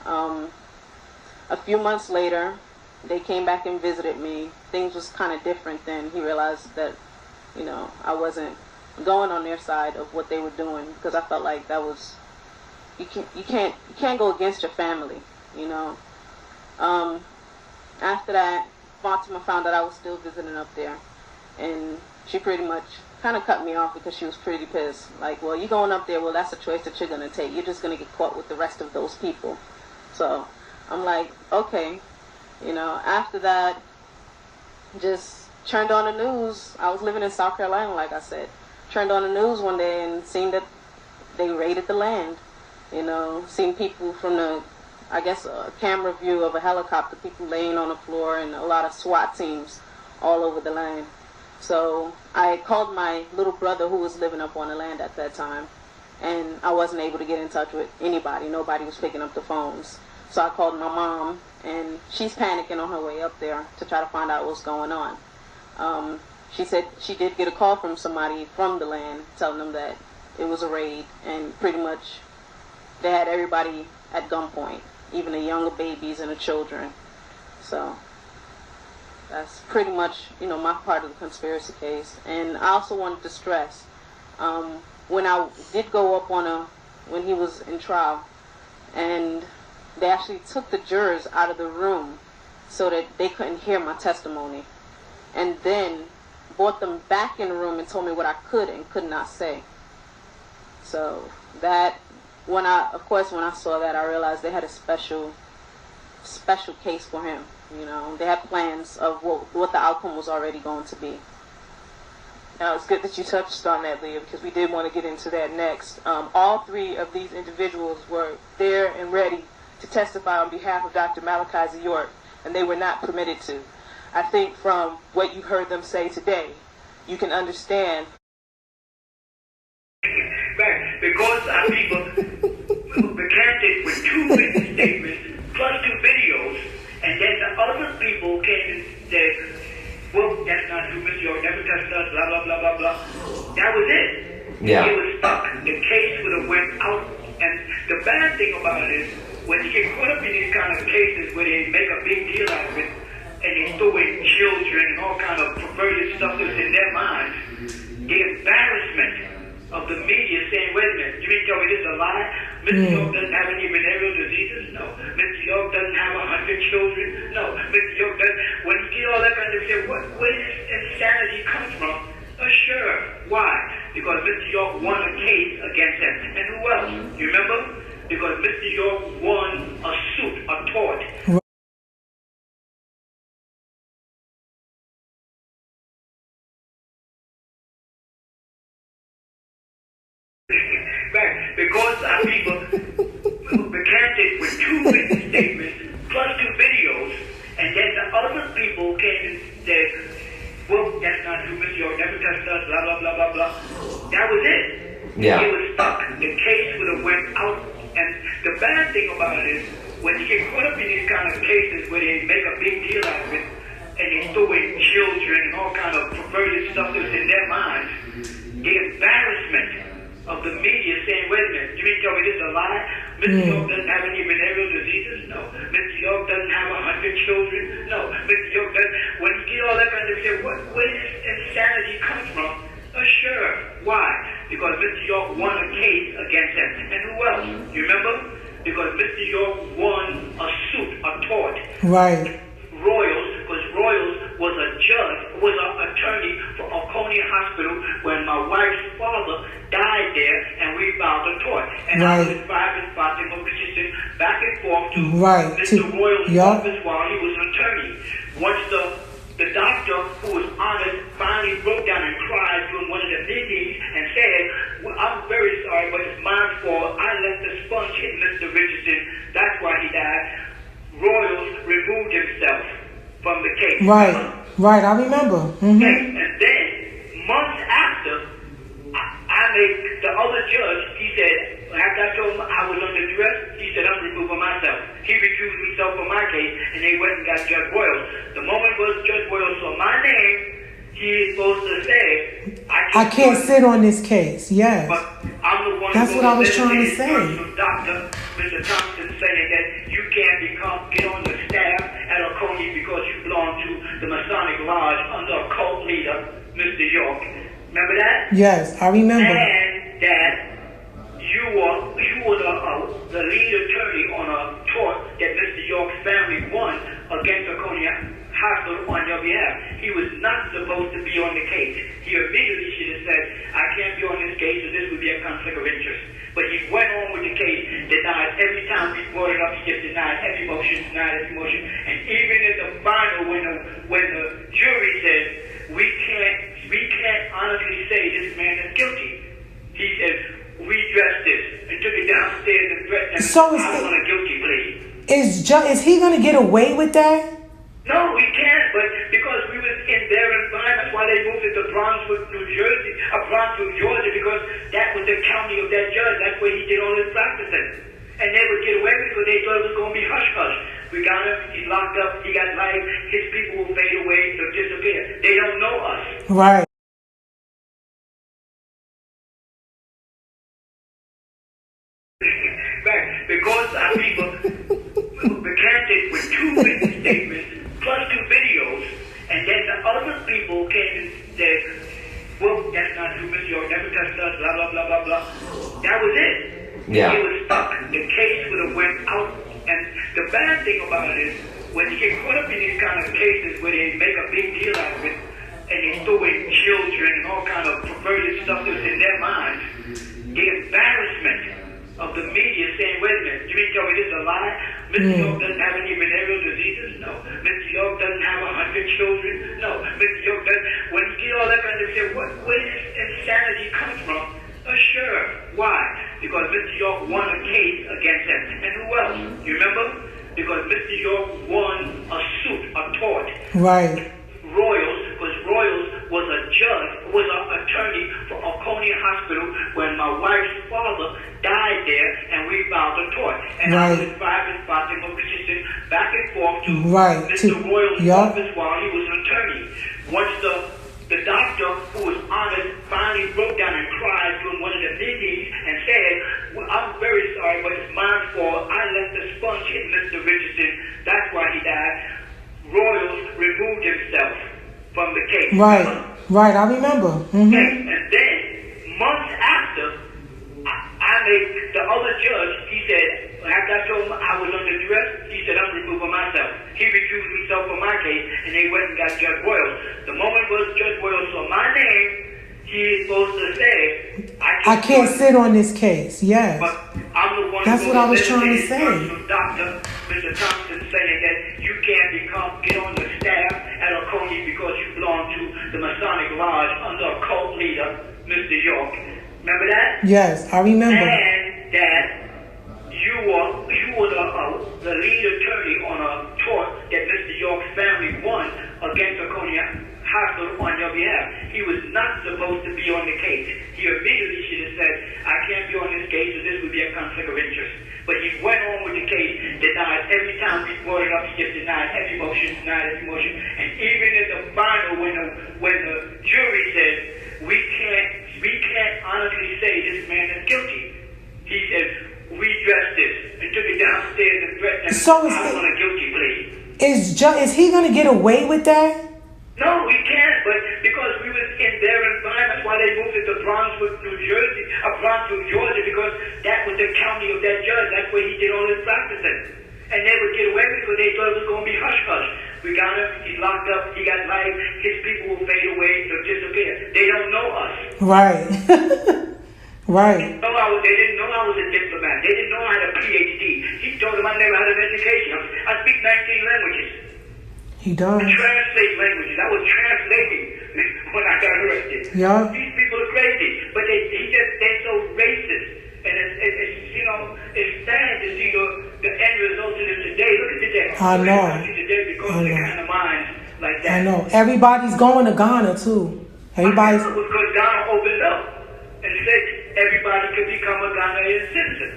A few months later, they came back and visited me. Things was kind of different then. He realized that, you know, I wasn't going on their side of what they were doing, because I felt like that was, you can't go against your family, you know. After that, Fatima found out I was still visiting up there, and she pretty much kind of cut me off because she was pretty pissed. Like, well, you going up there, well, that's a choice that you're going to take. You're just going to get caught with the rest of those people. So I'm like, okay. You know, after that, just turned on the news. I was living in South Carolina, like I said. Turned on the news one day and seen that they raided the land. You know, seen people from the, I guess, a camera view of a helicopter, people laying on the floor, and a lot of SWAT teams all over the land. So I called my little brother who was living up on the land at that time, and I wasn't able to get in touch with anybody. Nobody was picking up the phones. So I called my mom, and she's panicking on her way up there to try to find out what's going on. She said she did get a call from somebody from the land telling them that it was a raid, and pretty much they had everybody at gunpoint, even the younger babies and the children. So that's pretty much, you know, my part of the conspiracy case. And I also wanted to stress, when I did go up on when he was in trial, and they actually took the jurors out of the room so that they couldn't hear my testimony, and then brought them back in the room and told me what I could and could not say. So that, when I saw that, I realized they had a special case for him. You know, they had plans of what the outcome was already going to be. Now, it's good that you touched on that, Leah, because we did want to get into that next. All three of these individuals were there and ready to testify on behalf of Dr. Malachi York, and they were not permitted to. I think from what you heard them say today, you can understand. Right, because our people recanted with 2 written statements plus 2 videos, and then the other people came and said, well, that's not true, Mr. York never touched us, blah, blah, blah, blah, blah. That was it. Yeah. It was stuck. The case would have went out. And the bad thing about it is, when you get caught up in these kind of cases where they make a big deal out of it, and they throw in children and all kind of perverted stuff that's in their minds, the embarrassment of the media saying, wait a minute, you mean to tell me this is a lie? Mr. York doesn't have any venereal diseases? No. Mr. York doesn't have 100 children? No. Mr. York doesn't. When you get all that kind of stuff, where does insanity come from? Sure. Why? Because Mr. York won a case against him. And who else? You remember? Because Mr. York won a suit, a tort. Right, because our people recanted with 2 written statements plus 2 videos, and then the other people came and said, well, that's not true, Mr. York never touched us, blah, blah, blah, blah, blah. That was it. Yeah. It was stuck. The case would have went out. And the bad thing about it is, when you get caught up in these kind of cases where they make a big deal out of it, and they throw in children and all kind of perverted stuff that's in their minds, the embarrassment of the media saying, wait a minute, you mean to tell me this is a lie? Mr. York doesn't have any venereal diseases? No. Mr. York doesn't have 100 children? No. Mr. York doesn't. When you get all that kind of stuff, where does insanity come from? Sure. Why? Because Mr. York won a case against him. And who else? You remember? Because Mr. York won a suit, a tort. Right. Royals, because Royals was a judge, was an attorney for Oconee Hospital when my wife's father died there, and we filed a tort. And I was driving Fatima Richardson back and forth to Mr. Royal's office while he was an attorney. Once the doctor, who was honest, finally broke down and cried during one of the meetings and said, well, I'm very sorry, but it's my fault. I let the sponge hit Mr. Richardson. That's why he died. Royals removed himself from the case. Right, I remember. Mm-hmm. And then, months after, I made the other judge, he said, after I told him I was under duress, he said, I'm removing myself. He recused himself from my case, and they went and got Judge Royals. The moment Judge Royals saw my name, he is supposed to say, I can't sit on this case, yes. But I'm the one That's what I was trying to say. Dr. Mr. Thompson saying that you can't get on the staff at Oconee because you belong to the Masonic Lodge under a cult leader, Mr. York. Remember that? Yes, I remember. And that you were the lead attorney on a tort that Mr. York's family won against Oconee Hospital on your behalf. He was not supposed to be on the case. He immediately should have said, I can't be on this case, so this would be a conflict of interest. But he went on with the case, denied every time we brought it up, he just denied every motion, and even in the final, when the jury said, we can't honestly say this man is guilty, he said, we dressed this, and took it downstairs and threatened him, So I want a guilty plea. Is he going to get away with that? No, we can't, but because we was in their environment while they moved it to Brunswick, Brunswick, Georgia, because that was the county of that judge. That's where he did all his practicing. And they would get away with it because they thought it was going to be hush-hush. We got him, he's locked up, he got life, his people will fade away, they'll disappear. They don't know us. Right. Right, because our people recanted with 2 written statements plus 2 videos, and then the other people came and said, well, that's not true, Mr. York never touched us, blah, blah, blah, blah, blah. That was it. Yeah. It was stuck. The case would have went out, and the bad thing about it is, when you get caught up in these kind of cases where they make a big deal out of it, and they throw in children and all kind of perverted stuff that's in their minds, the embarrassment of the media saying, wait a minute, you mean tell me this is a lie? Mr. York doesn't have any venereal diseases? No. Mr. York doesn't have 100 children? No. Mr. York doesn't. When you get all that kind of stuff, where does insanity come from? Sure. Why? Because Mr. York won a case against him. And who else? You remember? Because Mr. York won a suit, a tort. Right. Royals, because Royals was a judge, was an attorney for Oconee Hospital when my wife's father died there, and we filed a tort. And I was in private fighting for Richardson back and forth to Mr. Royals' office while he was an attorney. Once the doctor, who was honest, finally broke down and cried during one of the meetings and said, well, I'm very sorry, but it's my fault. I let the sponge hit Mr. Richardson. That's why he died. Royals removed himself from the case. Right, I remember. And then, months after, I made the other judge, he said, after I told him I was under duress, he said, I'm removing myself. He recused himself from my case, and they went and got Judge Royals. The moment Judge Royals saw my name, he is supposed to say, I can't sit on this case, yes. But I'm the one that's what I was trying to say. Dr. Mr. Thompson saying that you can't get on the staff at Oconee because you belong to the Masonic Lodge under a cult leader, Mr. York. Remember that? Yes, I remember. And that you were the lead attorney on a tort that Mr. York's family won against Oconee Hospital on your behalf. He was not supposed to be on the case. He immediately should have said, I can't be on this case, so this would be a conflict of interest. But he went on with the case, denied every time we brought it up, he just denied every motion, and even in the final, when the jury said, we can't honestly say this man is guilty, he said, we dressed this, and took it downstairs and threatened him, I want a guilty plea. Is he going to get away with that? No, we can't, but because we was in their environment while they moved it to Brunswick, Brunswick, Georgia, because that was the county of that judge. That's where he did all his practicing. And they would get away with it because they thought it was going to be hush-hush. We got him, he's locked up, he got life, his people will fade away, they'll disappear. They don't know us. Right. Right. They didn't know I was a diplomat. They didn't know I had a PhD. He told them I never had an education. I speak 19 languages. He does. I translate languages. I was translating when I got arrested. Yeah. These people are crazy, but they're so racist, and it's sad to see the end result of it today. Look at today. I know. Today because of the kind of minds like that. I know. Everybody's going to Ghana too. Everybody's. Because Ghana opened up and said everybody could become a Ghanaian citizen,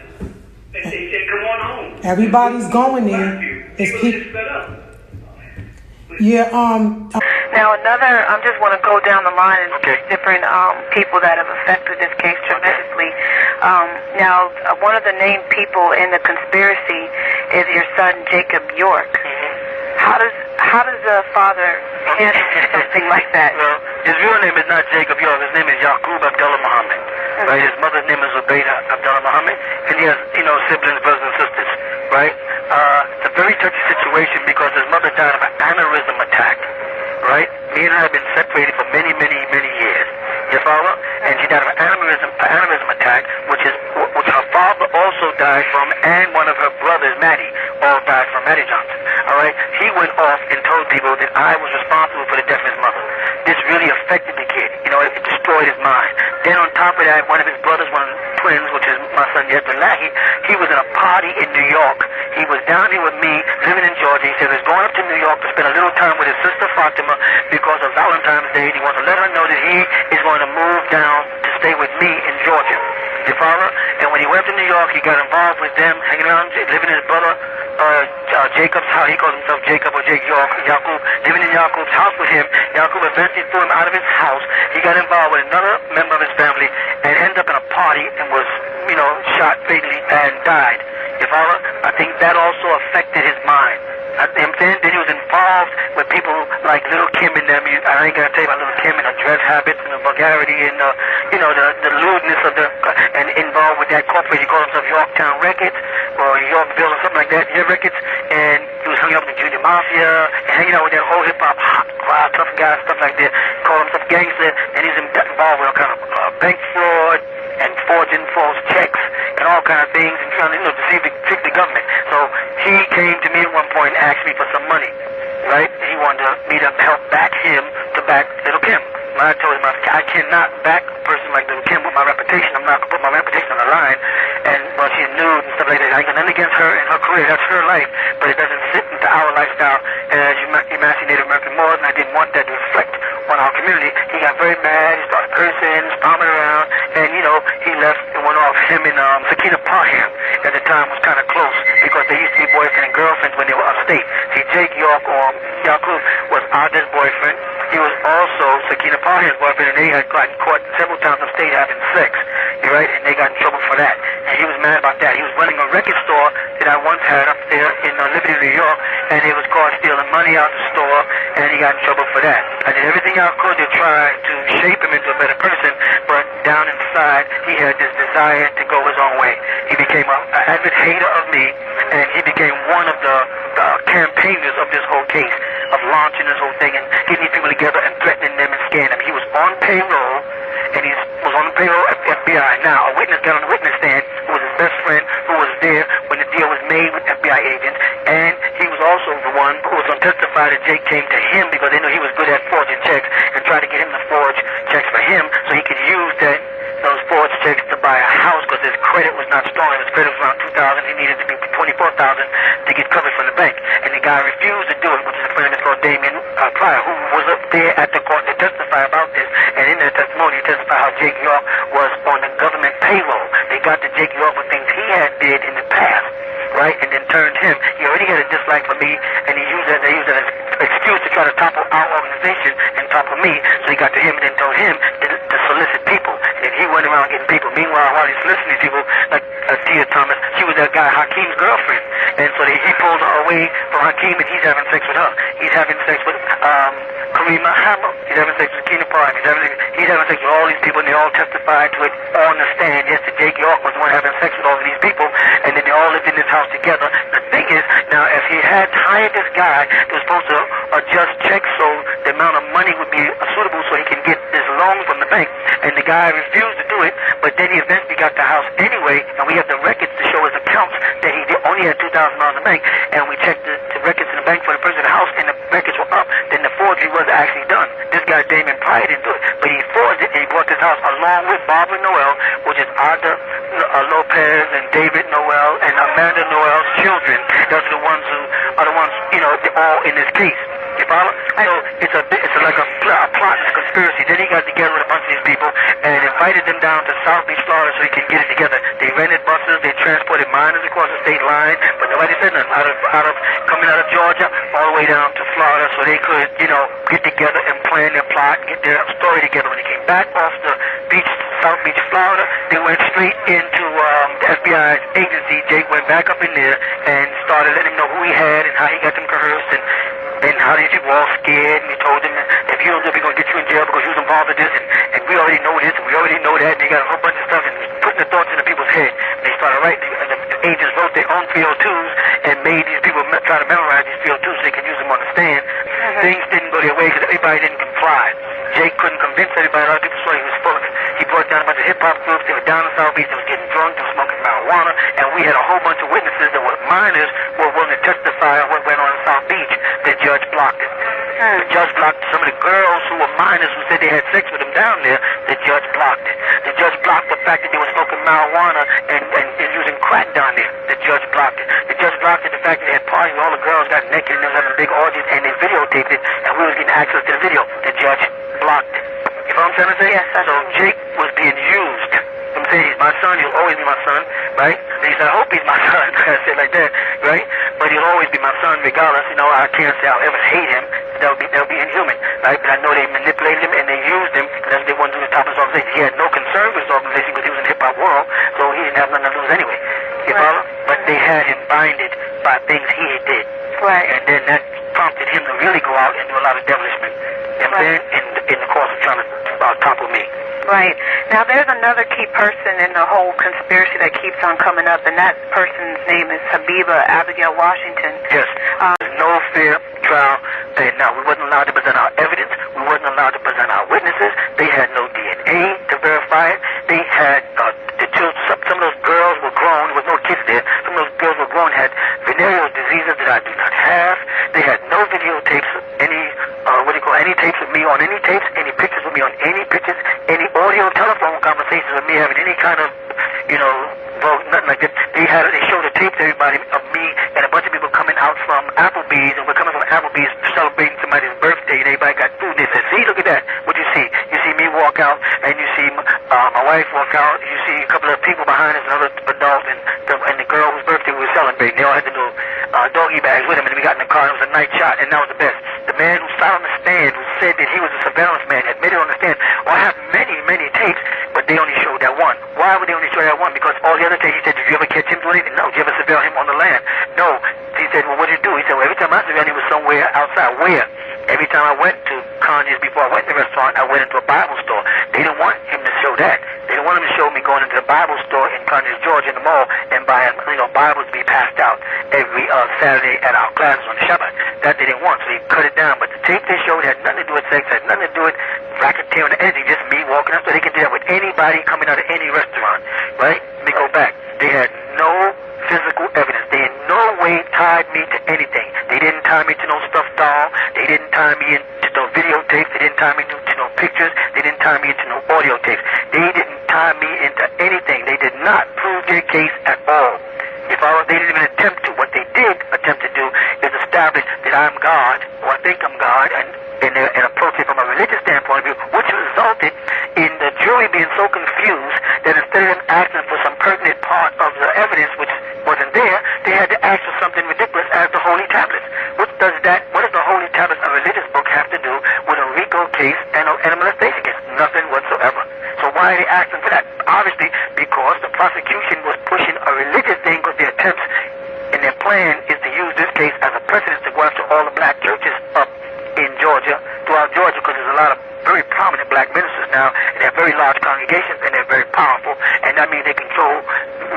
and they said, "Come on home." Everybody's going there. It's people. Yeah. Now I just want to go down the line and different people that have affected this case tremendously. Now, one of the named people in the conspiracy is your son Jacob York. How does the father handle something like that? Well, his real name is not Jacob York. His name is Yaqub Abdullah Muhammad. Right? His mother's name is Zubaydah Abdullah Muhammad, and he has, siblings, brothers and sisters. Right? It's a very touchy situation because his mother died of an aneurysm attack. Right? Me and her have been separated for many, many, many years. You follow? And she died of an aneurysm attack, which her father also died from, and one of her brothers, Maddie, all died from Maddie Johnson. All right? He went off and told people that I was responsible for the death of his mother. This really affected the kid. It destroyed his mind. Then on top of that, one of his brothers, one of the twins, which is my son Abdullahi, he was at a party in New York. He was down here with me, living in Georgia. He said he was going up to New York to spend a little time with his sister Fatima because of Valentine's Day. He wants to let her know that he is going to move down to stay with me in Georgia. You follow? And when he went to New York, he got involved with them, hanging around, living in his brother Jacob's house. He calls himself Jacob or Jake York, Yaqub, living in Yaqub's house with him. Yaqub eventually threw him out of his house. He got involved with another member of his family and ended up in a party and was, shot fatally and died. You follow? I think that also affected his mind. Then he was involved with people like Little Kim and them. I ain't gonna tell you about Little Kim and her dress habits and the vulgarity and the lewdness of and involved with that corporation. He called himself Yorktown Records or Yorkville or something like that. Records, and he was hanging out with the Junior Mafia and hanging out with that whole hip hop hot crowd, tough guys, stuff like that. Called himself gangster, and he's involved with all kind of bank fraud and forging false checks and all kind of things and trying to trick the government. So he came to me at one point and asked me for some money, right? He wanted me to help back him to back Little Kim. I told him I cannot back a person like Little Kim with my reputation. I'm not going to put my reputation on the line. And she's nude and stuff like that. I ain't got nothing against her and her career. That's her life. But it doesn't fit into our lifestyle as Yamasee Native American Moors, and I didn't want that to reflect on our community. He got very mad. He started cursing, stomping around, and he left and went off. Him and Sakina Parham at the time was kind of close because they used to be boyfriend and girlfriends when they were upstate. See, Jake York or Yaqub was Ada's boyfriend. He was also Sakina Parham's boyfriend, and they had gotten caught several times upstate having sex. Right? And they got in trouble for that. And he was mad about that. He was running a record store that I once had up there in Liberty, New York, and he was caught stealing money out the store, and he got in trouble for that. I did everything I could to try to shape him into a better person, but down inside, he had this desire to go his own way. He became an avid hater of me, and he became one of the campaigners of this whole case, of launching this whole thing and getting people together and threatening them and scaring them. He was on payroll, and he was on the payroll at the FBI. Now, a witness got on the witness stand who was his best friend who was there when the deal was made with FBI agents, and he was also the one who was going to testify that Jake came to him because they knew he was good at forging checks and tried to get him to forge checks for him so he could use those forged checks to buy a house because his credit was not strong. His credit was around $2,000. He needed to be $24,000 to get covered from the bank, and the guy refused to do it, which is a friend of his called Damien Pryor, who was up there at the court to testify about this. And in that testimony, he testified how Jake York was on the government payroll. They got to Jake York for things he had did in the past, right? And then turned him. He already had a dislike for me, and they used that as an excuse to try to topple our organization and topple me. So he got to him and then told him to solicit people. And he went around getting people. Meanwhile, while he's soliciting people, like Tia Thomas, she was that guy Hakeem's girlfriend. And so he pulled her away from Hakeem, and he's having sex with her. He's having sex with Karima Hammer. He's having sex with Keena Prime. He's having sex with all these people, and they all testified to it on the stand. Yes, that Jake York was the one having sex with all of these people, and then they all lived in this house together. The thing is, now, if he had hired this guy that was supposed to adjust checks so the amount of money would be suitable so he can get this loan from the bank, and the guy refused to do it, but then he eventually got the house anyway, and we have the records to show his accounts that he only had $2,000 in the bank, and we checked the records in the bank for the person in the house, and the records were up, then the forgery was actually done. This guy, Damon Pryor, didn't do it, but he forged it, and he bought this house along with Barbara Noel, which is Ada Lopez and David Noel and Amanda Noel's children. Those are the ones who are the ones, they're all in this case. You follow? So it's like a plot, a conspiracy. Then he got together with a bunch of these people and invited them down to South Beach, Florida, so he could get it together. They rented buses, they transported minors across the state line, but nobody said nothing. Coming out of Georgia all the way down to Florida, so they could, get together and plan their plot, get their story together. When they came back off the beach South Beach, Florida. They went straight into the FBI's agency. Jake went back up in there and started letting him know who he had and how he got them coerced and how these people were all scared. And he told them, if you don't do it, we're going to get you in jail because you was involved in this. And we already know this and we already know that. And they got a whole bunch of stuff and putting the thoughts into people's head. And they started writing. The agents wrote their own 302s and made these people try to memorize these 302s so they could use them on the stand. Things didn't go their way because everybody didn't comply. Jake couldn't convince everybody. A lot of people saw he was full of it. He brought down a bunch of hip-hop groups. They were down in South Beach. They were getting drunk. They were smoking marijuana. And we had a whole bunch of witnesses that were minors who were willing to testify on what went on in South Beach. The judge blocked it. The judge blocked some of the girls who were minors who said they had sex with him down there. The judge blocked it. The judge blocked the fact that they were smoking marijuana and using crack down there. The judge blocked it. The judge blocked it, the fact that they had parties where all the girls got naked and they were having big orgies and they videotaped it and we was getting access to the video. The judge blocked it. You know what I'm trying to say? Yes, so Jake was being used. I'm saying he's my son, he'll always be my son, right? And he said, I hope he's my son. I said like that, right? But he'll always be my son regardless. You know, I can't say I'll ever hate him. That would be inhuman, right? But I know they manipulated him and they used him because they wanted to do the top of his organization. He had no concern with his organization because he was in the hip-hop world, so he didn't have nothing to lose anyway. You follow? But they had him binded by things he did. Right. And then that prompted him to really go out and do a lot of devilishment. You know what I'm saying? In the course of trying to topple me. Right. Now, there's another key person in the whole conspiracy that keeps on coming up, and that person's name is Habiba Abigail Washington. Yes. No fair trial. And now, we wasn't allowed to present our evidence. We wasn't allowed to present our witnesses. They had no DNA to verify it. They had the children. Some of those girls were grown. There was no kids there. Some of those girls were grown, had venereal diseases that I do not have. They had no videotapes, any tapes with me on any tapes, any pictures with me on any pictures, any audio telephone conversations with me having any kind of, nothing like that. They showed the tapes to everybody of me and a bunch of people coming out from Applebee's, and we're coming from Applebee's celebrating somebody's birthday, and everybody got food. They said, see, look at that. What do you see? You see me walk out, and you see my wife walk out. You see a couple of people behind us, another adult, and the girl whose birthday we were celebrating. They all had the little doggy bags with them, and we got in the car, and it was a night shot, and that was the best. The man who sat on the stand, who said that he was a surveillance man, admitted on the stand, well, I have many, many tapes, but they only showed that one. Why would they only show that one? Because all the other tapes, he said, did you ever catch him doing anything? No. Did you ever surveil him on the land? No. He said, well, what did you do? He said, well, every time I surveilled him, he was somewhere outside. Where? Every time I went to Kanye's, before I went to the restaurant, I went into a Bible store. They didn't want him to show that. They didn't want him to show me going into the Bible store in Kanye's, Georgia, in the mall, and buying, Bibles to be passed out every Saturday at our classes on the Shabbat. That they didn't want, so he cut it down. But the tape they showed had nothing to do with sex, had nothing to do with racketeering or anything, just me walking up, so they could do that with anybody coming out of any restaurant, right? Let me go back. They had no physical evidence. They in no way tied me to anything. They didn't tie me to no stuffed doll. They didn't tie me into no videotapes. They didn't tie me to no pictures. They didn't tie me into no audio tapes. They didn't tie me into anything. They did not prove their case at all. They didn't even attempt to. What they did attempt to do is establish that I'm God, or I think I'm God, and approach it from a religious standpoint of view, which resulted in the jury being so confused that instead of them asking for some pertinent part of the evidence which wasn't there, they had to ask for something ridiculous as the Holy Tablets. What does the Holy Tablets, a religious book, have to do with a RICO case and a molestation case? Nothing whatsoever. So why are they asking for that? Obviously, because the prosecution was pushing a religious thing because their attempts and their plan is to use this case as a precedent to go after all the black churches up in Georgia, throughout Georgia, because there's a lot of very prominent black ministers now, and they have very large congregations, and they're very powerful, and that means they control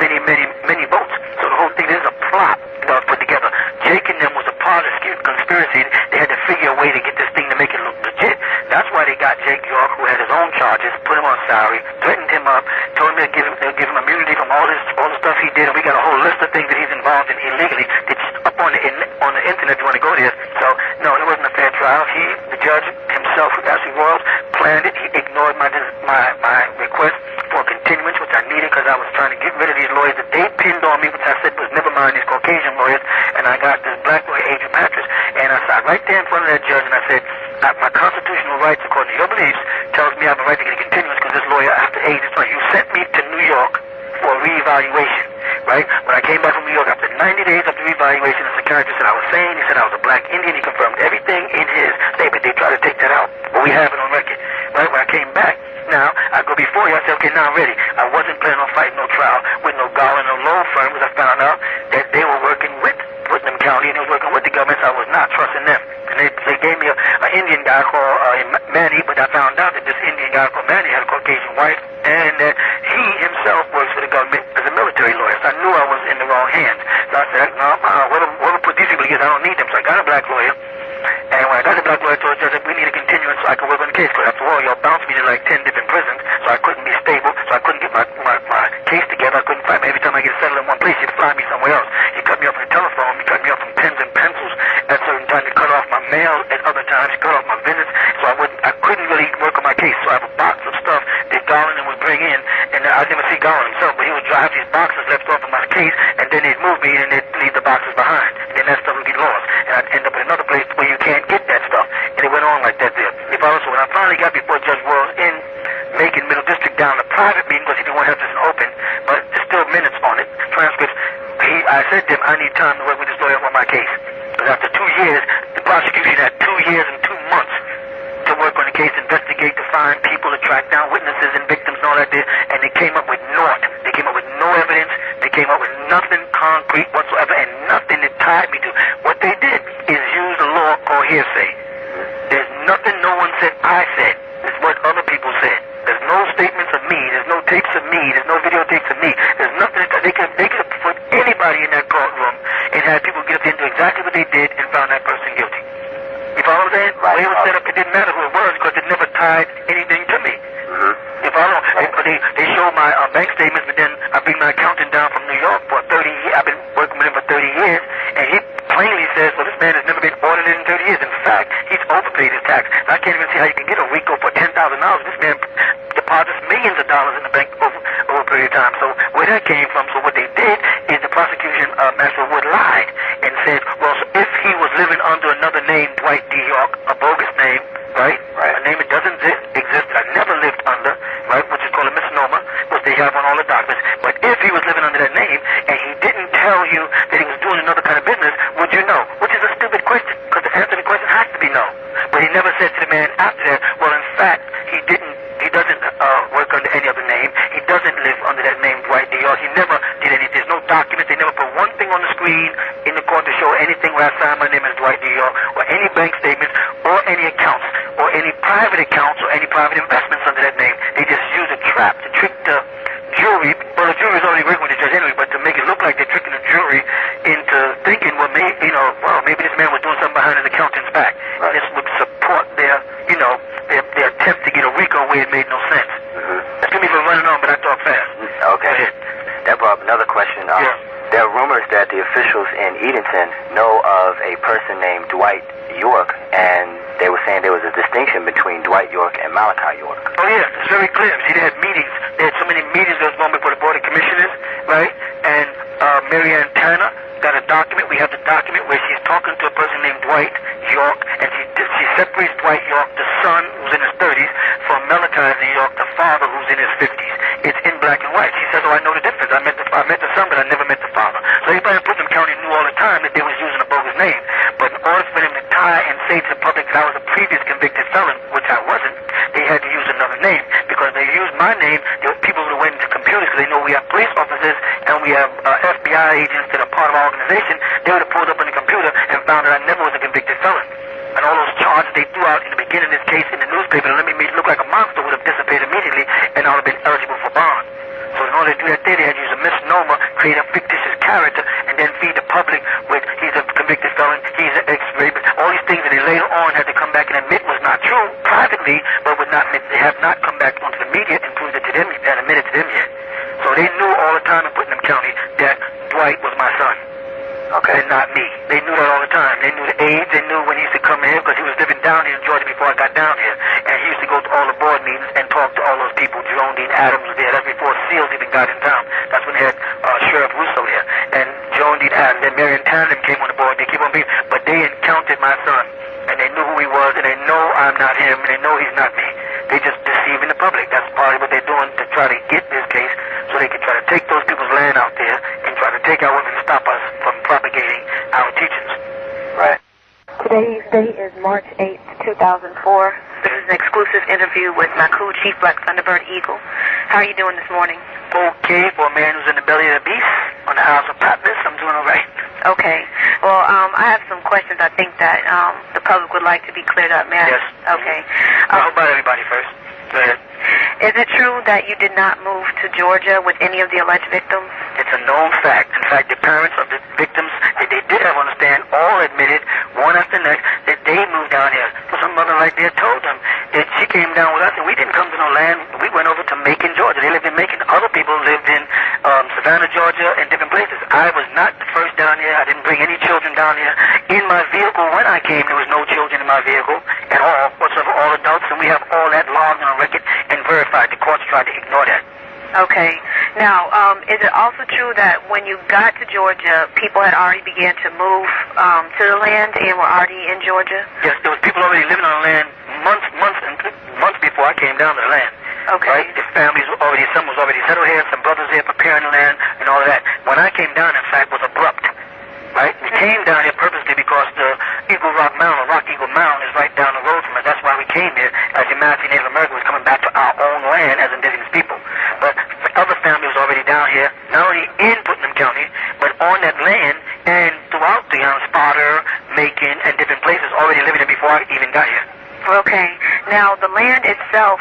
many, many, many votes. So the whole thing is a plot that was put together. Jake and them was a part of the conspiracy. They had to figure a way to get this thing to make it look legit. That's why they got Jake York, who had his own charges, put him on salary, threatened him up, told him they'll give him immunity from all the stuff he did, and we got a whole list of things that he's involved in illegally. It's up on the internet if you want to go there. So, no, it wasn't a fair trial. The judge himself, Asaru Royals, planned it. He ignored my request for continuance, which I needed because I was trying to get rid of these lawyers that they pinned on me, which I said was never mind, these Caucasian lawyers, and I got this black lawyer, Adrian Patras, and I sat right there in front of that judge, and I said, my constitutional rights, according to your beliefs, tells me I have a right to get a continuance because this lawyer, after age is fine. You sent me to New York for reevaluation, right? When I came back from New York after 90 days of the reevaluation, the psychiatrist said I was sane. He said I was a black Indian. He confirmed everything in his statement. They tried to take that out, but we have it on record, right? When I came back, now I go before you. I said, okay, now I'm ready. I wasn't planning on fighting no trial with no Garland or law firm, because I found out that they were working with Putnam County and they were working with the government, so I was not trusting them. And they gave me an Indian guy called Manny, but I found out that this Indian guy called Manny had a Caucasian wife, and that he himself works for the government as a military lawyer. So I knew I was in the wrong hands. So I said, no, whoever put these people together, I don't need them. So I got a black lawyer. And when I got the black lawyer, I told the judge that we need a continuance so I could work on the case. Because after all, y'all bounced me to like 10 different prisons, so I couldn't be stable, so I couldn't get my case together. I couldn't find me. Every time I get settled in one place, he'd fly me somewhere else. He cut me off the telephone. He cut me off from pens and pencils at certain times. He cut off my mail at other times. He cut off my visits. So I couldn't really work on my case. So I have a box of stuff that Garland would bring in, and I didn't see Garland himself, but he would drive these boxes left off of my case, and then they'd move me, and they'd leave the boxes behind. And then that stuff would get lost. And I'd end up in another place where you can't get that stuff. And it went on like that there. So when I finally got before Judge Wells in Macon Middle District down a private meeting, because he didn't want to have this open, but there's still minutes on it, transcripts, I said to him, I need time to work with this lawyer on my case. Because after 2 years, the prosecution had 2 years and 2 months to work on the case, investigate, to find people, to track down witnesses and victims and all that there, and they came up with naught. They came up with no evidence. They came up with nothing concrete whatsoever, and nothing that tied me to. What they did is use the law called hearsay. There's nothing no one said I said. It's what other people said. There's no statements of me. There's no tapes of me. There's no videotapes of me. There's nothing. They could put anybody in that courtroom and have people get up there and do exactly what they did and found that person guilty. You follow what I'm saying? The way it was set up, it didn't matter who it was because it never tied anything to me. You follow? They show my bank statements, but then I bring my accountant down from New York for 30 years. I've been working with him for 30 years, and he plainly says, well, this man has never been audited in 30 years. In fact, he's overpaid his tax. I can't even see how you can get a RICO for $10,000. This man deposits millions of dollars in the bank over a period of time. So where that came from, so what they did is the prosecution, Master Wood, lied and said, well, so if he was living under another name, Dwight D. York, a bogus name, right? A name that doesn't exist, that I never lived under, right, which is called a misnomer, which they have on all the documents. But if he was living under that name and he didn't tell you that he was doing another kind of business, would you know? Which is a stupid question, because the answer to the question has to be no. But he never said to the man after that, well, in fact, he doesn't work under any other name. He doesn't live under that name, Dwight D. York. He never did anything. There's no documents. They never put one thing on the screen in the court to show anything where I signed my name as Dwight D. York, or any bank statements, or any accounts, or any private accounts, or any private investments under that name. They just use a trap to trick the jury. Well, the jury's already working with the judge anyway, but to make it look like they're tricking the jury into thinking, well, maybe this man was doing something behind his accountant's back. Right. This would support their attempt to get a RICO where it made no sense. Excuse me for running on, but I talk fast. Okay. That brought up another question. There are rumors that the officials in Edenton know of a person named Dwight York, and they were saying there was a distinction between Dwight York and Malachi York. Oh, yeah, it's very clear. See, they had meetings. They had so many meetings that was going before the Board of Commissioners, right? And Mary Ann Tanner got a document. We have the document where she's talking to a person named Dwight York, and she separates Dwight York, the son, who's in his 30s, from Malachi York, the father, who's in his 50s. It's in black and white. She says, oh, I know the difference. I met the son, but I never met the father. So everybody in Putnam County knew all the time that they was using a bogus name. But in order for them to tie and say to the public that I was a previous convicted felon, which I wasn't, they had to use another name. Because they used my name, there were people who went into computers, because they know we have police officers and we have FBI agents that are part of our organization. They would have pulled up on the computer and found that I never was a convicted felon. And all those charges they threw out in the beginning of this case in the newspaper to let me look like a monster would have dissipated immediately, and I would have been eligible for bond. So in order to do that, they had to use a misnomer, create a fictitious character, and then feed the public with he's a convicted felon, he's an ex-rapist, all these things that they later on had to come back and admit was not true privately, but they have not come back onto the media and proved it to them and admitted to them yet. So they knew all the time in Putnam County that Dwight was my son. And not me. They knew that all the time. They knew the age. They knew when he used to come here because he was living down here in Georgia before I got down here. And he used to go to all the board meetings and talk to all those people. Jerome Dean Adams was there. That's before SEALs even got in town. That's when they had Sheriff Russo there. And Jerome Dean Adams and Marion Tandem came on the board. They keep on being, but they encountered my son. And they knew who he was. And they know I'm not him. And they know he's not me. They just deceiving the public. That's part of what they're doing to try to get this case so they can try to take those people's land out there and try to take our women and stop us from propagating our teachings. Right. Today's date is March 8th, 2004. This is an exclusive interview with Maku, Chief Black Thunderbird Eagle. How are you doing this morning? Okay, for a man who's in the belly of the beast on the House of Patmos, I'm doing all right. Okay. Well, I have some questions I think that the public would like to be cleared up. May I? Yes. Okay. How about everybody first? Go ahead. Is it true that you did not move to Georgia with any of the alleged victims? It's a known fact. In fact, the parents of the victims that they did have on the stand all admitted, one after the next, that they moved down here. So some mother right there told them that she came down with us, and we didn't come to no land. We went over to Macon, Georgia. They lived in Macon. Other people lived in Savannah, Georgia, and different places. I was not the first down here. I didn't bring any children down here. In my vehicle, when I came, there was no children in my vehicle at all, whatsoever, all adults, and we have all that logged on record and verified. The courts tried to ignore that. Okay. Now, is it also true that when you got to Georgia, people had already began to move to the land and were already in Georgia? Yes, there was people already living on the land months before I came down to the land. Okay. Right? The families were already, some was already settled here, some brothers here preparing the land and all of that. When I came down, in fact, was abrupt. Right? We came down here purposely because the Eagle Rock Mound, or Rock Eagle Mound, is right down the road from us. That's why we came here, as the Malachi Native American was coming back to our own land as indigenous people. But the other family was already down here, not only in Putnam County, but on that land and throughout the Sparta, Macon, and different places, already living there before I even got here. Okay. Now, the land itself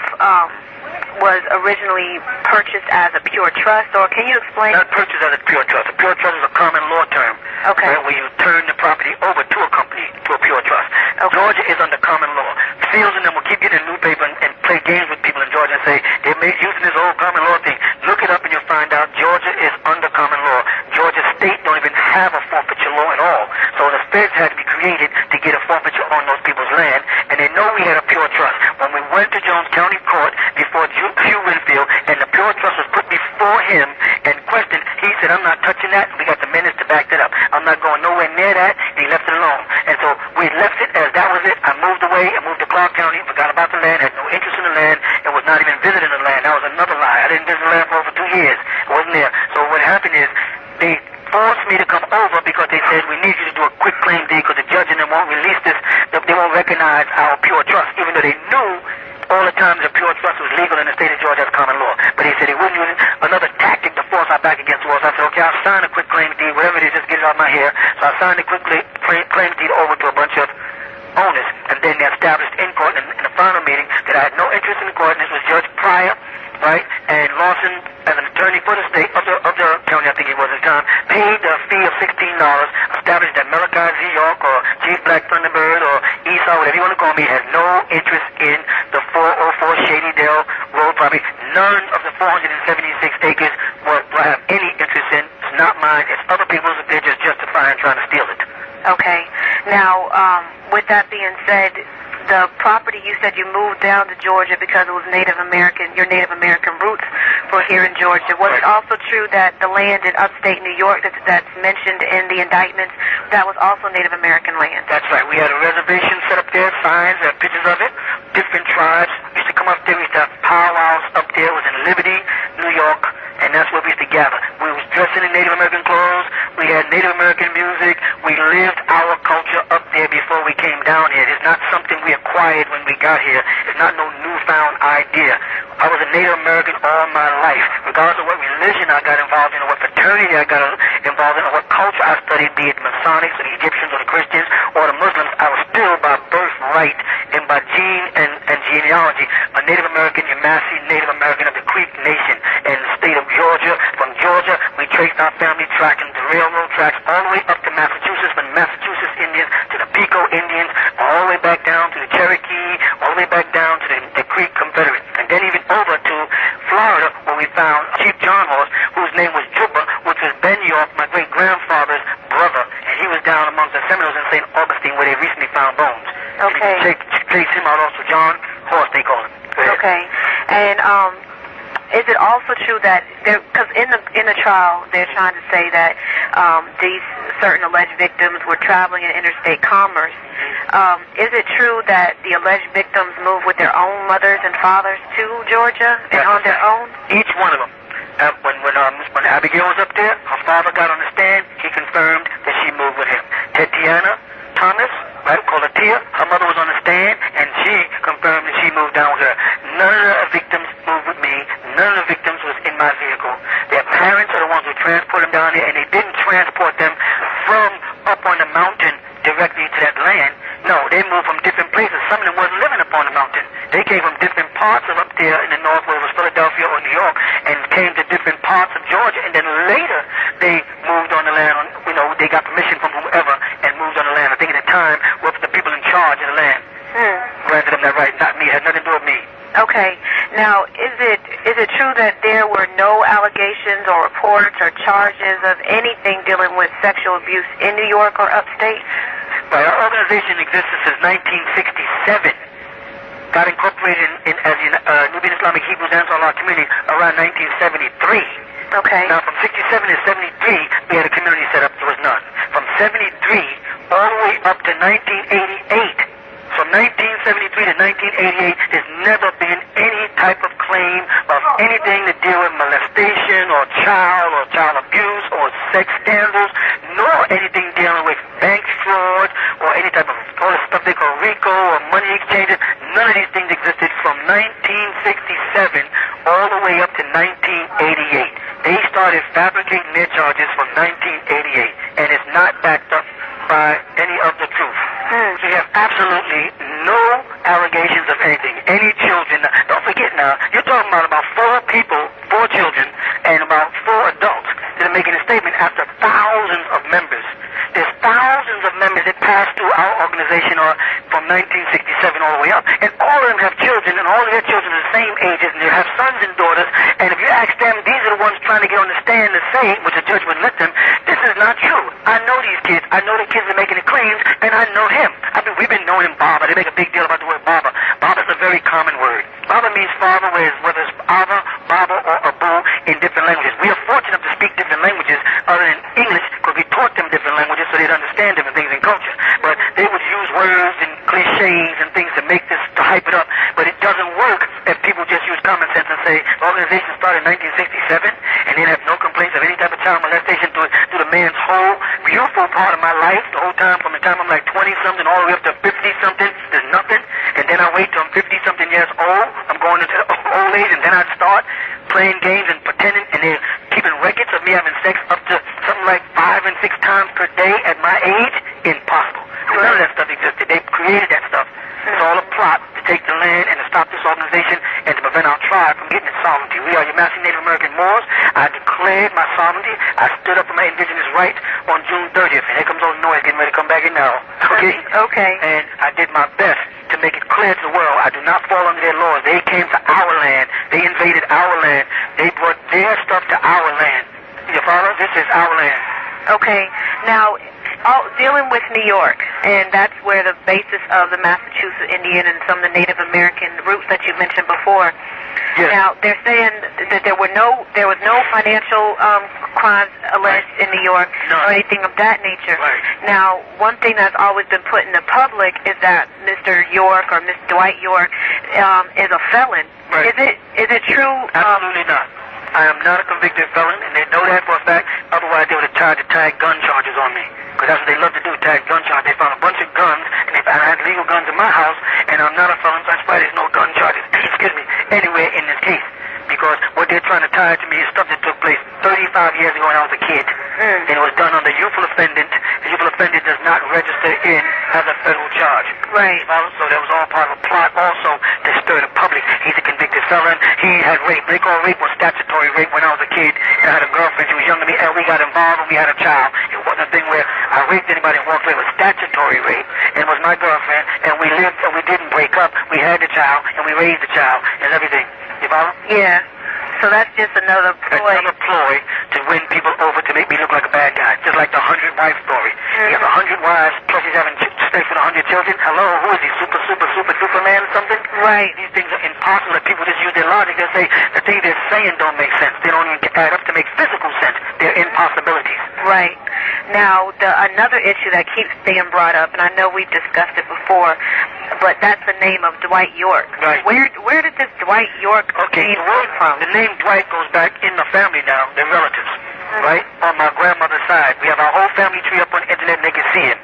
was originally purchased as a pure trust, or can you explain? Not purchased as a pure trust. A pure trust is a common law term. Okay. Where you turn the property over to a company, to a pure trust. Okay. Georgia is under common law. Fields and them will keep getting in the newspaper and play games with people in Georgia and say they're using this old common law thing. Look it up and you'll find out Georgia is under common law. Georgia state don't even have a forfeiture law at all. So the feds had to be created to get a forfeiture on those people's land, and they know we had a pure trust. When we went to Jones County Court before Hugh Winfield, and the pure trust was put before him and questioned, he said, I'm not touching that. We got the minutes to back that up. I'm not going nowhere near that, and he left it alone. And so we left it as that was it. I moved away. I moved to Clark County, forgot about the land, had no interest in the land, and was not even visiting the land. That was another lie. I didn't visit the land for over 2 years. I wasn't there. So what happened is they forced me to come over because they said, we need you to do a quick claim deed because the judge and them won't release this. They won't recognize our pure trust, even though they knew all the time the pure trust was legal in the state of Georgia as common law. But they said they wouldn't use another tactic to force our back against the walls. I said, okay, I'll sign a quick claim deed, whatever it is, just get it out of my hair. So I signed a quick claim deed over to a bunch of owners, and then they established in court in the final meeting that I had no interest in the court, and this was Judge Pryor, right, and Lawson, as an attorney for the state, of the county, I think he was at the time, paid a fee of $16, established that Malachi Z. York or Chief Black Thunderbird or Esau, whatever you want to call me, has no interest in the 404 Shadydale Road property. None of the 476 acres will have any interest in. It's not mine. It's other people's. They're just justifying trying to steal it. Okay. Now, with that being said, the property you said you moved down to Georgia because it was Native American, your Native American roots were here in Georgia. Was it also true that the land in upstate New York that's mentioned in the indictments, that was also Native American land? That's right. We had a reservation set up there, signs, pictures of it. Different tribes used to come up there. We used to have powwows up there. It was in Liberty, New York, and that's where we used to gather. We was dressing in Native American clothes. We had Native American music. We lived our culture up there before we came down here. It's not something we acquired when we got here. It's not no newfound idea. I was a Native American all my life. Regardless of what religion I got involved in, or what fraternity I got involved in, or what culture I studied, be it the Masonics or the Egyptians or the Christians or the Muslims, I was still by birthright and by gene and genealogy a Native American, Yamasee Native American of the Creek Nation in the state of Georgia. From Georgia, we traced our family tracking the railroad tracks all the way up to Massachusetts, from Massachusetts Indians to the Pico Indians, all the way back down to the Cherokee, all the way back down to the Creek Confederate, and then even over to Florida, where we found Chief John Horse, whose name was Juba, which was Ben York, my great-grandfather's brother, and he was down amongst the Seminoles in St. Augustine, where they recently found bones. Okay. Trace him out also, John Horse, they call him. Okay. And is it also true that because in the trial they're trying to say that these certain alleged victims were traveling in interstate commerce? Is it true that the alleged victims moved with their own mothers and fathers to Georgia and on their own? Each one of them. When Abigail was up there, her father got on the stand. He confirmed that she moved with him. Tatiana Thomas, right, called her Tia, her mother was on the stand, and she confirmed that she moved down with her. None of the victims moved with me. None of the victims was in my vehicle. Their parents are the ones who transported them down there, and they didn't transport them from up on the mountain directly to that land. No, they moved from different places. Some of them wasn't living up on the mountain. They came from different parts of up there in the north, whether it was Philadelphia or New York, and came to different parts of Georgia, and then later they moved on the land. They got permission from whoever and moved on the land. I think at the time was the people in charge of the land. Granted them that right, not me. It had nothing to do with me. Okay. Now, is it true that there were no allegations or reports or charges of anything dealing with sexual abuse in New York or upstate? Right, our organization existed since 1967. Got incorporated as the Nubian Islamic Hebrews Ansar Allah community around 1973. Okay. Now, from 67 to 73, we had a community set up. There was none. From 73 all the way up to 1988. From 1973 to 1988, there's never been any type of claim of anything to deal with molestation or child abuse or sex scandals, nor anything dealing with bank fraud or any type of all the stuff they call RICO or money exchanges. None of these things existed from 1967 all the way up to 1988. They started fabricating their charges from 1988, and it's not backed up by any of the truth. So you have absolutely no allegations of anything. Any children, don't forget now, you're talking about 4 people, 4 children, and about 4 adults that are making a statement after thousands of members. There's thousands of members that passed through our organization from 1967 all the way up. And all of them have children, and all of their children are the same ages, and they have sons and daughters. And if you ask them, these are the ones trying to get on the stand to say, which the judge wouldn't let them, this is not true. I know these kids. I know the kids are making the claims, and I know him. We've been knowing him Baba. They make a big deal about the word Baba. Baba's a very common word. Baba means father, whether it's Ava, Baba, or Abu in different languages. We are fortunate to speak different languages other than English because we taught them different languages so they'd understand different things in culture. But they would use words and cliches and things to make this, to hype it up. But it doesn't work if people just use common sense and say the organization started in 1967 and they have no complaints of any type of child molestation through the man's whole beautiful part of my life, the whole time from the time I'm like 20-something all the way up to 50-something, there's nothing. And then I wait till I'm 50-something years old, I'm going into the old age, and then I start playing games and pretending, and they're keeping records of me having sex up to something like 5 and 6 times per day at my age. Impossible. None of that stuff existed. They created that stuff. It's all a plot to take the land and to stop this organization and to prevent our tribe from getting its sovereignty. We are Yamasee Native American Moors. I declared my sovereignty. I stood up for my indigenous rights on June 30th. And here comes old noise getting ready to come back in now. Okay? Okay. And I did my best to make it clear to the world I do not fall under their laws. They came to our land. They invaded our land. They brought their stuff to our land. You follow? This is our land. Okay. Now, dealing with New York, and that's where the basis of the Massachusetts Indian and some of the Native American roots that you mentioned before. Yes. Now, they're saying that there was no financial crimes alleged in New York or anything of that nature. Right. Now, one thing that's always been put in the public is that Mr. York or Mr. Dwight York is a felon. Right. Is it true? Absolutely not. I am not a convicted felon, and they know that for a fact. Otherwise, they would have tried to tag gun charges on me. Because that's what they love to do, tag gun charges. They found a bunch of guns, and I had legal guns in my house, and I'm not a felon, so that's why there's no gun charges, excuse me, anywhere in this case. Because what they're trying to tie to me is stuff that took place 35 years ago when I was a kid. And it was done under youthful offendant. The youthful offendant does not register in as a federal charge. Right. So that was all part of a plot also to stir the public. He's a convicted felon. He had rape. They call rape was statutory rape when I was a kid. And I had a girlfriend. She was younger than me, and we got involved, and we had a child. It wasn't a thing where I raped anybody and walked away. It was statutory rape. And it was my girlfriend, and we lived, and we didn't break up. We had the child, and we raised the child, and everything. You follow? Yeah. So that's just another ploy. Another ploy to win people over to make me look like a bad guy. Just like the 100-wife story. He has 100 wives, plus he's having sex with 100 children. Hello, who is he? Superman or something? Right. These things are impossible. People just use their logic and say the things they're saying don't make sense. They don't even add up to make physical sense. They're impossibilities. Right. Now, another issue that keeps being brought up, and I know we've discussed it before, but that's the name of Dwight York. Right. Where did this Dwight York name come from? The name Dwight goes back in the family now. They're relatives, right? On my grandmother's side. We have our whole family tree up on the internet and they can see it.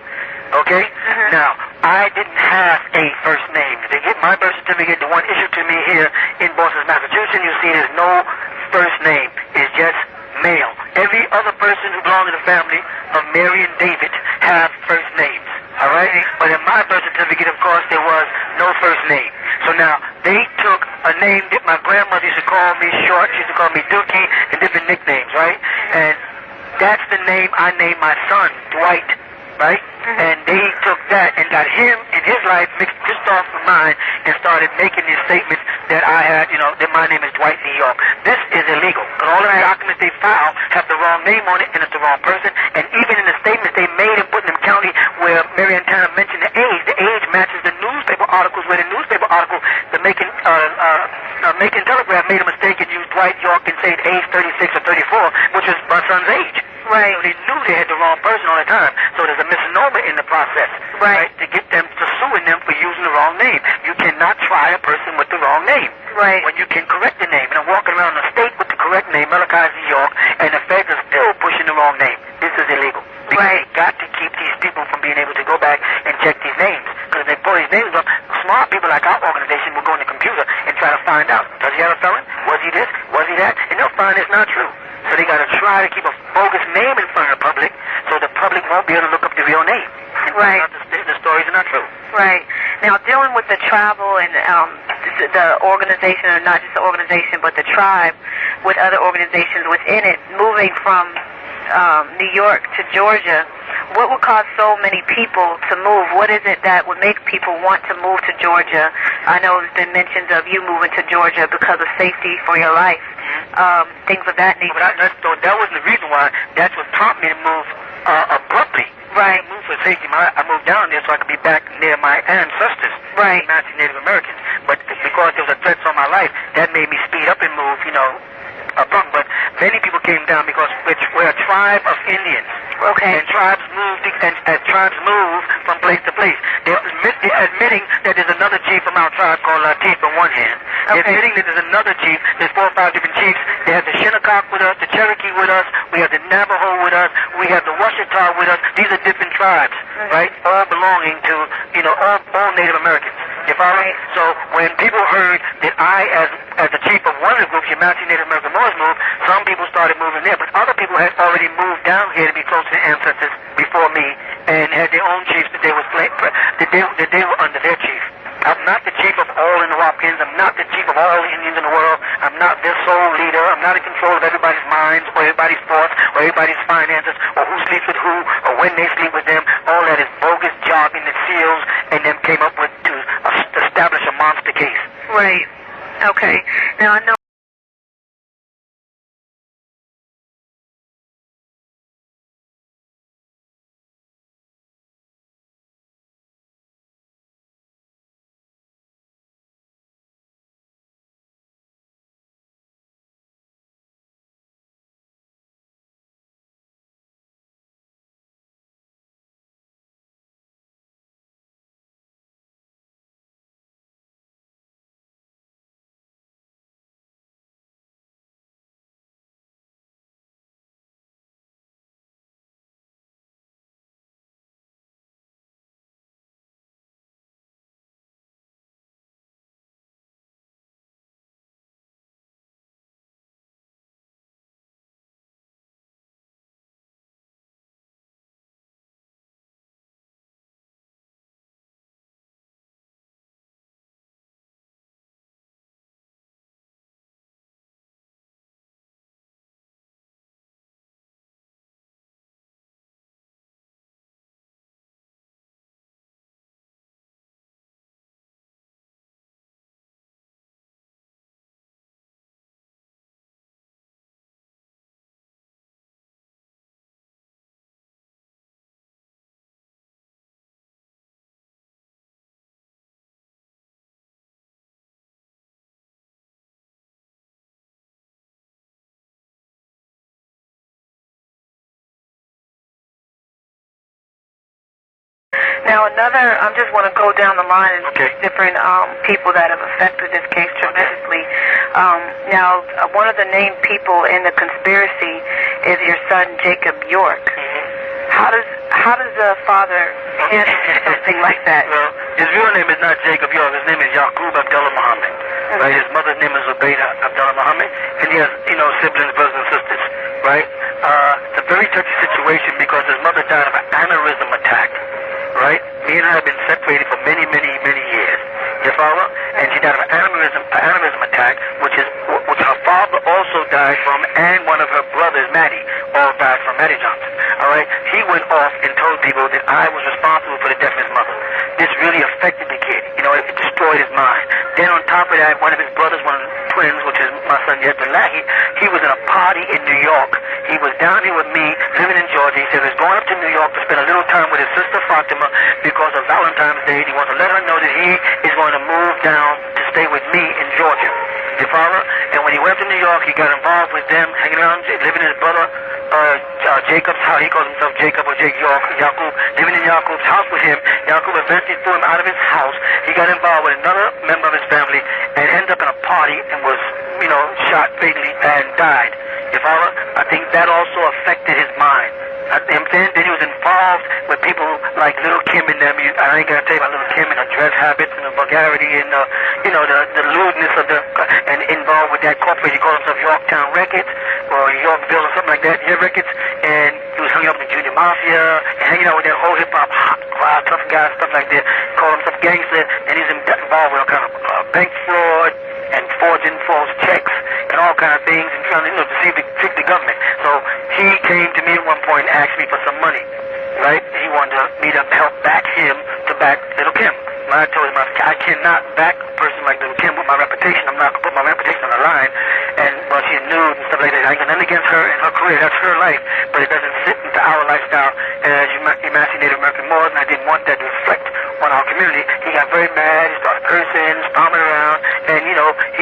Okay? Now, I didn't have a first name. They get my birth certificate, the one issued to me here in Boston, Massachusetts, you see there's no first name. It's just male. Every other person who belonged to the family of Mary and David have first names. All right? But in my birth certificate, of course, there was no first name. So now, they took a name that my grandmother used to call me short. She used to call me Dookie and different nicknames, right? And that's the name I named my son, Dwight, right? And they took that and got him and his life mixed just off of mine and started making these statements that I had, that my name is Dwight New York. This is illegal. But all of the documents they file have the wrong name on it and it's the wrong person. And even in the statements they made in Putnam County where Mary Ann Tanner mentioned the age matches the newspaper articles where the newspaper article, the Macon Telegraph made a mistake and used Dwight York and said age 36 or 34, which was my son's age. Right. So they knew they had the wrong person all the time. So there's a misnomer in the process. Right. To get them to suing them for using the wrong name. You cannot try a person with the wrong name. Right. When you can correct the name. And I'm walking around the state with the correct name, Malachi New York, and the feds are still pushing the wrong name. This is illegal. Because they got to keep these people from being able to go back and check these names. Because if they pull these names up, smart people like our organization will go on the computer and try to find out. Does he have a felon? Was he this? Was he that? And they'll find it's not true. So they got to try to keep a bogus name in front of the public so the public won't be able to look up the real name. Right. The stories are not true. Right. Now, dealing with the tribal and the organization, or not just the organization, but the tribe with other organizations within it, moving from New York to Georgia, what would cause so many people to move? What is it that would make people want to move to Georgia? I know there's been mentions of you moving to Georgia because of safety for your life, things of that nature. But that wasn't the reason why. That's what prompted me to move abruptly. Right. I moved for safety. I moved down there so I could be back near my ancestors, right, Native Americans. But because there was a threat on my life, that made me speed up and move, abruptly. But many people came down because we're a tribe of Indians. Okay. And tribes move from place to place. They're admitting that there's another chief from our tribe called Latif on one hand. They're admitting that there's another chief. There's 4 or 5 different chiefs. They have the Shinnecock with us, the Cherokee with us. We have the Navajo with us. We have the Washita with us. These are different tribes, right? All belonging to, all Native Americans. You follow me? So when people heard that I, as the chief of one of the groups, your Mountain Native American Laws moved, some people started moving there, but other people had already moved down here to be close to their ancestors before me and had their own chiefs that they were under their chief. I'm not the chief of all Wu-Nuwaup-Ians. I'm not the chief of all Indians in the world. I'm not their sole leader. I'm not in control of everybody's minds or everybody's thoughts or everybody's finances or who sleeps with who or when they sleep with them. All that is bogus jargon that SEALs and them came up with to establish a monster case. Right. Okay. Now I know. Now I just want to go down the line and different people that have affected this case tremendously. Now, one of the named people in the conspiracy is your son, Jacob York. How does how does a father handle something like that? Well, his real name is not Jacob York. His name is Yaqub Abdullah Muhammad. Right? His mother's name is Zubaydah Abdullah Muhammad, and he has, siblings, brothers and sisters. Right? It's a very touchy situation because his mother died of an aneurysm attack. Right? Me and her have been separated for many, many, many years. You follow? And she died of an aneurysm attack, which her father also died from, and one of her brothers, Maddie, all died from Maddie Johnson. All right? He went off and told people that I was responsible for the death of his mother. This really affected the kid. It destroyed his mind. Then on top of that, one of his brothers, one of the twins, which is my son, Malachi, he was at a party in New York. He was down here with me, living in Georgia. He said he was going up to New York to spend a little time with his sister Fatima because of Valentine's Day. He wants to let her know that he is going to move down to stay with me in Georgia. You follow? And when he went to New York, he got involved with them, hanging around, living in his brother Jacob's house. He calls himself Jacob or Jake York. Yaqub, living in Yaqub's house with him. Yaqub eventually threw him out of his house. He got involved with another member of his family and ended up in a party and was, shot fatally and died. You follow? I think that also affected his mind. Then he was involved with people like Little Kim and them. I ain't gonna tell you about Little Kim and her dress habits and the vulgarity and the lewdness of and involved with that corporate. He called himself Yorktown Records or Yorkville or something like that. Yeah, Records. And he was hanging out with the Junior Mafia and hanging out with that whole hip hop hot crowd, tough guys, stuff like that. Called himself gangster, and he's involved with all kind of bank fraud and forging false checks and all kind of things and trying to trick the government. So he came to me at one point and asked me for some money, right? He wanted me to help back him to back Little Kim. I told him I cannot back a person like Little Kim with my reputation. I'm not going to put my reputation on the line. And while she's nude and stuff like that, I ain't got nothing against her and her career. That's her life. But it doesn't fit into our lifestyle as Yamasee Native American Moors, and I didn't want that to reflect on our community. He got very mad. He started cursing, stomping around, and he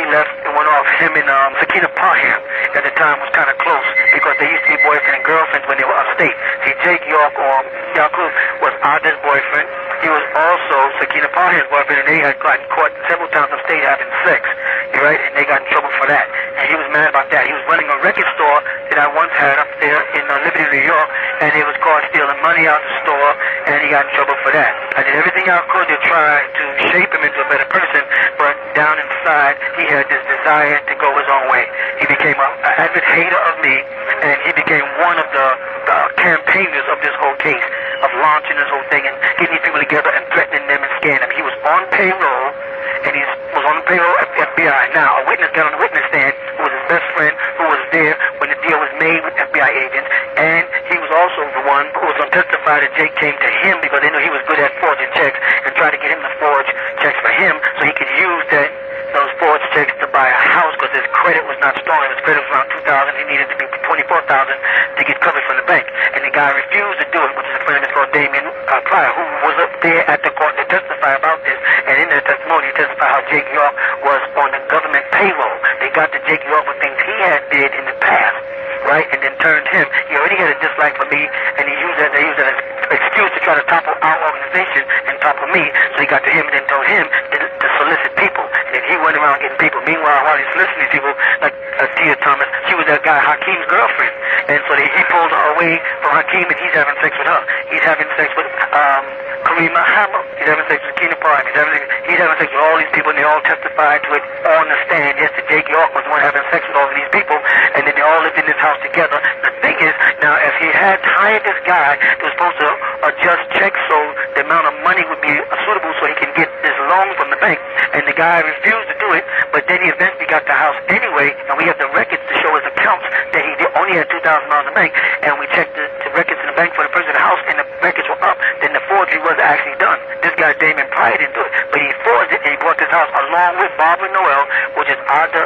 left and went off. Him and Sakina Parham at the time was kind of close because they used to be boyfriend and girlfriends when they were upstate. See, Jake York or Yaqub was Ada's boyfriend. He was also Sakina Parham's boyfriend, and they had gotten caught several times upstate having sex. Right? And they got in trouble for that. And he was mad about that. He was running a record store that I once had up there in Liberty, New York, and he was caught stealing money out the store, and he got in trouble for that. I did everything I could to try to shape him into a better person, but down inside, he had this desire to go his own way. He became an avid hater of me, and he became one of the campaigners of this whole case, of launching this whole thing and getting these people together and threatening them and scaring them. He was on payroll, and he was on the payroll at the FBI. Now, a witness got on the witness stand who was his best friend who was there when the deal was made with FBI agents, and he was also the one who was going to testify that Jake came to him because they knew he was good at forging checks and tried to get him to forge checks for him so he could use those forged checks to buy a house because his credit was not strong. His credit was around $2,000. He needed to be $24,000 to get covered from the bank, and the guy refused to do it, which is a friend of his called Damien Pryor, who was up there at the court to testify about this. And in their testimony, he testified how Jake York was on the government payroll. They got to Jake York for things he had did in the past, right, and then turned him. He already had a dislike for me, and they used that as an excuse to try to topple our organization and topple me. So he got to him and then told him to solicit people. And he went around getting people. Meanwhile, while he's soliciting people, like Tia Thomas, she was that guy Hakeem's girlfriend. And so he pulled her away from Hakeem, and he's having sex with her. He's having sex with Karima Hammer. He's having sex with Keena Parham. He's having sex with all these people, and they all testified to it on the stand. Yes, that Jake York was the one having sex with all of these people, and then they all lived in this house together. The thing is, now, if he had hired this guy that was supposed to adjust checks so the amount of money would be suitable so he can get this loan from the bank, and the guy refused to do it, but then he eventually got the house anyway, and we have the records to show his accounts that he only had $2,000 in the bank, and we checked the records in the bank for the person in the house, and the records were up, then the forgery was actually done. This guy, Damon Pryor, didn't do it, but he forged it, and he bought this house along with Barbara Noel, which is Ada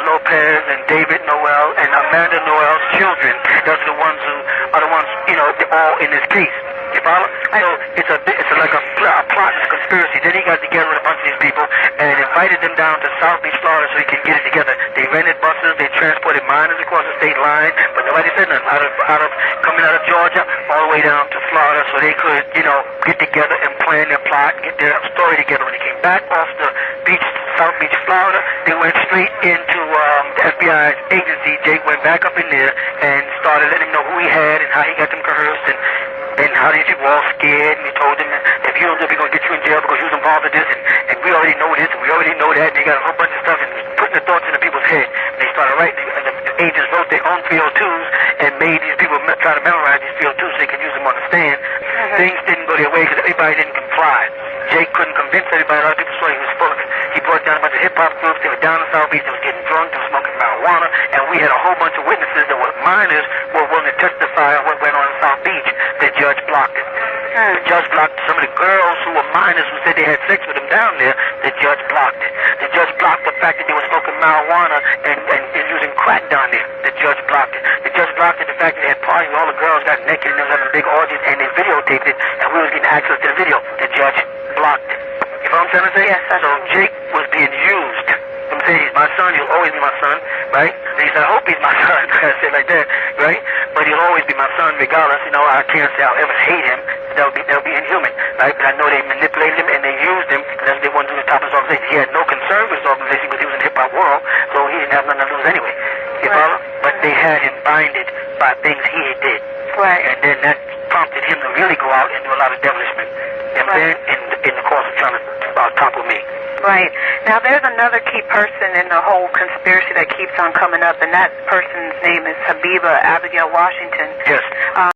Lopez and David Noel and Amanda Noel's children. Those are the ones they're all in this case. You follow? So it's like a plot, a conspiracy. Then he got together with a bunch of these people and invited them down to South Beach, Florida, so he could get it together. They rented buses, they transported miners across the state line, but nobody said nothing. Coming out of Georgia all the way down to Florida, so they could, get together and plan their plot, get their story together. When they came back off the beach, South Beach, Florida, they went straight into the FBI's agency, Jake went back up in there and started letting him know who he had and how he got them coerced and how these people were all scared. And he told them that if you don't do it, we're going to get you in jail because you was involved in this. And we already know this and we already know that. And they got a whole bunch of stuff and putting the thoughts into people's head. They started writing, the agents wrote their own 302s and made these people try to memorize these 302s so they could use them on the stand. Things didn't go their way because everybody didn't comply. Jake couldn't convince everybody. A lot of people saw he was full of it. He brought down a bunch of hip-hop groups. They were down in South Beach. They were getting drunk. They were smoking marijuana. And we had a whole bunch of witnesses that were minors who were willing to testify on what went on in South Beach. The judge blocked it. The judge blocked some of the girls who were minors who said they had sex with him down there. The judge blocked it. The judge blocked the fact that they were smoking marijuana and using crack down there. The judge blocked it. The judge blocked it, the fact that they had parties where all the girls got naked and they was having big orgies and they videotaped it and we was getting access to the video. The judge blocked it. You know what I'm trying to say? Yes, so Jake was being used. I'm saying he's my son, he'll always be my son, right? And he said, I hope he's my son. I said like that, right? But he'll always be my son regardless. You know, I can't say I'll ever hate him. That would be inhuman, right? But I know they manipulated him and they used him because they wanted to do the top of his organization. He had no concern with his organization because he was in the hip-hop world, so he didn't have nothing to lose anyway. You follow? But they had him binded by things he did. Right. And then that prompted him to really go out and do a lot of devilishment. You know what I'm saying? In the course of trying to topple me. Right. Now, there's another key person in the whole conspiracy that keeps on coming up, and that person's name is Habiba Abigail Washington. Yes.